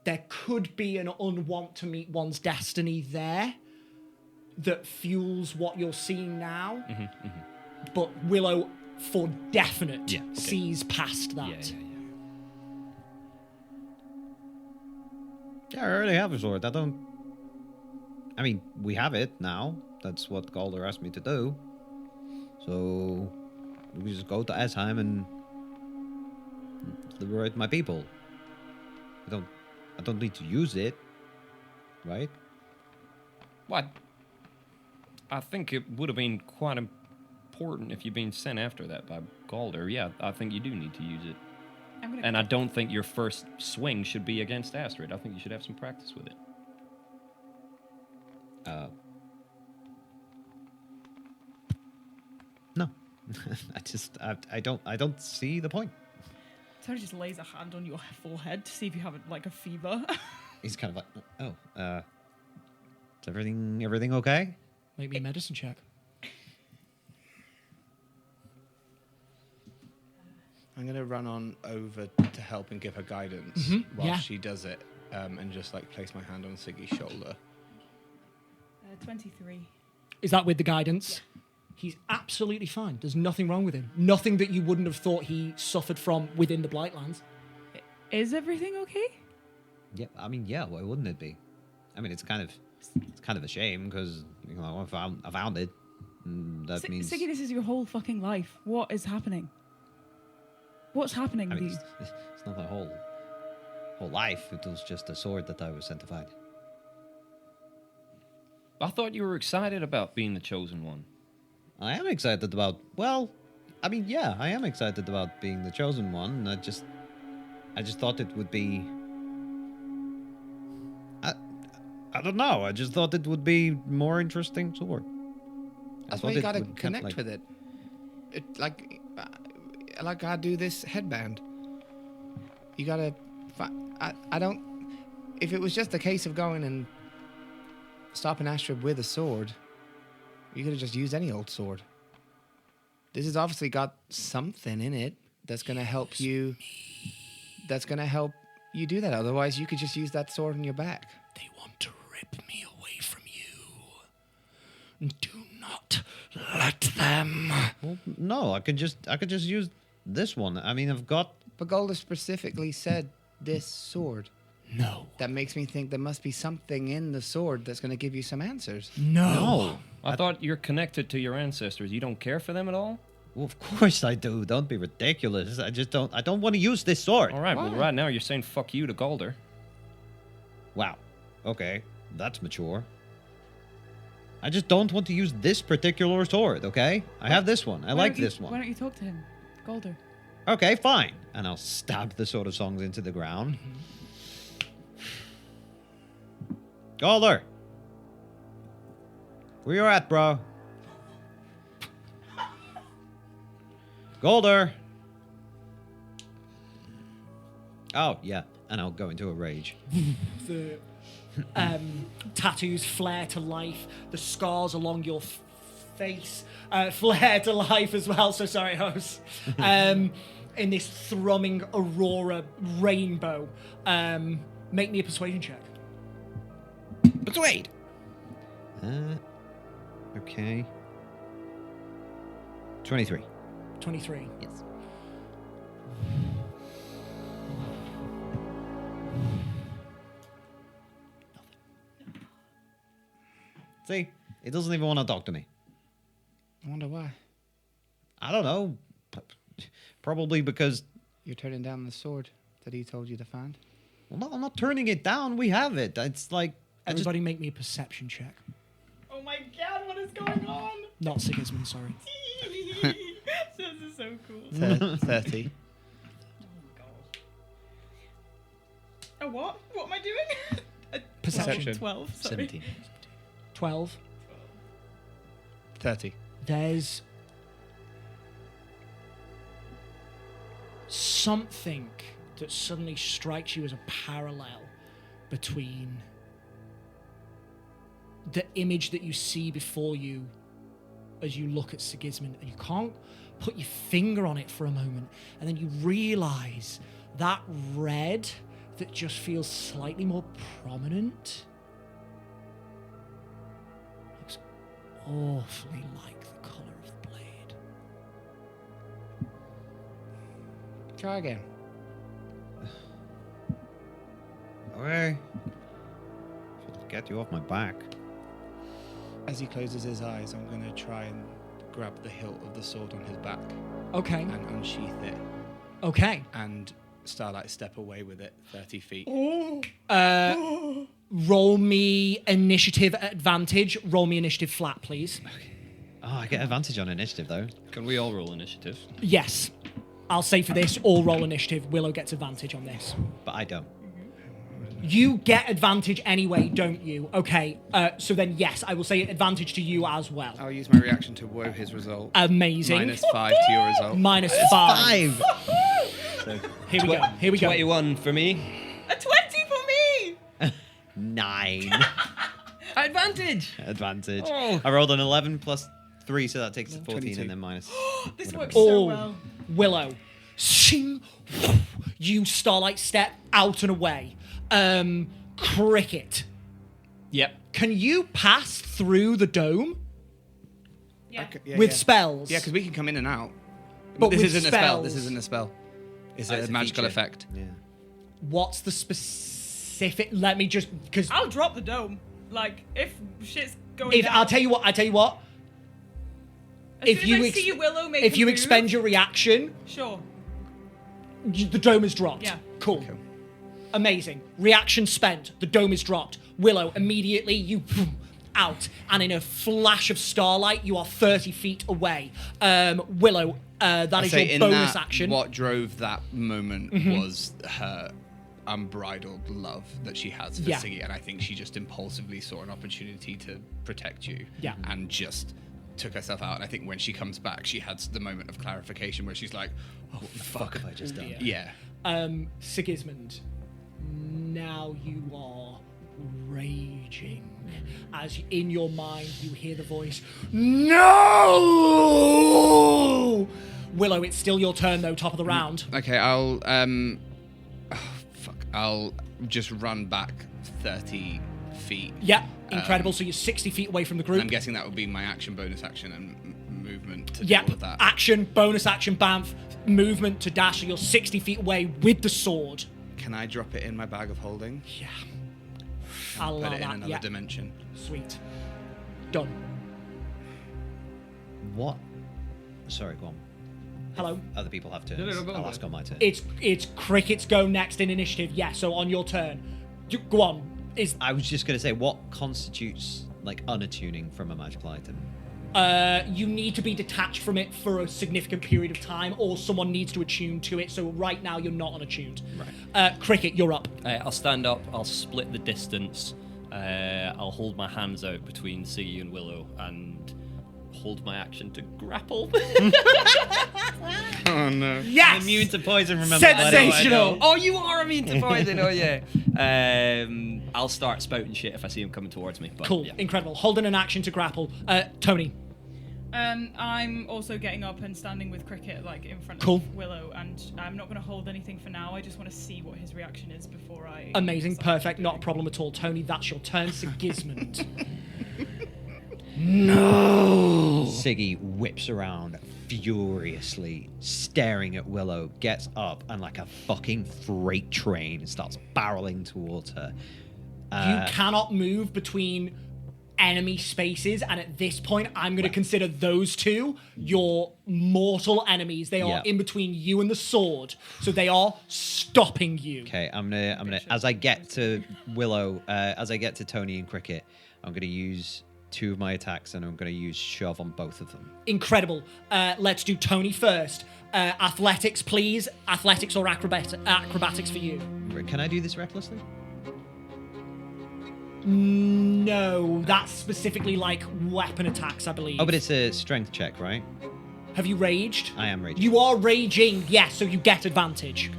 there could be an unwant to meet one's destiny there that fuels what you're seeing now. But Willow, for definite, Yeah, okay. sees past that. Yeah, I already have a sword. I mean, we have it now. That's what Calder asked me to do. So we just go to Esheim and liberate my people. I don't need to use it, right? What? I think it would have been quite important if you'd been sent after that by Galder. Yeah, I think you do need to use it. I'm gonna And I don't think your first swing should be against Astrid. I think you should have some practice with it. No. I don't see the point. Sarah just lays a hand on your forehead to see if you have like a fever. He's kind of like, is everything okay? Make me a medicine check. I'm going to run on over to help and give her guidance while yeah. she does it, and just like place my hand on Siggy's shoulder. 23. Is that with the guidance? He's absolutely fine. There's nothing wrong with him. Nothing that you wouldn't have thought he suffered from within the Blightlands. Is everything okay? Yeah, I mean, yeah. Why wouldn't it be? I mean, it's kind of a shame because I found it. And that means Siggy, this is your whole fucking life. What is happening? What's happening I with mean, you? it's not my whole life. It was just a sword that I was sent to find. I thought you were excited about being the chosen one. I am excited about. Well, I mean, yeah, I am excited about being the chosen one. I just thought it would be. I don't know. I just thought it would be more interesting sword. That's thought why you it got to would connect like- with it. Like I do this headband. You got to. I don't. If it was just a case of going and stopping Astrid with a sword, You could have just used any old sword. This has obviously got something in it that's going to help you. That's going to help you do that. Otherwise, you could just use that sword on your back. They want to rip me away from you. Do not let them. Well, no, I could just use this one. I mean, I've got. But Golda specifically said this sword. No. That makes me think there must be something in the sword that's going to give you some answers. No. I thought you're connected to your ancestors. You don't care for them at all? Well, of course I do. Don't be ridiculous. I just don't. I don't want to use this sword. All right, well, right now you're saying fuck you to Galder. Wow. Okay, that's mature. I just don't want to use this particular sword. Okay, I have this one. I like this Why one. don't you talk to him, Golder? Okay, fine. And I'll stab the Sword of Songs into the ground. Galder! Where you at, bro? Galder! Oh, yeah. And I'll go into a rage. The tattoos flare to life. The scars along your face flare to life as well. So sorry, host. In this thrumming aurora rainbow. Make me a persuasion check. Persuade. Okay. 23. 23. Yes. See, it doesn't even want to talk to me. I wonder why. I don't know. Probably because. You're turning down the sword that he told you to find. Well, no, I'm not turning it down. We have it. It's like. Everybody make me a perception check. Oh my god, what is going on? Not Sigisman, sorry. This is so cool. 30. A what? What am I doing? A Perception. 12, sorry. 17. 12. 30. There's something that suddenly strikes you as a parallel between the image that you see before you as you look at Sigismund, and you can't put your finger on it for a moment, and then you realize that red that just feels slightly more prominent looks awfully like the color of the blade. Try again. Okay. Should get you off my back. As he closes his eyes, I'm going to try and grab the hilt of the sword on his back Okay. and unsheath it Okay. and Starlight step away with it 30 feet. Roll me initiative at advantage. Roll me initiative flat, please. Oh, I get advantage on initiative, though. Can we all roll initiative? Yes. I'll say for this, all roll initiative. Willow gets advantage on this. But I don't. You get advantage anyway, don't you? Okay. So then, yes, I will say advantage to you as well. I'll use my reaction to woe his result. Amazing. -5 to your result. Minus 5. So, Here we go. Here we go. 21 for me. A 20 for me! 9. Advantage! Advantage. Oh. I rolled an 11 plus 3, so that takes it 14 22. and then minus. This whatever. works so Oh, well. Willow. Shing. You Starlight step out and away. Cricket. Yep. Can you pass through the dome Yeah. with spells? Yeah, because we can come in and out. But this with isn't a spell. spells. This isn't a spell. It's Oh, a it's a magical feature. effect. Yeah. What's the specific? Let me just because I'll drop the dome. Like, if shit's going down. I'll tell you what. As if soon you as I ex- see Willow make if a you move, expend your reaction, Sure. the dome is dropped. Yeah. Cool. Amazing. Reaction spent. The dome is dropped. Willow, immediately you out, and in a flash of starlight, you are 30 feet away. Willow, that I'd is say your in bonus that, action. What drove that moment was her unbridled love that she has for Yeah. Siggy, and I think she just impulsively saw an opportunity to protect you. Yeah. And just took herself out. And I think when she comes back, she has the moment of clarification where she's like, "Oh What the fuck have I just done? dear. yeah." Sigismund, now you are raging. As in your mind, you hear the voice, "No!" Willow, it's still your turn, though, top of the round. Okay, I'll I'll just run back 30 feet. Yeah, incredible. So you're 60 feet away from the group. I'm guessing that would be my action, bonus action, and movement to Yep, do all of that. action, bonus action, bamf, movement to dash, so you're 60 feet away with the sword. Can I drop it in my bag of holding? Yeah. I'll allow Put it in that, another yeah. dimension. Sweet. Done. What? Sorry, go on. Hello. Other people have turns. No, go on, I'll ask on my turn. It's Cricket's go next in initiative. Yeah, so on your turn. Go on. I was just going to say, what constitutes like unattuning from a magical item? You need to be detached from it for a significant period of time, or someone needs to attune to it. So right now you're not unattuned. Right. Cricket, you're up. I'll stand up. I'll split the distance. I'll hold my hands out between Siggy and Willow and hold my action to grapple. Oh no. Yes. Immune to poison, remember? Sensational. Oh, you are immune to poison. Oh yeah. I'll start spouting shit if I see him coming towards me. But, Cool. yeah. Incredible. Holding an action to grapple. Tony. I'm also getting up and standing with Cricket like in front Cool. of Willow, and I'm not going to hold anything for now. I just want to see what his reaction is before I. Amazing. decide what Perfect. to Not a do. problem at all. Tony, that's your turn. Sigismund. Siggy whips around furiously, staring at Willow, gets up, and like a fucking freight train starts barreling towards her. You cannot move between enemy spaces, and at this point, I'm going to consider those two your mortal enemies. They are Yeah. in between you and the sword, so they are stopping you. Okay, I'm gonna as I get to Willow, as I get to Tony and Cricket, I'm gonna use 2 of my attacks, and I'm gonna use shove on both of them. Incredible. Let's do Tony first. Athletics, please. Athletics or acrobatics for you. Can I do this recklessly? No, that's specifically like weapon attacks, I believe. Oh, but it's a strength check, right? Have you raged? I am raging. You are raging, yes, so you get advantage.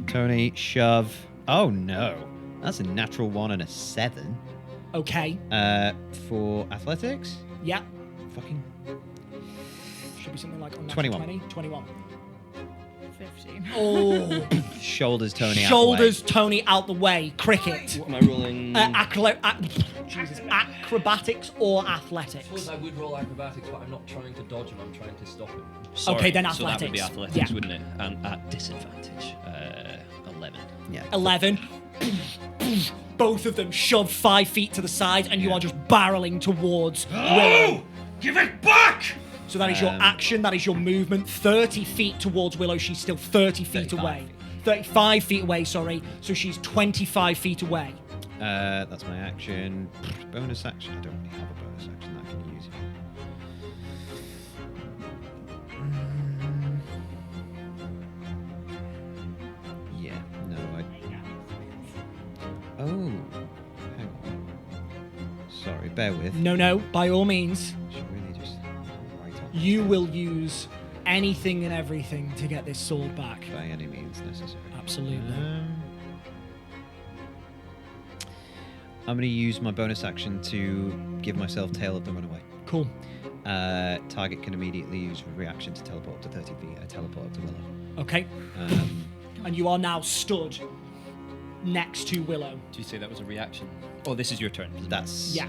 Tony, shove. Oh no, that's a natural 1 and a 7. Okay. For athletics, Yeah. fucking Should be something like on 21. 20. 21. 15. Oh. shoulders Tony Shoulders Tony out the way. Cricket. What am I rolling? Jesus. Acrobatics or I athletics? suppose I would roll acrobatics, but I'm not trying to dodge him. I'm trying to stop him. Okay, then So that would be athletics. athletics, Yeah. wouldn't it? And at disadvantage, 11. Yeah. 11. Both of them shove 5 feet to the side, and you are just barreling towards Willow. Give it back! So that is your action, that is your movement. 30 feet towards Willow, she's still 30 feet 35 away. feet. 35 feet away, sorry. So she's 25 feet away. That's my action. Bonus action. I don't really have a bonus action that I can use. Yeah. No. Oh. Hang on. Sorry. Bear with. No, by all means. Should really just write on You will use anything and everything to get this sword back. by any means necessary. Absolutely. I'm going to use my bonus action to give myself Tail of the Runaway. Cool. Target can immediately use reaction to teleport up to 30 feet. I teleport up to Willow. Okay. And you are now stood next to Willow. Do you say that was a reaction? Oh, this is your turn. isn't it? That's Yeah.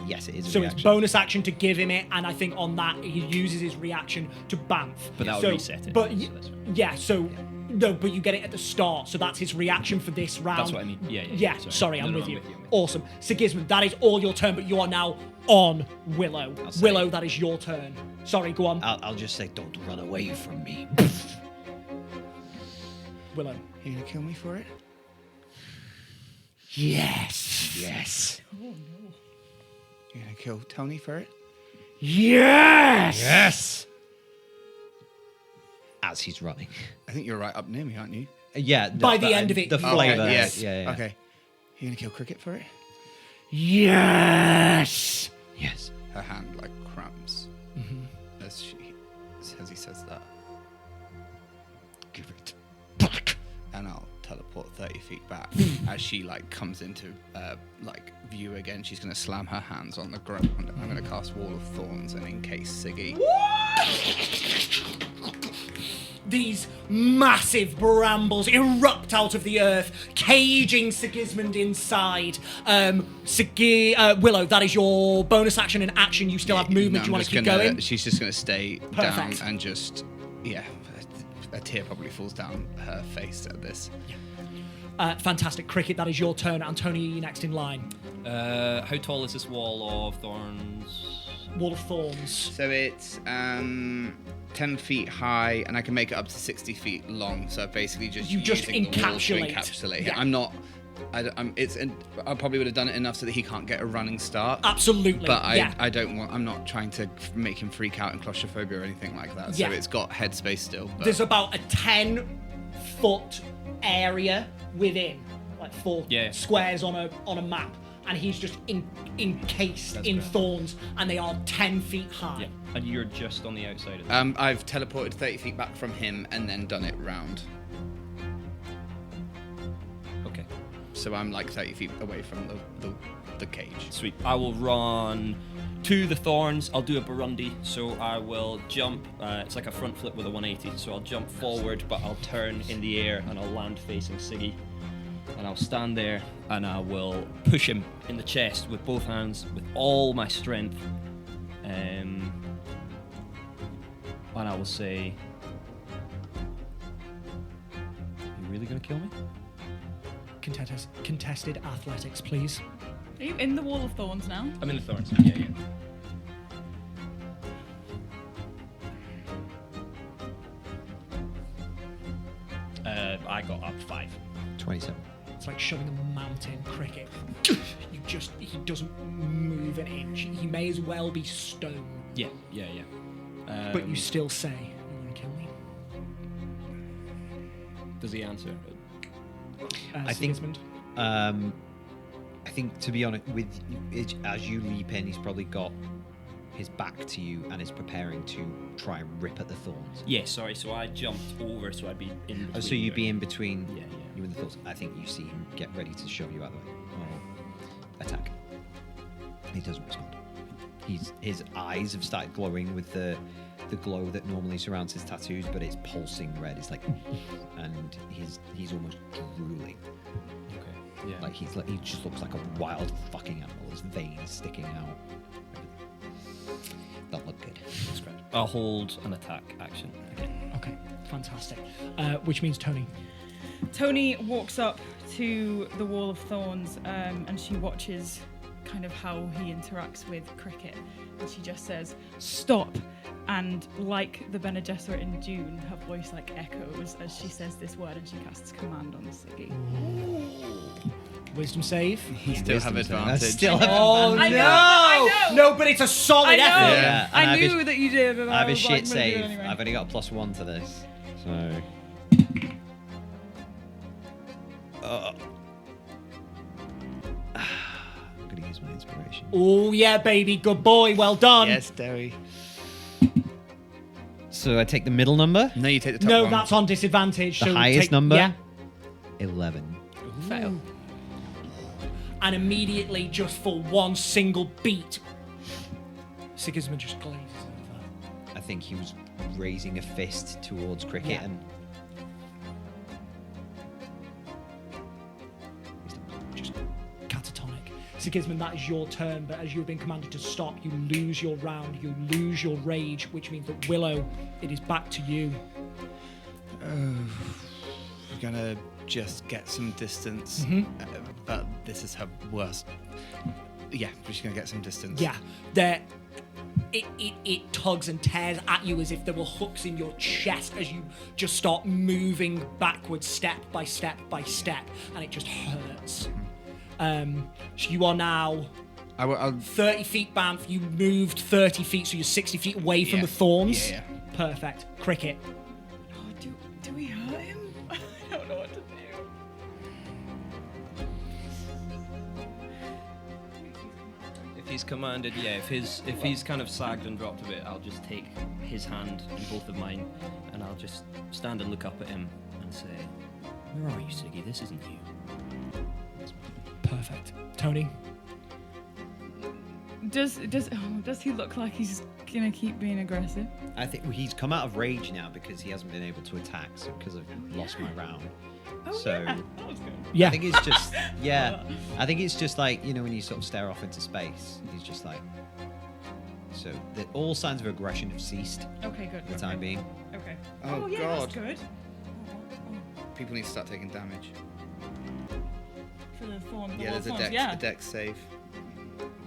Yes, it is. A So reaction. it's bonus action to give him it, and I think on that he uses his reaction to bamf. But that would So- reset it. But So that's right. yeah, so no, but you get it at the start, so that's his reaction for this round. That's what I mean. Yeah. Yeah, sorry, No, I'm no, with I'm you. with you, I'm with you. Awesome. Sigismund, that is all your turn, but you are now on Willow. I'll say- Willow, that is your turn. Sorry, go on. I'll just say, don't run away from me. Willow. You gonna kill me for it? Yes. Yes. You gonna kill Tony for it? Yes. Yes. As he's running. I think you're right up near me, aren't you? Yeah. By the end of it, the you- flavor. Okay, yes. Yeah. Okay. You gonna kill Cricket for it? Yes. Yes. Her hand like cramps as he says that. Give it. And I'll teleport 30 feet back. As she like comes into like view again, she's going to slam her hands on the ground. I'm going to cast Wall of Thorns and encase Siggy. These massive brambles erupt out of the earth, caging Sigismund inside. Willow, that is your bonus action and action. You still have movement. Do you want to keep going? She's just going to stay Perfect. down and just, a tear probably falls down her face at this. Fantastic. Cricket, that is your turn. Antonio, you're next in line. How tall is this wall of thorns? Wall of Thorns. So it's 10 feet high, and I can make it up to 60 feet long. So basically just You just using the walls to encapsulate. encapsulate. Yeah. I'm not. I probably would have done it enough so that he can't get a running start. Absolutely. But yeah. I don't want. I'm not trying to make him freak out in claustrophobia or anything like that. Yeah. So it's got headspace still. But There's about a 10-foot area within, like 4 Yeah. squares on a map, and he's just encased in great. thorns, and they are 10 feet high. Yeah. And you're just on the outside of it. I've teleported 30 feet back from him and then done it round. Okay. So I'm like 30 feet away from the cage. Sweet. I will run to the thorns. I'll do a Burundi. So I will jump. It's like a front flip with a 180. So I'll jump forward, but I'll turn in the air and I'll land facing Siggy. And I'll stand there and I will push him in the chest with both hands, with all my strength. And I will say, "You really gonna kill me?" Contested athletics, please. Are you in the Wall of Thorns now? I'm in the thorns. Yeah. I got up 5. 27. It's like shoving a mountain. Cricket. He doesn't move an inch. He may as well be stone. Yeah. But you still say, "You want to kill me?" Does he answer? I think- Sigismund? I think, to be honest, as you leap in, he's probably got his back to you and is preparing to try and rip at the thorns. Yeah, sorry. So I jumped over, so I'd be in. Oh, so you'd be in between Yeah. you and the thorns. I think you see him get ready to shove you out of the way. Or attack. He doesn't respond. His eyes have started glowing with the glow that normally surrounds his tattoos, but it's pulsing red. It's like, and he's almost drooling. Okay. Yeah. Like he just looks like a wild fucking animal. His veins sticking out. Don't look good. That's correct. I'll hold an attack action again. Okay, fantastic. Which means Tony. Tony walks up to the Wall of Thorns and she watches kind of how he interacts with Cricket, and she just says, "Stop." And like the Bene Gesserit in Dune, her voice like echoes as she says this word, and she casts command on Siggy. Wisdom save. You still have advantage. Still have Oh I no! know, I know. No, but it's a solid I know. effort. Yeah, and I I have knew a- that you did, and I have a was shit like, I'm gonna do it save. anyway. I've only got a +1 to this, so. I'm gonna use my inspiration. Oh yeah, baby, good boy, well done. Yes, Derry. So I take the middle number, No, you take the top No, one. that's on disadvantage. the so highest take, number, Yeah. 11. Fail. And immediately, just for one single beat, Sigismund just glazes over. I think he was raising a fist towards Cricket Yeah. and Just catatonic. Sigismund, that is your turn, but as you've been commanded to stop, you lose your round, you lose your rage, which means that Willow, it is back to you. We're gonna just get some distance, but this is her worst. Yeah, we're just gonna get some distance. Yeah, it tugs and tears at you as if there were hooks in your chest as you just start moving backwards, step by step by step, and it just hurts. So you are now I'll 30 feet Banff. You moved 30 feet, so you're 60 feet away from Yeah. the thorns. Yeah. Perfect. Cricket. Oh, do we hurt him? I don't know what to do. If he's commanded, yeah. If he's kind of sagged and dropped a bit, I'll just take his hand in both of mine, and I'll just stand and look up at him and say, Where are you, Siggy? This isn't you. Perfect. Tony? Does he look like he's gonna keep being aggressive? I think he's come out of rage now because he hasn't been able to attack, so because I've lost my round. So yeah, that was good. Yeah. I think it's just I think it's just like, when you sort of stare off into space. He's just like, so all signs of aggression have ceased Okay, good. for the time being. Okay. Oh, yeah, God. that's good. People need to start taking damage. For the thorn. Yeah, there's a dex save.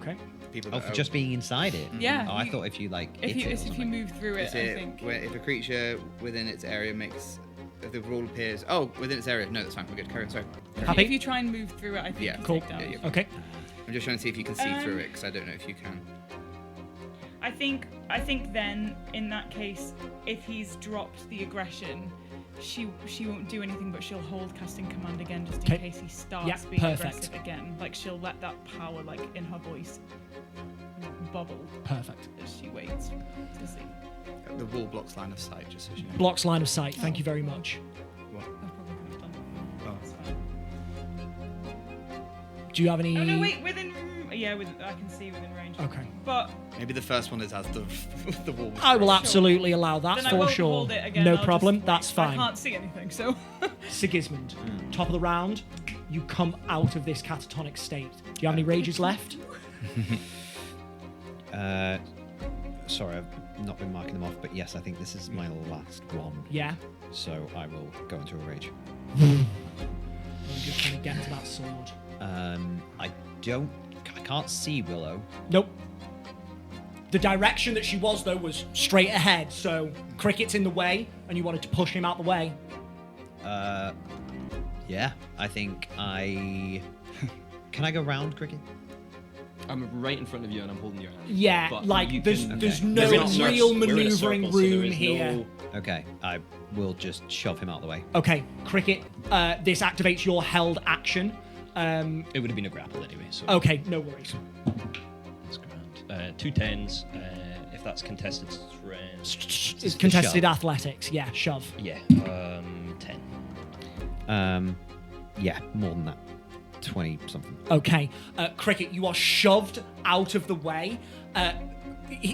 Okay. People Oh, that for are- just being inside it. Yeah, Oh, I you- thought if you like If hit it or you something. move through it, Is I it think. if a creature within its area makes, if the wall appears, within its area, no, that's fine, we're good. Carry on, sorry. Happy? If you try and move through it, I think Yeah, you Cool. take damage. Yeah, Okay. I'm just trying to see if you can see through it because I don't know if you can. I think then in that case, if he's dropped the aggression, she won't do anything, but she'll hold casting command again just in 'Kay. case he starts Yeah, being perfect. aggressive again. Like she'll let that power in her voice bubble Perfect. as she waits to see. The wall blocks line of sight, just so you know. Blocks line of sight. Thank you very much. I probably could have done that. Oh. That's fine. Do you have any... Oh no, wait, I can see within range. Okay. But Maybe the first one is as the wall. I will Sure. absolutely allow that then I for won't sure. hold it again. No I'll problem. just That's wait. I fine. can't see anything, so. Sigismund, top of the round, you come out of this catatonic state. Do you have any rages left? Sorry, I've not been marking them off, but yes, I think this is my last one. Yeah. So I will go into a rage. I'm just trying to get to that sword. I can't see Willow. Nope. The direction that she was, though, was straight ahead, so Cricket's in the way, and you wanted to push him out the way. Yeah, I think I... Can I go round, Cricket? I'm right in front of you and I'm holding your hand. Yeah, But like, you there's can- there's Okay. no We're in a circle- real we're in a maneuvering circle, so there room is here. no- Okay, I will just shove him out of the way. Okay, Cricket, this activates your held action. It would have been a grapple anyway, so Okay, no worries. that's grand. 2 10s. If that's contested strength. It's contested athletics. Yeah, shove. Yeah, 10. Yeah, more than that. 20 something. Okay, Cricket, you are shoved out of the way.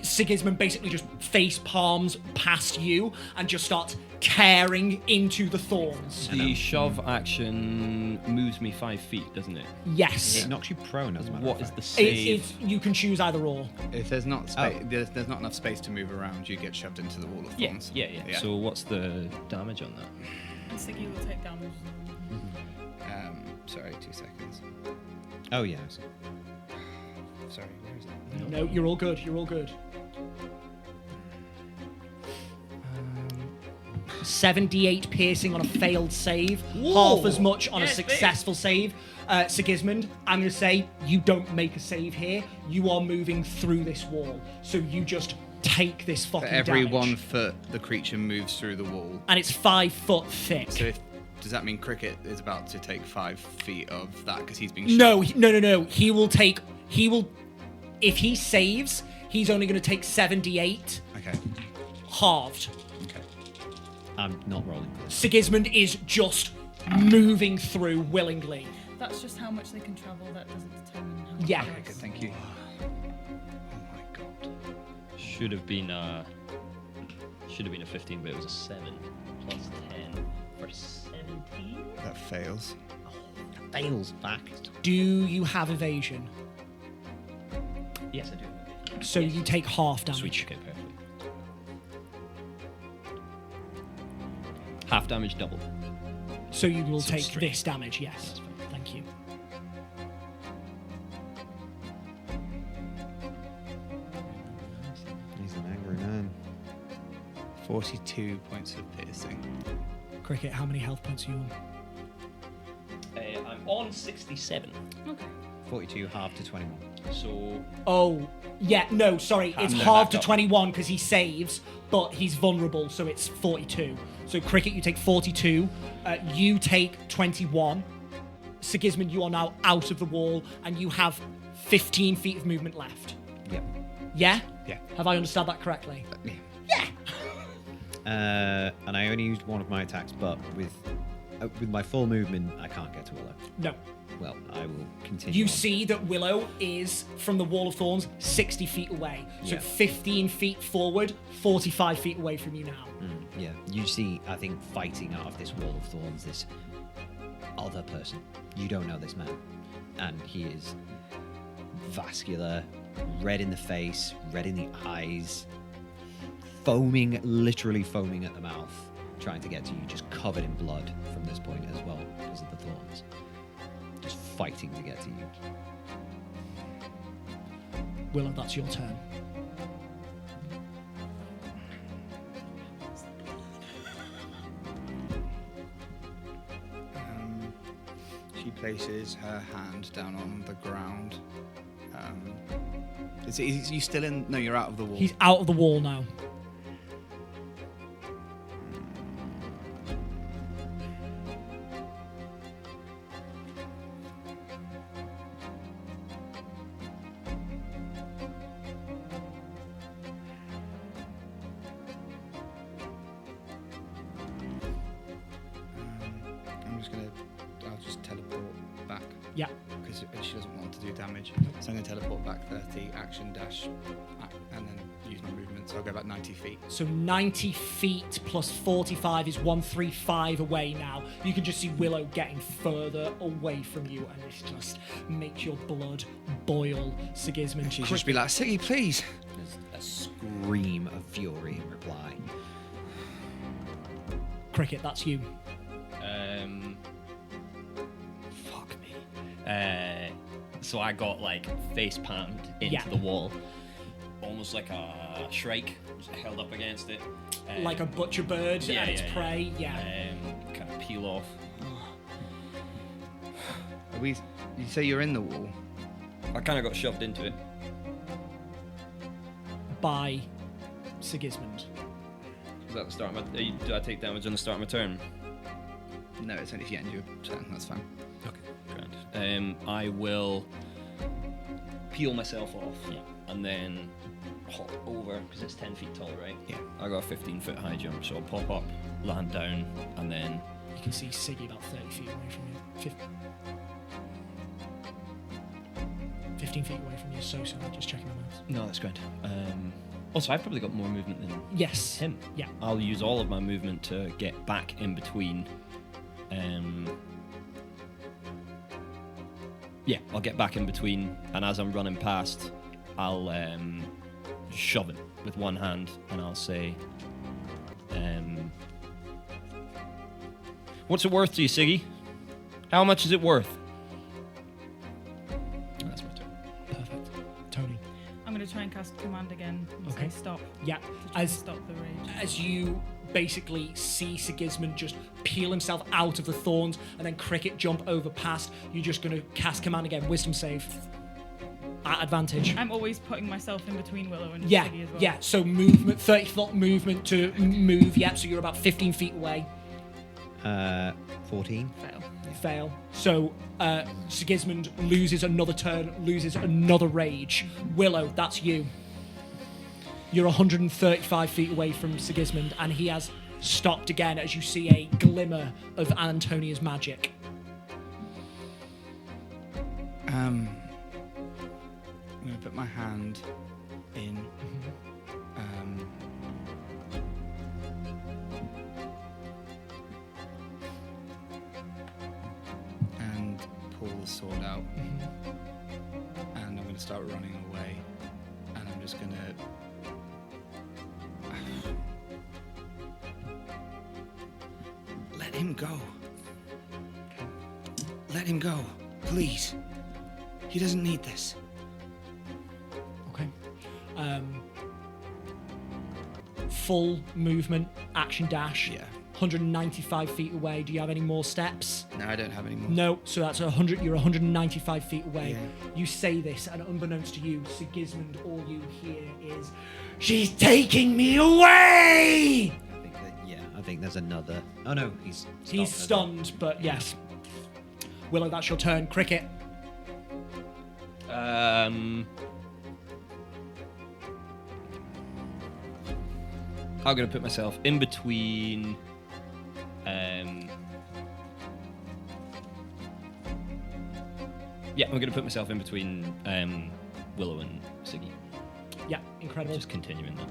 Sigismund basically just face palms past you and just starts tearing into the thorns. The shove action moves me 5 feet, doesn't it? Yes. It knocks you prone, as a matter What of is fact. the save? It's you can choose either or. If there's not space, Oh. there's not enough space to move around, you get shoved into the wall of yeah, thorns. yeah. So what's the damage on that? Siggy will take damage. Sorry, 2 seconds. Oh, yeah. I see. Sorry, where is it? No, you're all good. You're all good. 78 piercing on a failed save, half as much on a Yes, successful save. Sigismund, I'm going to say you don't make a save here. You are moving through this wall, so you just take this fucking For every damage. 1 foot, the creature moves through the wall. And it's 5 foot thick. So does that mean Cricket is about to take 5 feet of that because he's being shoved? No. He will. If he saves, he's only going to take 78, Okay. halved. Okay. I'm not rolling for this. Sigismund is just moving through willingly. That's just how much they can travel. That doesn't determine how much. Yeah. it Okay, does. good. Thank you. Oh my god. Should have been a 15, but it was a 7 plus 10 for 17. That fails. Fails back. Do you have evasion? Yes, I do. So you take half damage. Sweet. Okay, perfect. Half damage, double. So you will So take straight. this damage, yes. Thank you. He's an angry man. 42 points of piercing. Cricket, how many health points are you on? I'm on 67. Okay. 42 half to 21. So Oh, yeah, no, sorry. It's no, half back to up. 21 because he saves, but he's vulnerable, so it's 42. So Cricket, you take 42. You take 21. Sigismund, you are now out of the wall, and you have 15 feet of movement left. Yep. Yeah? Yeah. Have I understood that correctly? Yeah. Yeah! And I only used one of my attacks, but with with my full movement, I can't get to Willow. No. Well, I will continue. You on. see that Willow is, from the Wall of Thorns, 60 feet away. So Yeah. 15 feet forward, 45 feet away from you now. Yeah, you see, I think, fighting out of this wall of thorns, this other person. You don't know this man. And he is vascular, red in the face, red in the eyes, foaming, literally foaming at the mouth, trying to get to you, just covered in blood from this point as well, because of the thorns. Just fighting to get to you. Willow, that's your turn. She places her hand down on the ground. Is you still in? No, you're out of the wall. He's out of the wall now. I'll just teleport back. Yeah. Because she doesn't want to do damage. So I'm going to teleport back 30, action dash, and then use my movement. So I'll go back 90 feet. So 90 feet plus 45 is 135 away now. You can just see Willow getting further away from you, and this just makes your blood boil, Sigismund. She'd just be like, Siggy, please. There's a scream of fury in reply. Cricket, that's you. Fuck me. So I got like face palmed into Yeah. the wall, almost like a shrike, just held up against it. Like a butcher bird and its prey. Yeah. Kind of peel off. You say you're in the wall? I kind of got shoved into it. By Sigismund. Is that the start of my? Do I take damage on the start of my turn? No, it's only if you end your turn. That's fine. Okay, grand. I will peel myself off, and then hop over because it's 10 feet tall, right? Yeah. I got a 15-foot high jump, so I'll pop up, land down, and then You can see Siggy about 30 feet away from you. 15 feet away from you, so sorry, just checking my maths. no, that's grand. Also, I've probably got more movement than Yes. him. Yeah. I'll use all of my movement to get back in between. I'll get back in between, and as I'm running past, I'll shove it with one hand, and I'll say, "What's it worth to you, Siggy? How much is it worth?" That's my turn. Perfect. Tony. I'm going to try and cast command again and Okay. say stop. Yeah. To try and As stop the rage. as you basically see Sigismund just peel himself out of the thorns and then Cricket jump over past, you're just going to cast command again. Wisdom save. At advantage. I'm always putting myself in between Willow and Yeah, Siggy as well. yeah. So movement, 30-foot movement to move. Yeah, so you're about 15 feet away. 14. Fail. Fail. So Sigismund loses another turn, loses another rage. Willow, that's you. You're 135 feet away from Sigismund, and he has stopped again as you see a glimmer of Antonia's magic. I'm going to put my hand in. And pull the sword out. And I'm going to start running away. And I'm just going to. Let him go. Let him go, please. He doesn't need this. Okay. Full movement, action dash. Yeah. 195 feet away. Do you have any more steps? No, I don't have any more. No, so that's 100. You're 195 feet away. Yeah. You say this, and unbeknownst to you, Sigismund, all you hear is, "She's taking me away!" I think there's another. Oh no, he's He's stopped. stunned, but yes. Willow, that's your turn. Cricket. I'm going to put myself in between Yeah, I'm going to put myself in between Willow and Siggy. Yeah, incredible. Just continuing that.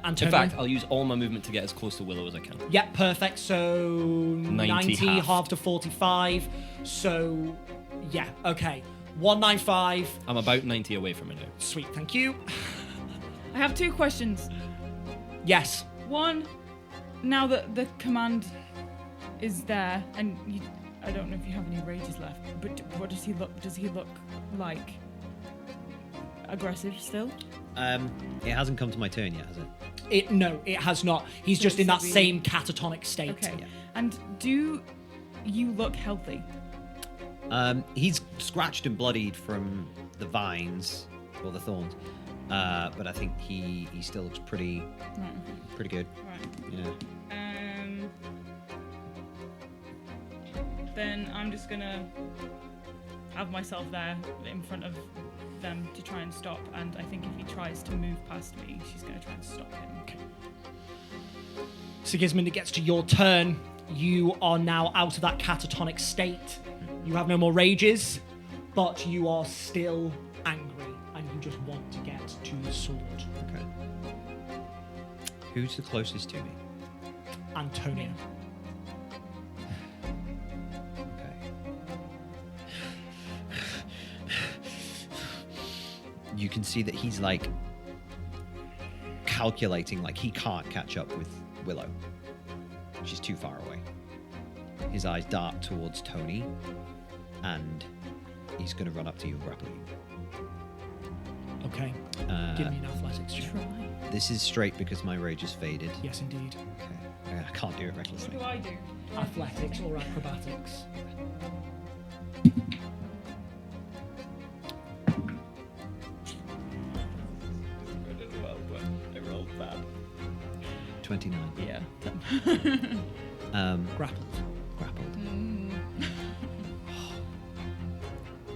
Antonio. In fact, I'll use all my movement to get as close to Willow as I can. Yeah, perfect. So 90 half. half to 45. So, yeah, okay. 195. I'm about 90 away from it now. Sweet, thank you. I have 2 questions. Yes. One, now that the command is there, and I don't know if you have any rages left, but what does he look? Does he look like aggressive still? It hasn't come to my turn yet, has it? No, it has not. He's So just in that it's same catatonic state. Okay. Yeah. And do you look healthy? He's scratched and bloodied from the vines or the thorns, but I think he still looks pretty good. Right. Yeah. Then I'm just gonna have myself there in front of them to try and stop. And I think if he tries to move past me, she's gonna try and stop him. Okay. Sigismund, it gets to your turn. You are now out of that catatonic state. You have no more rages, but you are still angry, and you just want to get to the sword. Okay. Who's the closest to me? Antonio. Okay. You can see that he's like calculating, like he can't catch up with Willow. She's too far away. His eyes dart towards Tony, and he's going to run up to you and grapple you. Okay. Give me an athletics check. Try. This is straight because my rage has faded. Yes, indeed. Okay. I can't do it What recklessly. do I do? Athletics or acrobatics. I rolled bad. 29. Yeah. Grappled. Grappled.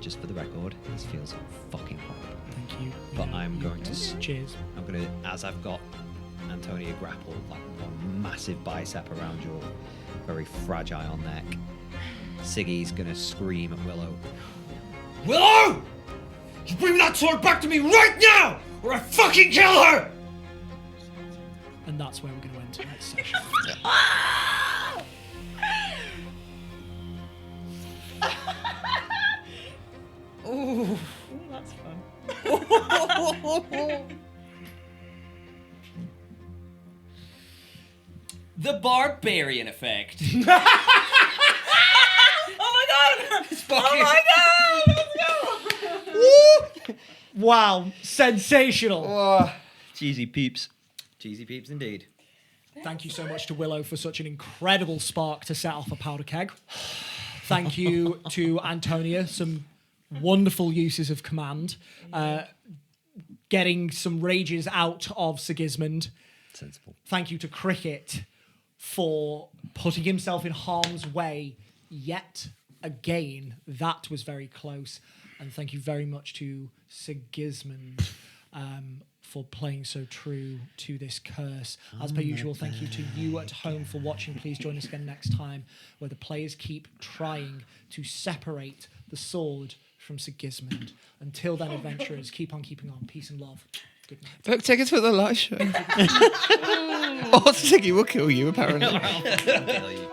Just for the record, this feels fucking horrible. Thank you. But I'm going to Cheers. I'm gonna, as I've got Antonia grappled, like one massive bicep around your very fragile neck, Siggy's gonna scream at Willow. Willow! You bring that sword back to me right now, or I fucking kill her! And that's where we're going to end tonight's session. Ooh, that's fun. The barbarian effect. Oh my god! Oh my god! Let's go! Wow, sensational. Cheesy peeps. Cheesy peeps indeed. Thank you so much to Willow for such an incredible spark to set off a powder keg. Thank you to Antonia, some wonderful uses of command. Getting some rages out of Sigismund. Sensible. Thank you to Cricket for putting himself in harm's way yet again. That was very close. And thank you very much to Sigismund for playing so true to this curse. As per usual, thank you to you at home for watching. Please join us again next time, where the players keep trying to separate the sword from Sigismund. Until then, adventurers, keep on keeping on. Peace and love. Good night. Book tickets for the live show. Or Siggy will kill you, apparently. Kill you.